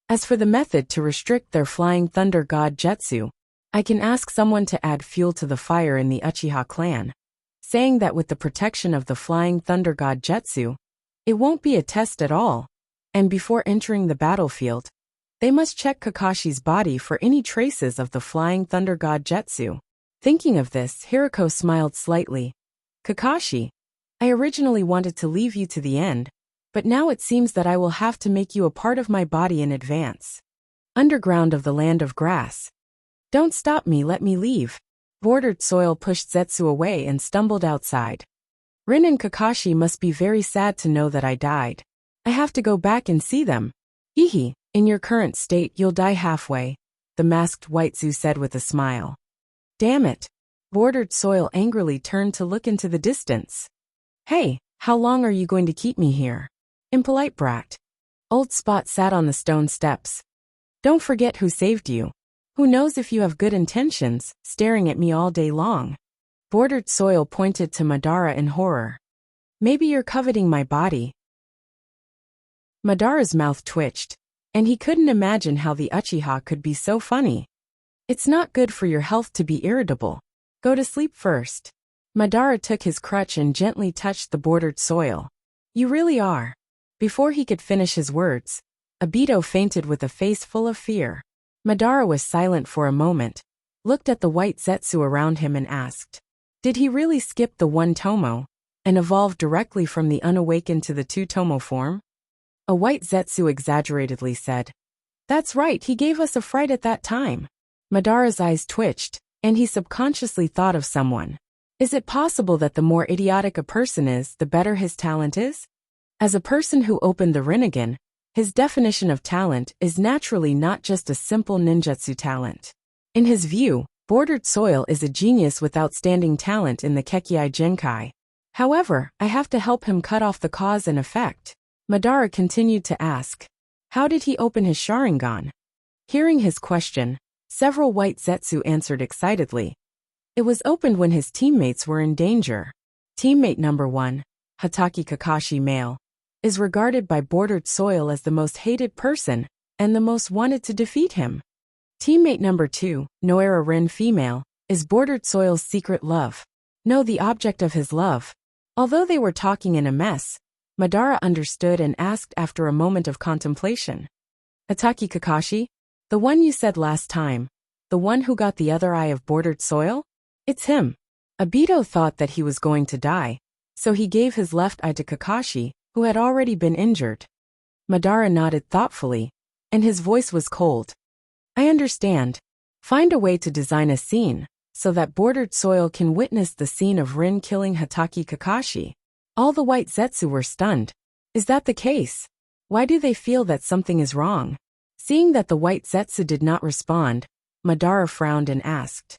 As for the method to restrict their Flying Thunder God Jutsu, I can ask someone to add fuel to the fire in the Uchiha clan, saying that with the protection of the Flying Thunder God Jutsu, it won't be a test at all, and before entering the battlefield, they must check Kakashi's body for any traces of the Flying Thunder God Jutsu. Thinking of this, Hirako smiled slightly. Kakashi, I originally wanted to leave you to the end, but now it seems that I will have to make you a part of my body in advance. Underground of the Land of Grass. Don't stop me, let me leave. Bordered Soil pushed Zetsu away and stumbled outside. Rin and Kakashi must be very sad to know that I died. I have to go back and see them. Hihi, in your current state you'll die halfway, the masked white Zu said with a smile. Damn it. Bordered Soil angrily turned to look into the distance. Hey, how long are you going to keep me here? Impolite brat. Old Spot sat on the stone steps. Don't forget who saved you. Who knows if you have good intentions, staring at me all day long. Bordered Soil pointed to Madara in horror. Maybe you're coveting my body. Madara's mouth twitched, and he couldn't imagine how the Uchiha could be so funny. It's not good for your health to be irritable. Go to sleep first. Madara took his crutch and gently touched the Bordered Soil. You really are. Before he could finish his words, Obito fainted with a face full of fear. Madara was silent for a moment, looked at the white Zetsu around him and asked, did he really skip the one Tomo, and evolve directly from the unawakened to the two Tomo form? A white Zetsu exaggeratedly said, that's right, he gave us a fright at that time. Madara's eyes twitched, And he subconsciously thought of someone. Is it possible that the more idiotic a person is, the better his talent is? As a person who opened the Rinnegan, his definition of talent is naturally not just a simple ninjutsu talent. In his view, Bordered Soil is a genius with outstanding talent in the Kekkei Genkai. However, I have to help him cut off the cause and effect. Madara continued to ask. How did he open his Sharingan? Hearing his question, several white Zetsu answered excitedly. It was opened when his teammates were in danger. Teammate number 1, Hatake Kakashi male, is regarded by Bordered Soil as the most hated person and the most wanted to defeat him. Teammate number 2, Noera Rin female, is Bordered Soil's secret love. Know the object of his love. Although they were talking in a mess, Madara understood and asked after a moment of contemplation. Hatake Kakashi? The one you said last time. The one who got the other eye of Bordered Soil? It's him. Obito thought that he was going to die, so he gave his left eye to Kakashi, who had already been injured. Madara nodded thoughtfully, and his voice was cold. I understand. Find a way to design a scene, so that Bordered Soil can witness the scene of Rin killing Hatake Kakashi. All the white Zetsu were stunned. Is that the case? Why do they feel that something is wrong? Seeing that the white Zetsu did not respond, Madara frowned and asked.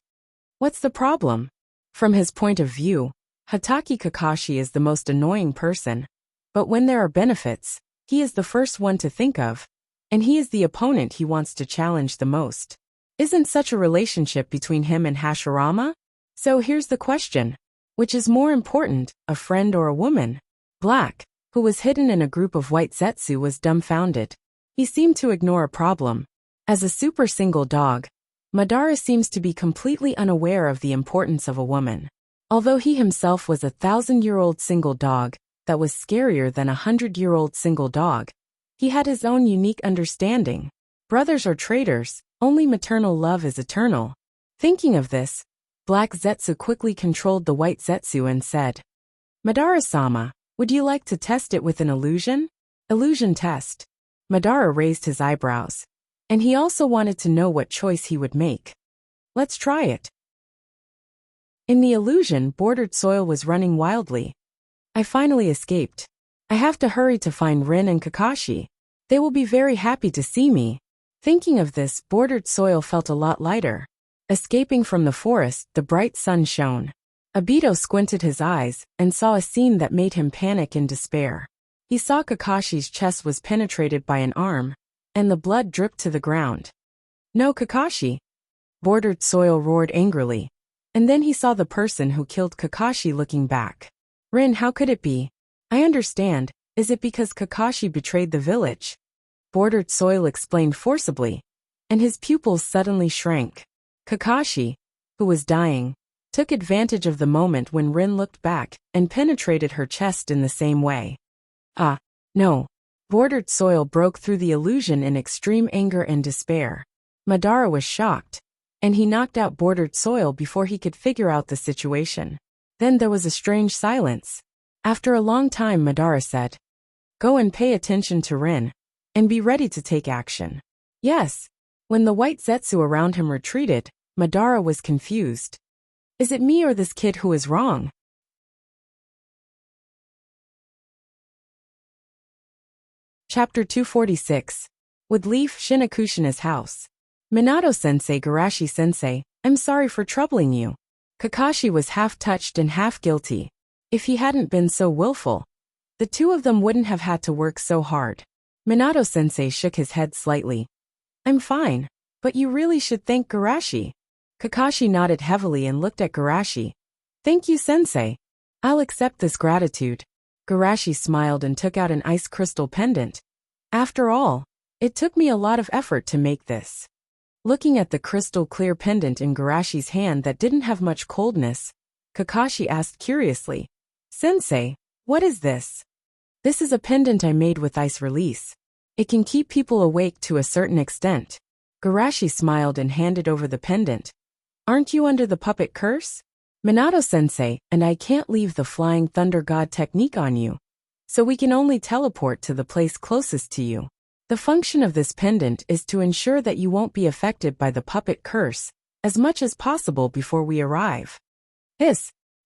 What's the problem? From his point of view, Hatake Kakashi is the most annoying person. But when there are benefits, he is the first one to think of. And he is the opponent he wants to challenge the most. Isn't such a relationship between him and Hashirama? So here's the question. Which is more important, a friend or a woman? Black, who was hidden in a group of white Zetsu, was dumbfounded. He seemed to ignore a problem. As a super single dog, Madara seems to be completely unaware of the importance of a woman. Although he himself was a 1,000-year-old single dog that was scarier than a 100-year-old single dog, he had his own unique understanding. Brothers are traitors, only maternal love is eternal. Thinking of this, Black Zetsu quickly controlled the white Zetsu and said, Madara-sama, would you like to test it with an illusion? Illusion test. Madara raised his eyebrows. And he also wanted to know what choice he would make. Let's try it. In the illusion, Bordered Soil was running wildly. I finally escaped. I have to hurry to find Rin and Kakashi. They will be very happy to see me. Thinking of this, Bordered Soil felt a lot lighter. Escaping from the forest, the bright sun shone. Obito squinted his eyes and saw a scene that made him panic in despair. He saw Kakashi's chest was penetrated by an arm, and the blood dripped to the ground. No, Kakashi! Bordered Soil roared angrily. And then he saw the person who killed Kakashi looking back. Rin, how could it be? I understand. Is it because Kakashi betrayed the village? Bordered Soil explained forcibly, and his pupils suddenly shrank. Kakashi, who was dying, took advantage of the moment when Rin looked back and penetrated her chest in the same way. Ah, no. Bordered Soil broke through the illusion in extreme anger and despair. Madara was shocked, and he knocked out Bordered Soil before he could figure out the situation. Then there was a strange silence. After a long time, Madara said, Go and pay attention to Rin, and be ready to take action. Yes. When the white Zetsu around him retreated, Madara was confused. Is it me or this kid who is wrong? Chapter 246. With Leaf Shinakushina's house. Minato-sensei, Garashi-sensei, I'm sorry for troubling you. Kakashi was half touched and half guilty. If he hadn't been so willful, the two of them wouldn't have had to work so hard. Minato-sensei shook his head slightly. I'm fine, but you really should thank Garashi. Kakashi nodded heavily and looked at Garashi. Thank you, sensei. I'll accept this gratitude. Garashi smiled and took out an ice crystal pendant. After all, it took me a lot of effort to make this. Looking at the crystal clear pendant in Garashi's hand that didn't have much coldness, Kakashi asked curiously, Sensei, what is this? This is a pendant I made with ice release. It can keep people awake to a certain extent. Garashi smiled and handed over the pendant. Aren't you under the puppet curse? Minato-sensei and I can't leave the Flying Thunder God technique on you, so we can only teleport to the place closest to you. The function of this pendant is to ensure that you won't be affected by the puppet curse as much as possible before we arrive.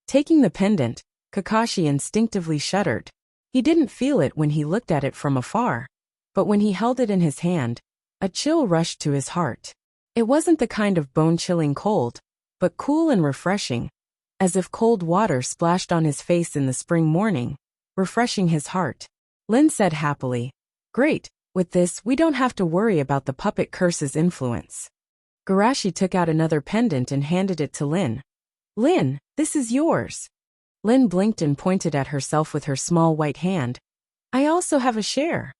Taking the pendant, Kakashi instinctively shuddered. He didn't feel it when he looked at it from afar, but when he held it in his hand, a chill rushed to his heart. It wasn't the kind of bone-chilling cold, but cool and refreshing, as if cold water splashed on his face in the spring morning, refreshing his heart. Lin said happily, "Great, with this we don't have to worry about the puppet curse's influence." Garashi took out another pendant and handed it to Lin. "Lin, this is yours." Lin blinked and pointed at herself with her small white hand. "I also have a share.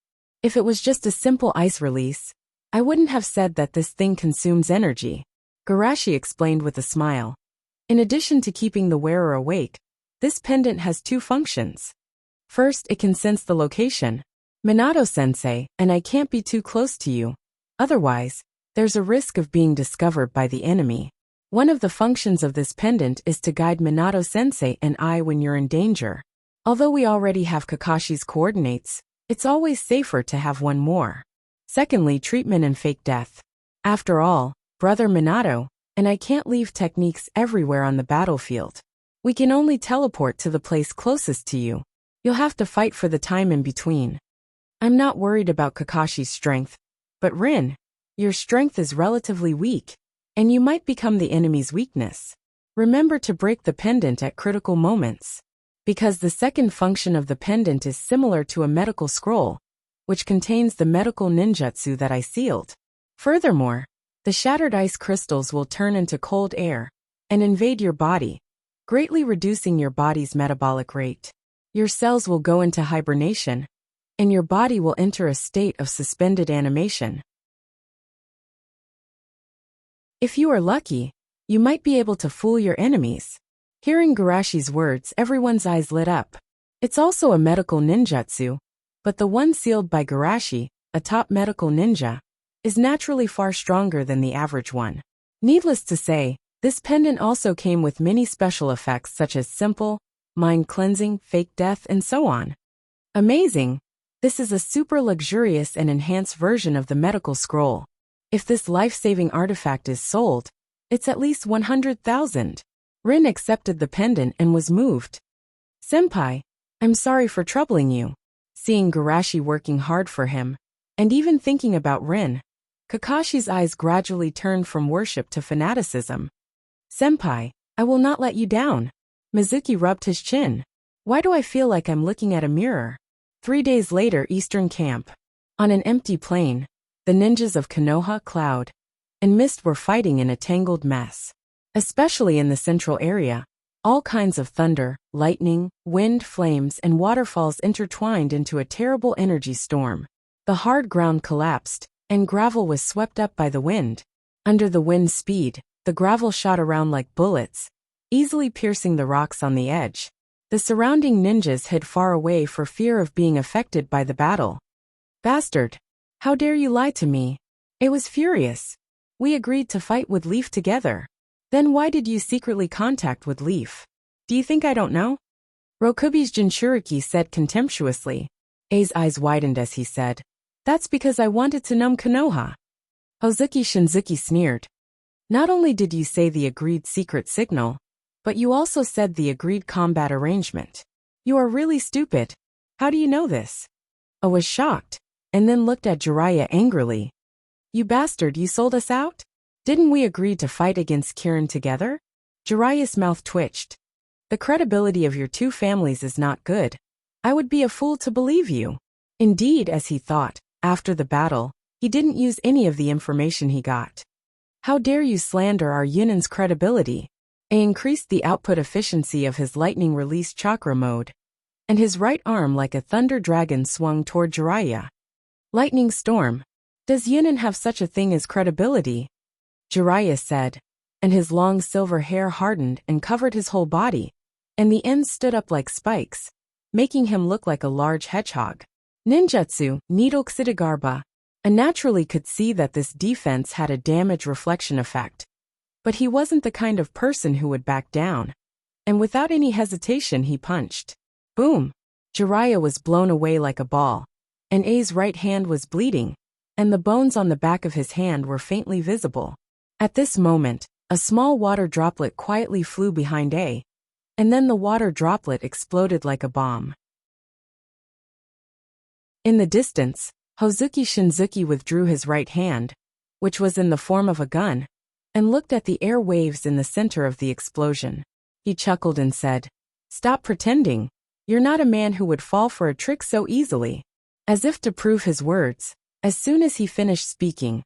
If it was just a simple ice release, I wouldn't have said that this thing consumes energy," Garashi explained with a smile. In addition to keeping the wearer awake, this pendant has two functions. First, it can sense the location. Minato-sensei, and I can't be too close to you. Otherwise, there's a risk of being discovered by the enemy. One of the functions of this pendant is to guide Minato-sensei and I when you're in danger. Although we already have Kakashi's coordinates, it's always safer to have one more. Secondly, treatment and fake death. After all, Brother Minato and I can't leave techniques everywhere on the battlefield. We can only teleport to the place closest to you. You'll have to fight for the time in between. I'm not worried about Kakashi's strength, but Rin, your strength is relatively weak, and you might become the enemy's weakness. Remember to break the pendant at critical moments, because the second function of the pendant is similar to a medical scroll, which contains the medical ninjutsu that I sealed. Furthermore, the shattered ice crystals will turn into cold air and invade your body, greatly reducing your body's metabolic rate. Your cells will go into hibernation, and your body will enter a state of suspended animation. If you are lucky, you might be able to fool your enemies. Hearing Garashi's words, everyone's eyes lit up. It's also a medical ninjutsu, but the one sealed by Garashi, a top medical ninja, is naturally far stronger than the average one. Needless to say, this pendant also came with many special effects such as simple, mind cleansing, fake death, and so on. Amazing! This is a super luxurious and enhanced version of the medical scroll. If this life-saving artifact is sold, it's at least 100,000. Rin accepted the pendant and was moved. "Senpai, I'm sorry for troubling you." Seeing Garashi working hard for him, and even thinking about Rin, Kakashi's eyes gradually turned from worship to fanaticism. "Senpai, I will not let you down." Mizuki rubbed his chin. "Why do I feel like I'm looking at a mirror?" 3 days later, Eastern Camp. On an empty plain, the ninjas of Konoha, Cloud, and Mist were fighting in a tangled mess. Especially in the central area, all kinds of thunder, lightning, wind, flames, and waterfalls intertwined into a terrible energy storm. The hard ground collapsed, and gravel was swept up by the wind. Under the wind's speed, the gravel shot around like bullets, easily piercing the rocks on the edge. The surrounding ninjas hid far away for fear of being affected by the battle. "Bastard! How dare you lie to me?" It was furious. "We agreed to fight with Leaf together. Then why did you secretly contact with Leaf? Do you think I don't know?" Rokubi's Jinchuriki said contemptuously. A's eyes widened as he said, "That's because I wanted to numb Konoha." Hozuki Shinzuki sneered. "Not only did you say the agreed secret signal, but you also said the agreed combat arrangement. You are really stupid. How do you know this?" I was shocked, and then looked at Jiraiya angrily. "You bastard, you sold us out? Didn't we agree to fight against Kirin together?" Jiraiya's mouth twitched. "The credibility of your two families is not good. I would be a fool to believe you." Indeed, as he thought, after the battle, he didn't use any of the information he got. "How dare you slander our Yunin's credibility?" A increased the output efficiency of his lightning release chakra mode, and his right arm like a thunder dragon swung toward Jiraiya. "Lightning storm. Does Yunin have such a thing as credibility?" Jiraiya said, and his long silver hair hardened and covered his whole body, and the ends stood up like spikes, making him look like a large hedgehog. Ninjutsu, Needle Xidagarba. I naturally could see that this defense had a damage reflection effect. But he wasn't the kind of person who would back down. And without any hesitation he punched. Boom! Jiraiya was blown away like a ball, and A's right hand was bleeding, and the bones on the back of his hand were faintly visible. At this moment, A small water droplet quietly flew behind A, and then the water droplet exploded like a bomb. In the distance, Hozuki Shinzuki withdrew his right hand, which was in the form of a gun, and looked at the air waves in the center of the explosion. He chuckled and said, "Stop pretending. You're not a man who would fall for a trick so easily." As if to prove his words, as soon as he finished speaking,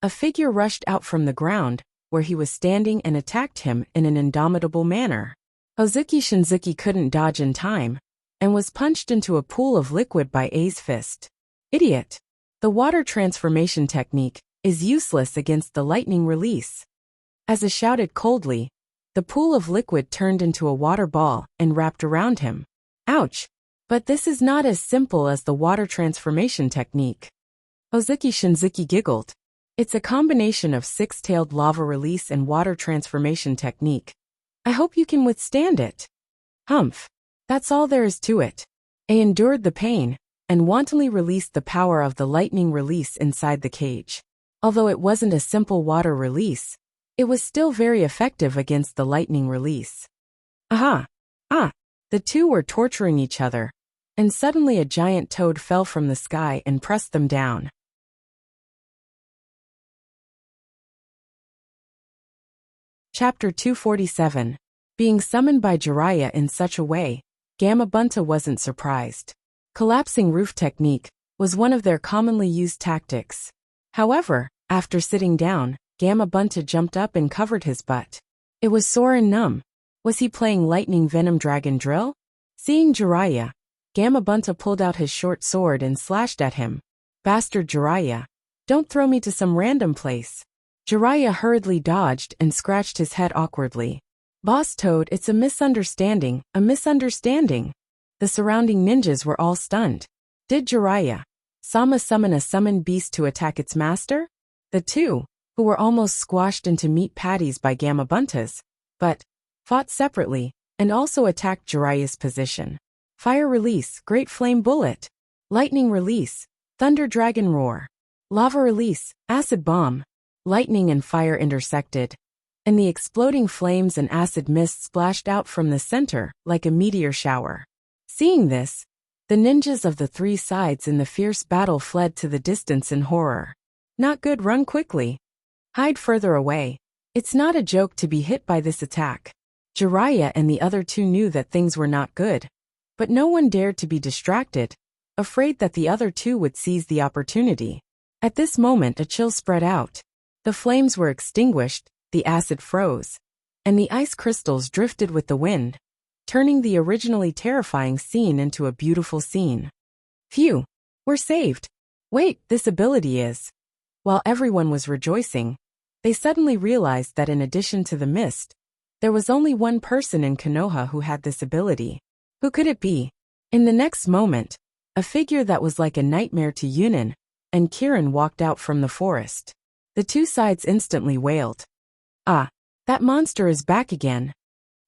a figure rushed out from the ground, where he was standing, and attacked him in an indomitable manner. Hozuki Shinzuki couldn't dodge in time, and was punched into a pool of liquid by A's fist. Idiot! The water transformation technique is useless against the lightning release. As A shouted coldly, the pool of liquid turned into a water ball and wrapped around him. Ouch! But this is not as simple as the water transformation technique. Hozuki Shinzuki giggled. It's a combination of six-tailed lava release and water transformation technique. I hope you can withstand it. Humph. That's all there is to it. A endured the pain, and wantonly released the power of the lightning release inside the cage. Although it wasn't a simple water release, it was still very effective against the lightning release. Aha! Ah! The two were torturing each other, and suddenly a giant toad fell from the sky and pressed them down. Chapter 247. Being summoned by Jiraiya in such a way, Gamabunta wasn't surprised. Collapsing roof technique was one of their commonly used tactics. However, after sitting down, Gamabunta jumped up and covered his butt. It was sore and numb. Was he playing Lightning Venom Dragon Drill? Seeing Jiraiya, Gamabunta pulled out his short sword and slashed at him. Bastard Jiraiya! Don't throw me to some random place. Jiraiya hurriedly dodged and scratched his head awkwardly. Boss Toad, it's a misunderstanding, a misunderstanding. The surrounding ninjas were all stunned. Did Jiraiya-sama summon a summoned beast to attack its master? The two, who were almost squashed into meat patties by Gamabuntas, but fought separately, and also attacked Jiraiya's position. Fire release, Great Flame Bullet. Lightning release, Thunder Dragon Roar. Lava release, Acid Bomb. Lightning and fire intersected, and the exploding flames and acid mist splashed out from the center like a meteor shower. Seeing this, the ninjas of the three sides in the fierce battle fled to the distance in horror. Not good, run quickly. Hide further away. It's not a joke to be hit by this attack. Jiraiya and the other two knew that things were not good, but no one dared to be distracted, afraid that the other two would seize the opportunity. At this moment a chill spread out. The flames were extinguished, the acid froze, and the ice crystals drifted with the wind, turning the originally terrifying scene into a beautiful scene. Phew! We're saved! Wait, this ability is... While everyone was rejoicing, they suddenly realized that in addition to the mist, there was only one person in Konoha who had this ability. Who could it be? In the next moment, a figure that was like a nightmare to Yunin and Kirin walked out from the forest. The two sides instantly wailed. Ah, that monster is back again.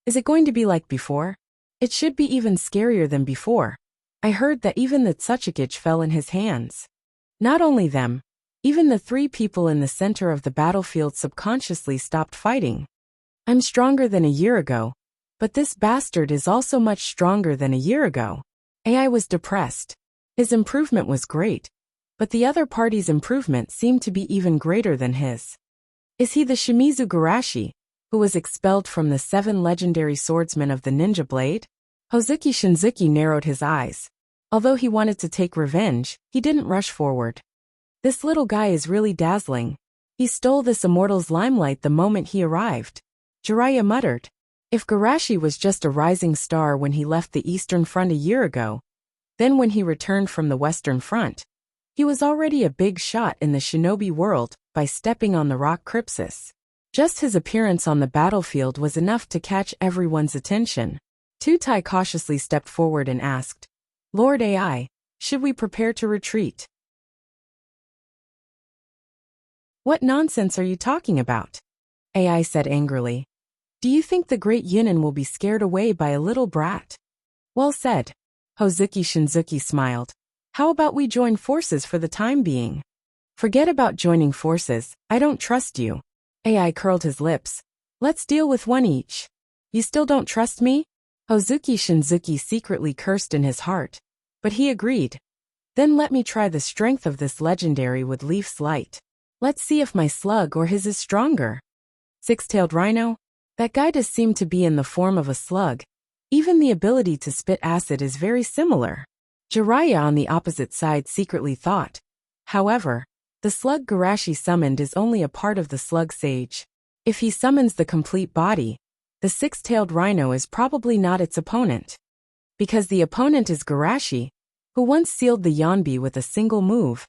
Is it going to be like before? It should be even scarier than before. I heard that even the Tsuchikage fell in his hands. Not only them, even the three people in the center of the battlefield subconsciously stopped fighting. I'm stronger than a year ago, but this bastard is also much stronger than a year ago. AI was depressed. His improvement was great, but the other party's improvement seemed to be even greater than his. Is he the Shimizu Garashi, who was expelled from the 7 legendary swordsmen of the Ninja Blade? Hozuki Shinzuki narrowed his eyes. Although he wanted to take revenge, he didn't rush forward. This little guy is really dazzling. He stole this immortal's limelight the moment he arrived. Jiraiya muttered. If Garashi was just a rising star when he left the Eastern Front a year ago, then when he returned from the Western Front, he was already a big shot in the shinobi world by stepping on the rock Crypsis. Just his appearance on the battlefield was enough to catch everyone's attention. Tutai cautiously stepped forward and asked, Lord AI, should we prepare to retreat? What nonsense are you talking about? AI said angrily. Do you think the great Yunin will be scared away by a little brat? Well said. Hozuki Shinzuki smiled. How about we join forces for the time being? Forget about joining forces, I don't trust you. AI curled his lips. Let's deal with one each. You still don't trust me? Hozuki Shinzuki secretly cursed in his heart, but he agreed. Then let me try the strength of this legendary wood leaf's light. Let's see if my slug or his is stronger. Six-tailed rhino? That guy does seem to be in the form of a slug. Even the ability to spit acid is very similar. Jiraiya on the opposite side secretly thought. However, the slug Garashi summoned is only a part of the slug sage. If he summons the complete body, the six-tailed rhino is probably not its opponent. Because the opponent is Garashi, who once sealed the Yanbi with a single move,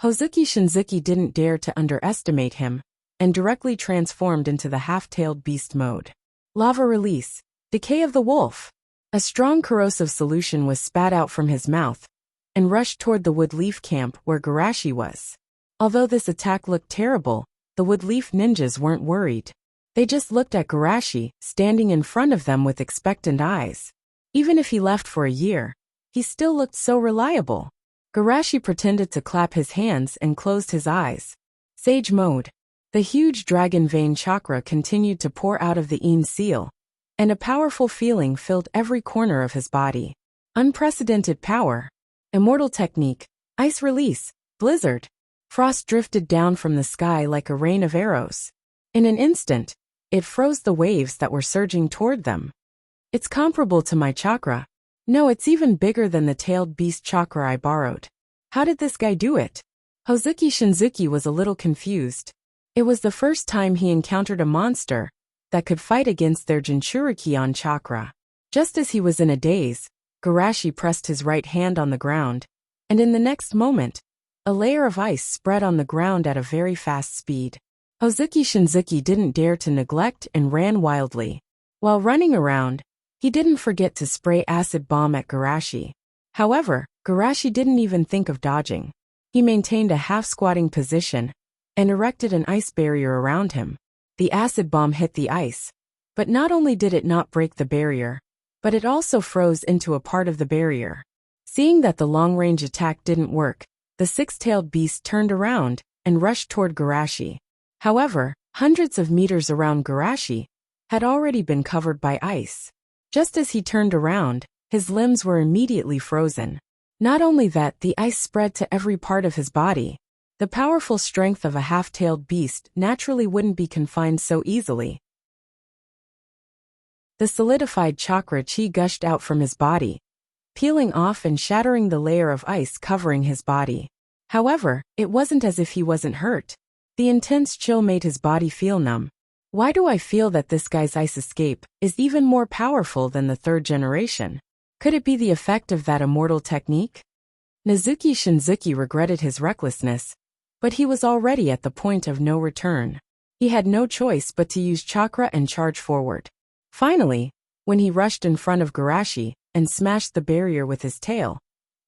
Hozuki Shinzuki didn't dare to underestimate him, and directly transformed into the half-tailed beast mode. Lava release. Decay of the wolf. A strong corrosive solution was spat out from his mouth, and rushed toward the woodleaf camp where Garashi was. Although this attack looked terrible, the woodleaf ninjas weren't worried. They just looked at Garashi, standing in front of them with expectant eyes. Even if he left for a year, he still looked so reliable. Garashi pretended to clap his hands and closed his eyes. Sage mode. The huge dragon vein chakra continued to pour out of the Een seal, and a powerful feeling filled every corner of his body. Unprecedented power. Immortal technique. Ice release. Blizzard. Frost drifted down from the sky like a rain of arrows. In an instant, it froze the waves that were surging toward them. It's comparable to my chakra. No, it's even bigger than the tailed beast chakra I borrowed. How did this guy do it? Hozuki Shinzuki was a little confused. It was the first time he encountered a monster that could fight against their Jinchurikion chakra. Just as he was in a daze, Garashi pressed his right hand on the ground, and in the next moment, a layer of ice spread on the ground at a very fast speed. Hozuki Shinzuki didn't dare to neglect and ran wildly. While running around, he didn't forget to spray acid bomb at Garashi. However, Garashi didn't even think of dodging. He maintained a half-squatting position and erected an ice barrier around him. The acid bomb hit the ice, but not only did it not break the barrier, but it also froze into a part of the barrier. Seeing that the long-range attack didn't work, the six-tailed beast turned around and rushed toward Garashi. However, hundreds of meters around Garashi had already been covered by ice. Just as he turned around, his limbs were immediately frozen. Not only that, the ice spread to every part of his body. The powerful strength of a half-tailed beast naturally wouldn't be confined so easily. The solidified chakra chi gushed out from his body, peeling off and shattering the layer of ice covering his body. However, it wasn't as if he wasn't hurt. The intense chill made his body feel numb. Why do I feel that this guy's ice escape is even more powerful than the third generation? Could it be the effect of that immortal technique? Nezuki Shinzuki regretted his recklessness, but he was already at the point of no return. He had no choice but to use chakra and charge forward. Finally, when he rushed in front of Garashi and smashed the barrier with his tail,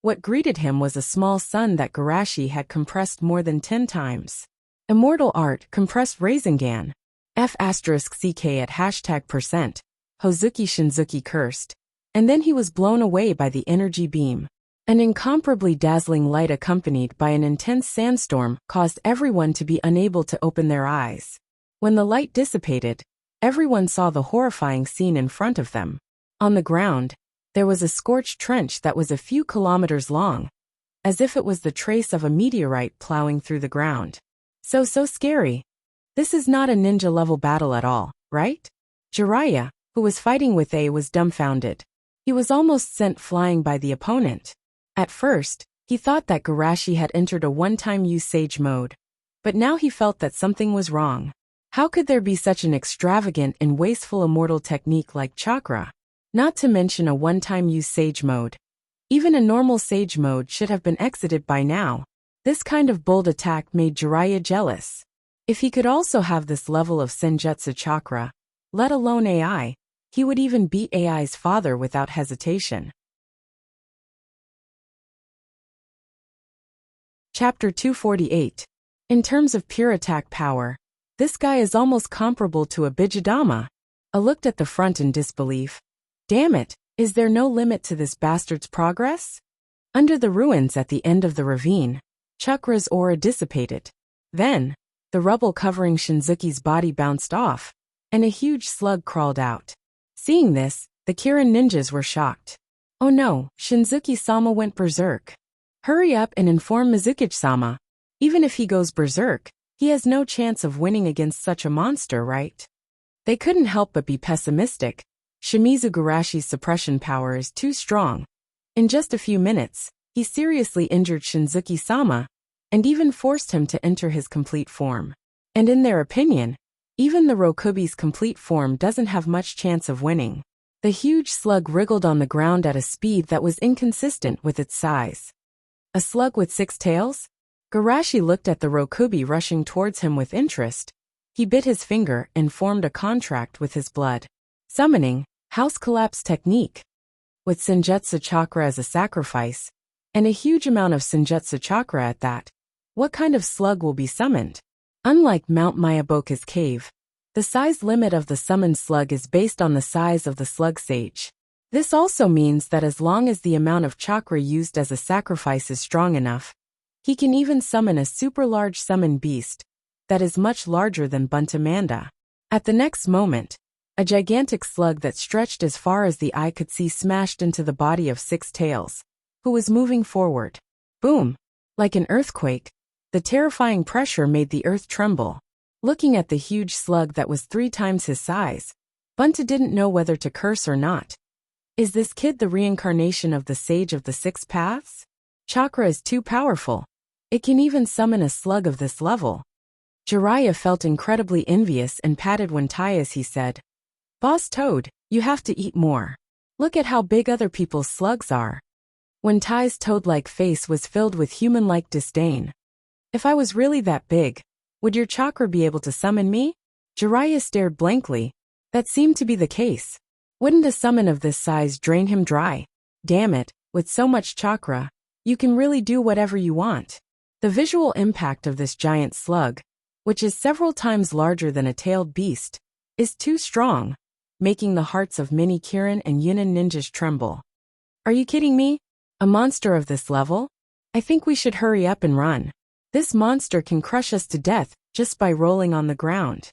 what greeted him was a small sun that Garashi had compressed more than 10 times. Immortal art, compressed Rasengan. F*CK at #%. Hozuki Shinzuki cursed. And then he was blown away by the energy beam. An incomparably dazzling light accompanied by an intense sandstorm caused everyone to be unable to open their eyes. When the light dissipated, everyone saw the horrifying scene in front of them. On the ground, there was a scorched trench that was a few kilometers long, as if it was the trace of a meteorite plowing through the ground. So scary. This is not a ninja-level battle at all, right? Jiraiya, who was fighting with A, was dumbfounded. He was almost sent flying by the opponent. At first, he thought that Garashi had entered a one-time use sage mode, but now he felt that something was wrong. How could there be such an extravagant and wasteful immortal technique like chakra? Not to mention a one-time use sage mode. Even a normal sage mode should have been exited by now. This kind of bold attack made Jiraiya jealous. If he could also have this level of Senjutsu chakra, let alone AI, he would even beat AI's father without hesitation. Chapter 248. In terms of pure attack power, this guy is almost comparable to a Bijidama. I looked at the front in disbelief. Damn it, is there no limit to this bastard's progress? Under the ruins at the end of the ravine, Chakra's aura dissipated. Then, the rubble covering Shinzuki's body bounced off, and a huge slug crawled out. Seeing this, the Kirin ninjas were shocked. Oh no, Shinzuki-sama went berserk. Hurry up and inform Mizuki-sama. Even if he goes berserk, he has no chance of winning against such a monster, right? They couldn't help but be pessimistic. Shimizu Garashi's suppression power is too strong. In just a few minutes, he seriously injured Shinzuki-sama, and even forced him to enter his complete form. And in their opinion, even the Rokubi's complete form doesn't have much chance of winning. The huge slug wriggled on the ground at a speed that was inconsistent with its size. A slug with 6 tails? Garashi looked at the Rokubi rushing towards him with interest. He bit his finger and formed a contract with his blood. Summoning, House Collapse Technique. With Senjutsu Chakra as a sacrifice, and a huge amount of Senjutsu Chakra at that, what kind of slug will be summoned? Unlike Mount Mayaboka's cave, the size limit of the summoned slug is based on the size of the slug sage. This also means that as long as the amount of chakra used as a sacrifice is strong enough, he can even summon a super large summon beast that is much larger than Buntamanda. At the next moment, a gigantic slug that stretched as far as the eye could see smashed into the body of 6 tails, who was moving forward. Boom! Like an earthquake, the terrifying pressure made the earth tremble. Looking at the huge slug that was 3 times his size, Bunta didn't know whether to curse or not. Is this kid the reincarnation of the Sage of the 6 Paths? Chakra is too powerful. It can even summon a slug of this level. Jiraiya felt incredibly envious and patted Wentai as he said, "Boss Toad, you have to eat more. Look at how big other people's slugs are." Wentai's toad-like face was filled with human-like disdain. "If I was really that big, would your chakra be able to summon me?" Jiraiya stared blankly. That seemed to be the case. Wouldn't a summon of this size drain him dry? Damn it, with so much chakra, you can really do whatever you want. The visual impact of this giant slug, which is several times larger than a tailed beast, is too strong, making the hearts of many Kirin and Yunin ninjas tremble. Are you kidding me? A monster of this level? I think we should hurry up and run. This monster can crush us to death just by rolling on the ground.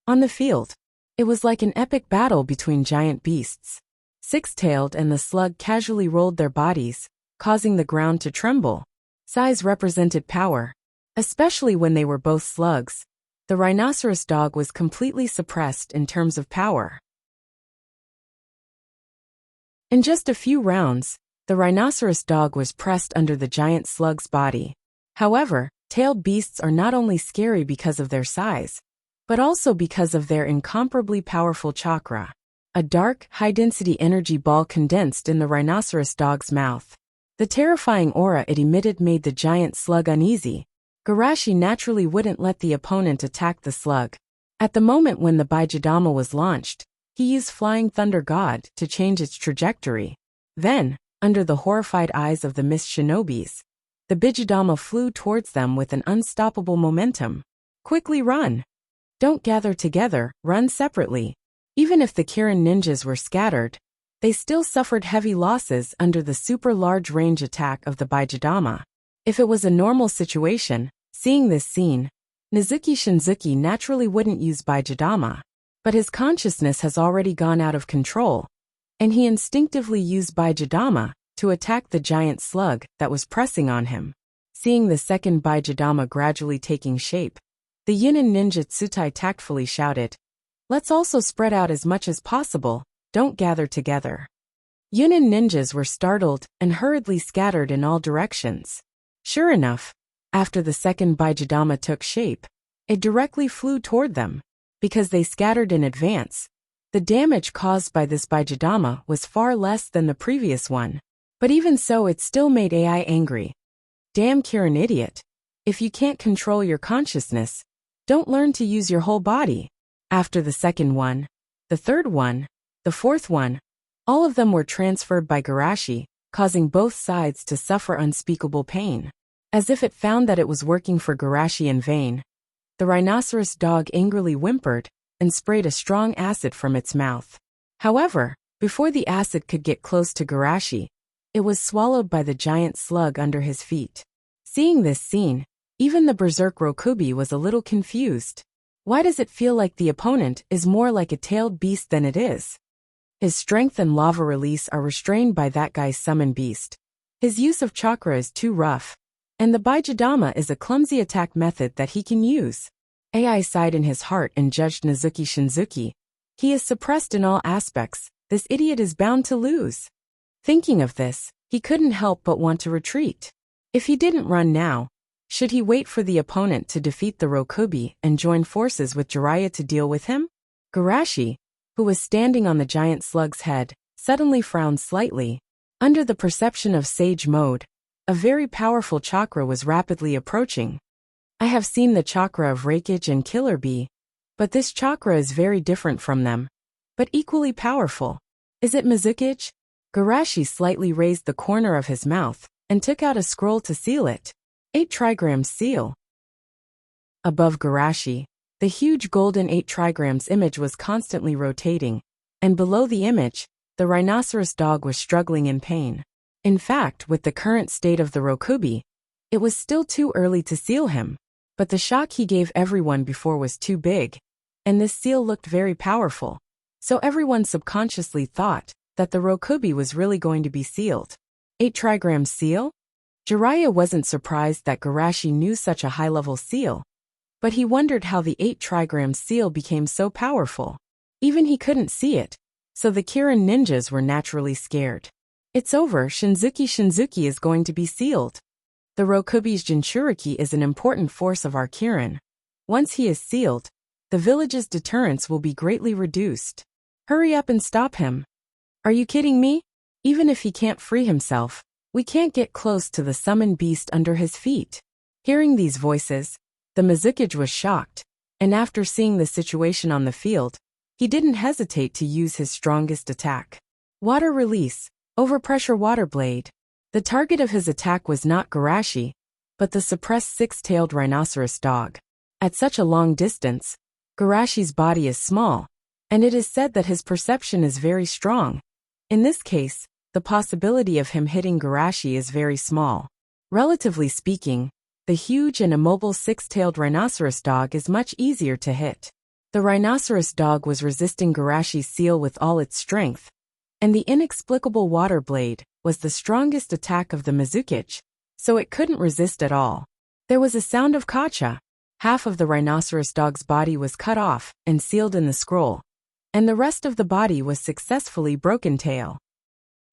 On the field, it was like an epic battle between giant beasts. 6-tailed and the slug casually rolled their bodies, causing the ground to tremble. Size represented power, especially when they were both slugs. The rhinoceros dog was completely suppressed in terms of power. In just a few rounds, the rhinoceros dog was pressed under the giant slug's body. However, tailed beasts are not only scary because of their size, but also because of their incomparably powerful chakra. A dark, high-density energy ball condensed in the rhinoceros dog's mouth. The terrifying aura it emitted made the giant slug uneasy. Garashi naturally wouldn't let the opponent attack the slug. At the moment when the Bijidama was launched, he used Flying Thunder God to change its trajectory. Then, under the horrified eyes of the mist shinobis, the Bijidama flew towards them with an unstoppable momentum. Quickly run! Don't gather together, run separately. Even if the Kirin ninjas were scattered, they still suffered heavy losses under the super large range attack of the Bijidama. If it was a normal situation, seeing this scene, Nizuki Shinzuki naturally wouldn't use Bijidama. But his consciousness has already gone out of control, and he instinctively used Bijidama to attack the giant slug that was pressing on him. Seeing the second Bijidama gradually taking shape, the Yunin ninja Tsutai tactfully shouted, "Let's also spread out as much as possible, don't gather together." Yunin ninjas were startled and hurriedly scattered in all directions. Sure enough, after the second Bijidama took shape, it directly flew toward them. Because they scattered in advance, the damage caused by this Bijidama was far less than the previous one. But even so, it still made AI angry. Damn Kirin idiot. If you can't control your consciousness, don't learn to use your whole body. After the second one, the third one, the fourth one, all of them were transferred by Garashi, causing both sides to suffer unspeakable pain. As if it found that it was working for Garashi in vain, the rhinoceros dog angrily whimpered and sprayed a strong acid from its mouth. However, before the acid could get close to Garashi, it was swallowed by the giant slug under his feet. Seeing this scene, even the berserk Rokubi was a little confused. Why does it feel like the opponent is more like a tailed beast than it is? His strength and lava release are restrained by that guy's summon beast. His use of chakra is too rough, and the Baijidama is a clumsy attack method that he can use. AI sighed in his heart and judged Nazuki Shinzuki. He is suppressed in all aspects. This idiot is bound to lose. Thinking of this, he couldn't help but want to retreat. If he didn't run now, should he wait for the opponent to defeat the Rokubi and join forces with Jiraiya to deal with him? Garashi, who was standing on the giant slug's head, suddenly frowned slightly. Under the perception of Sage Mode, a very powerful chakra was rapidly approaching. I have seen the chakra of Raikage and Killer Bee, but this chakra is very different from them, but equally powerful. Is it Mizukage? Garashi slightly raised the corner of his mouth and took out a scroll to seal it. 8 trigrams seal. Above Garashi, the huge golden 8 trigrams image was constantly rotating, and below the image, the rhinoceros dog was struggling in pain. In fact, with the current state of the Rokubi, it was still too early to seal him, but the shock he gave everyone before was too big, and this seal looked very powerful, so everyone subconsciously thought that the Rokubi was really going to be sealed. 8 trigrams seal? Jiraiya wasn't surprised that Garashi knew such a high-level seal, but he wondered how the 8 trigram seal became so powerful. Even he couldn't see it, so the Kirin ninjas were naturally scared. It's over, Shinzuki is going to be sealed. The Rokubi's Jinchuriki is an important force of our Kirin. Once he is sealed, the village's deterrence will be greatly reduced. Hurry up and stop him. Are you kidding me? Even if he can't free himself, we can't get close to the summoned beast under his feet. Hearing these voices, the Mizukage was shocked, and after seeing the situation on the field, he didn't hesitate to use his strongest attack. Water release, overpressure water blade. The target of his attack was not Garashi, but the suppressed 6-tailed rhinoceros dog. At such a long distance, Garashi's body is small, and it is said that his perception is very strong. In this case, the possibility of him hitting Garashi is very small. Relatively speaking, the huge and immobile 6-tailed rhinoceros dog is much easier to hit. The rhinoceros dog was resisting Garashi's seal with all its strength, and the inexplicable water blade was the strongest attack of the Mizukage, so it couldn't resist at all. There was a sound of kacha. Half of the rhinoceros dog's body was cut off and sealed in the scroll, and the rest of the body was successfully broken tail.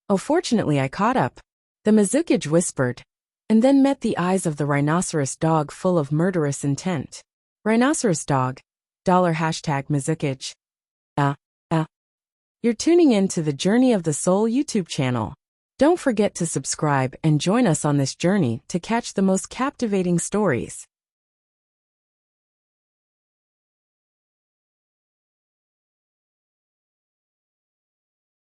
Oh, fortunately I caught up, the Mizukage whispered, and then met the eyes of the rhinoceros dog full of murderous intent. Rhinoceros dog, $#Mizukage. You're tuning in to the Journey of the Soul YouTube channel. Don't forget to subscribe and join us on this journey to catch the most captivating stories.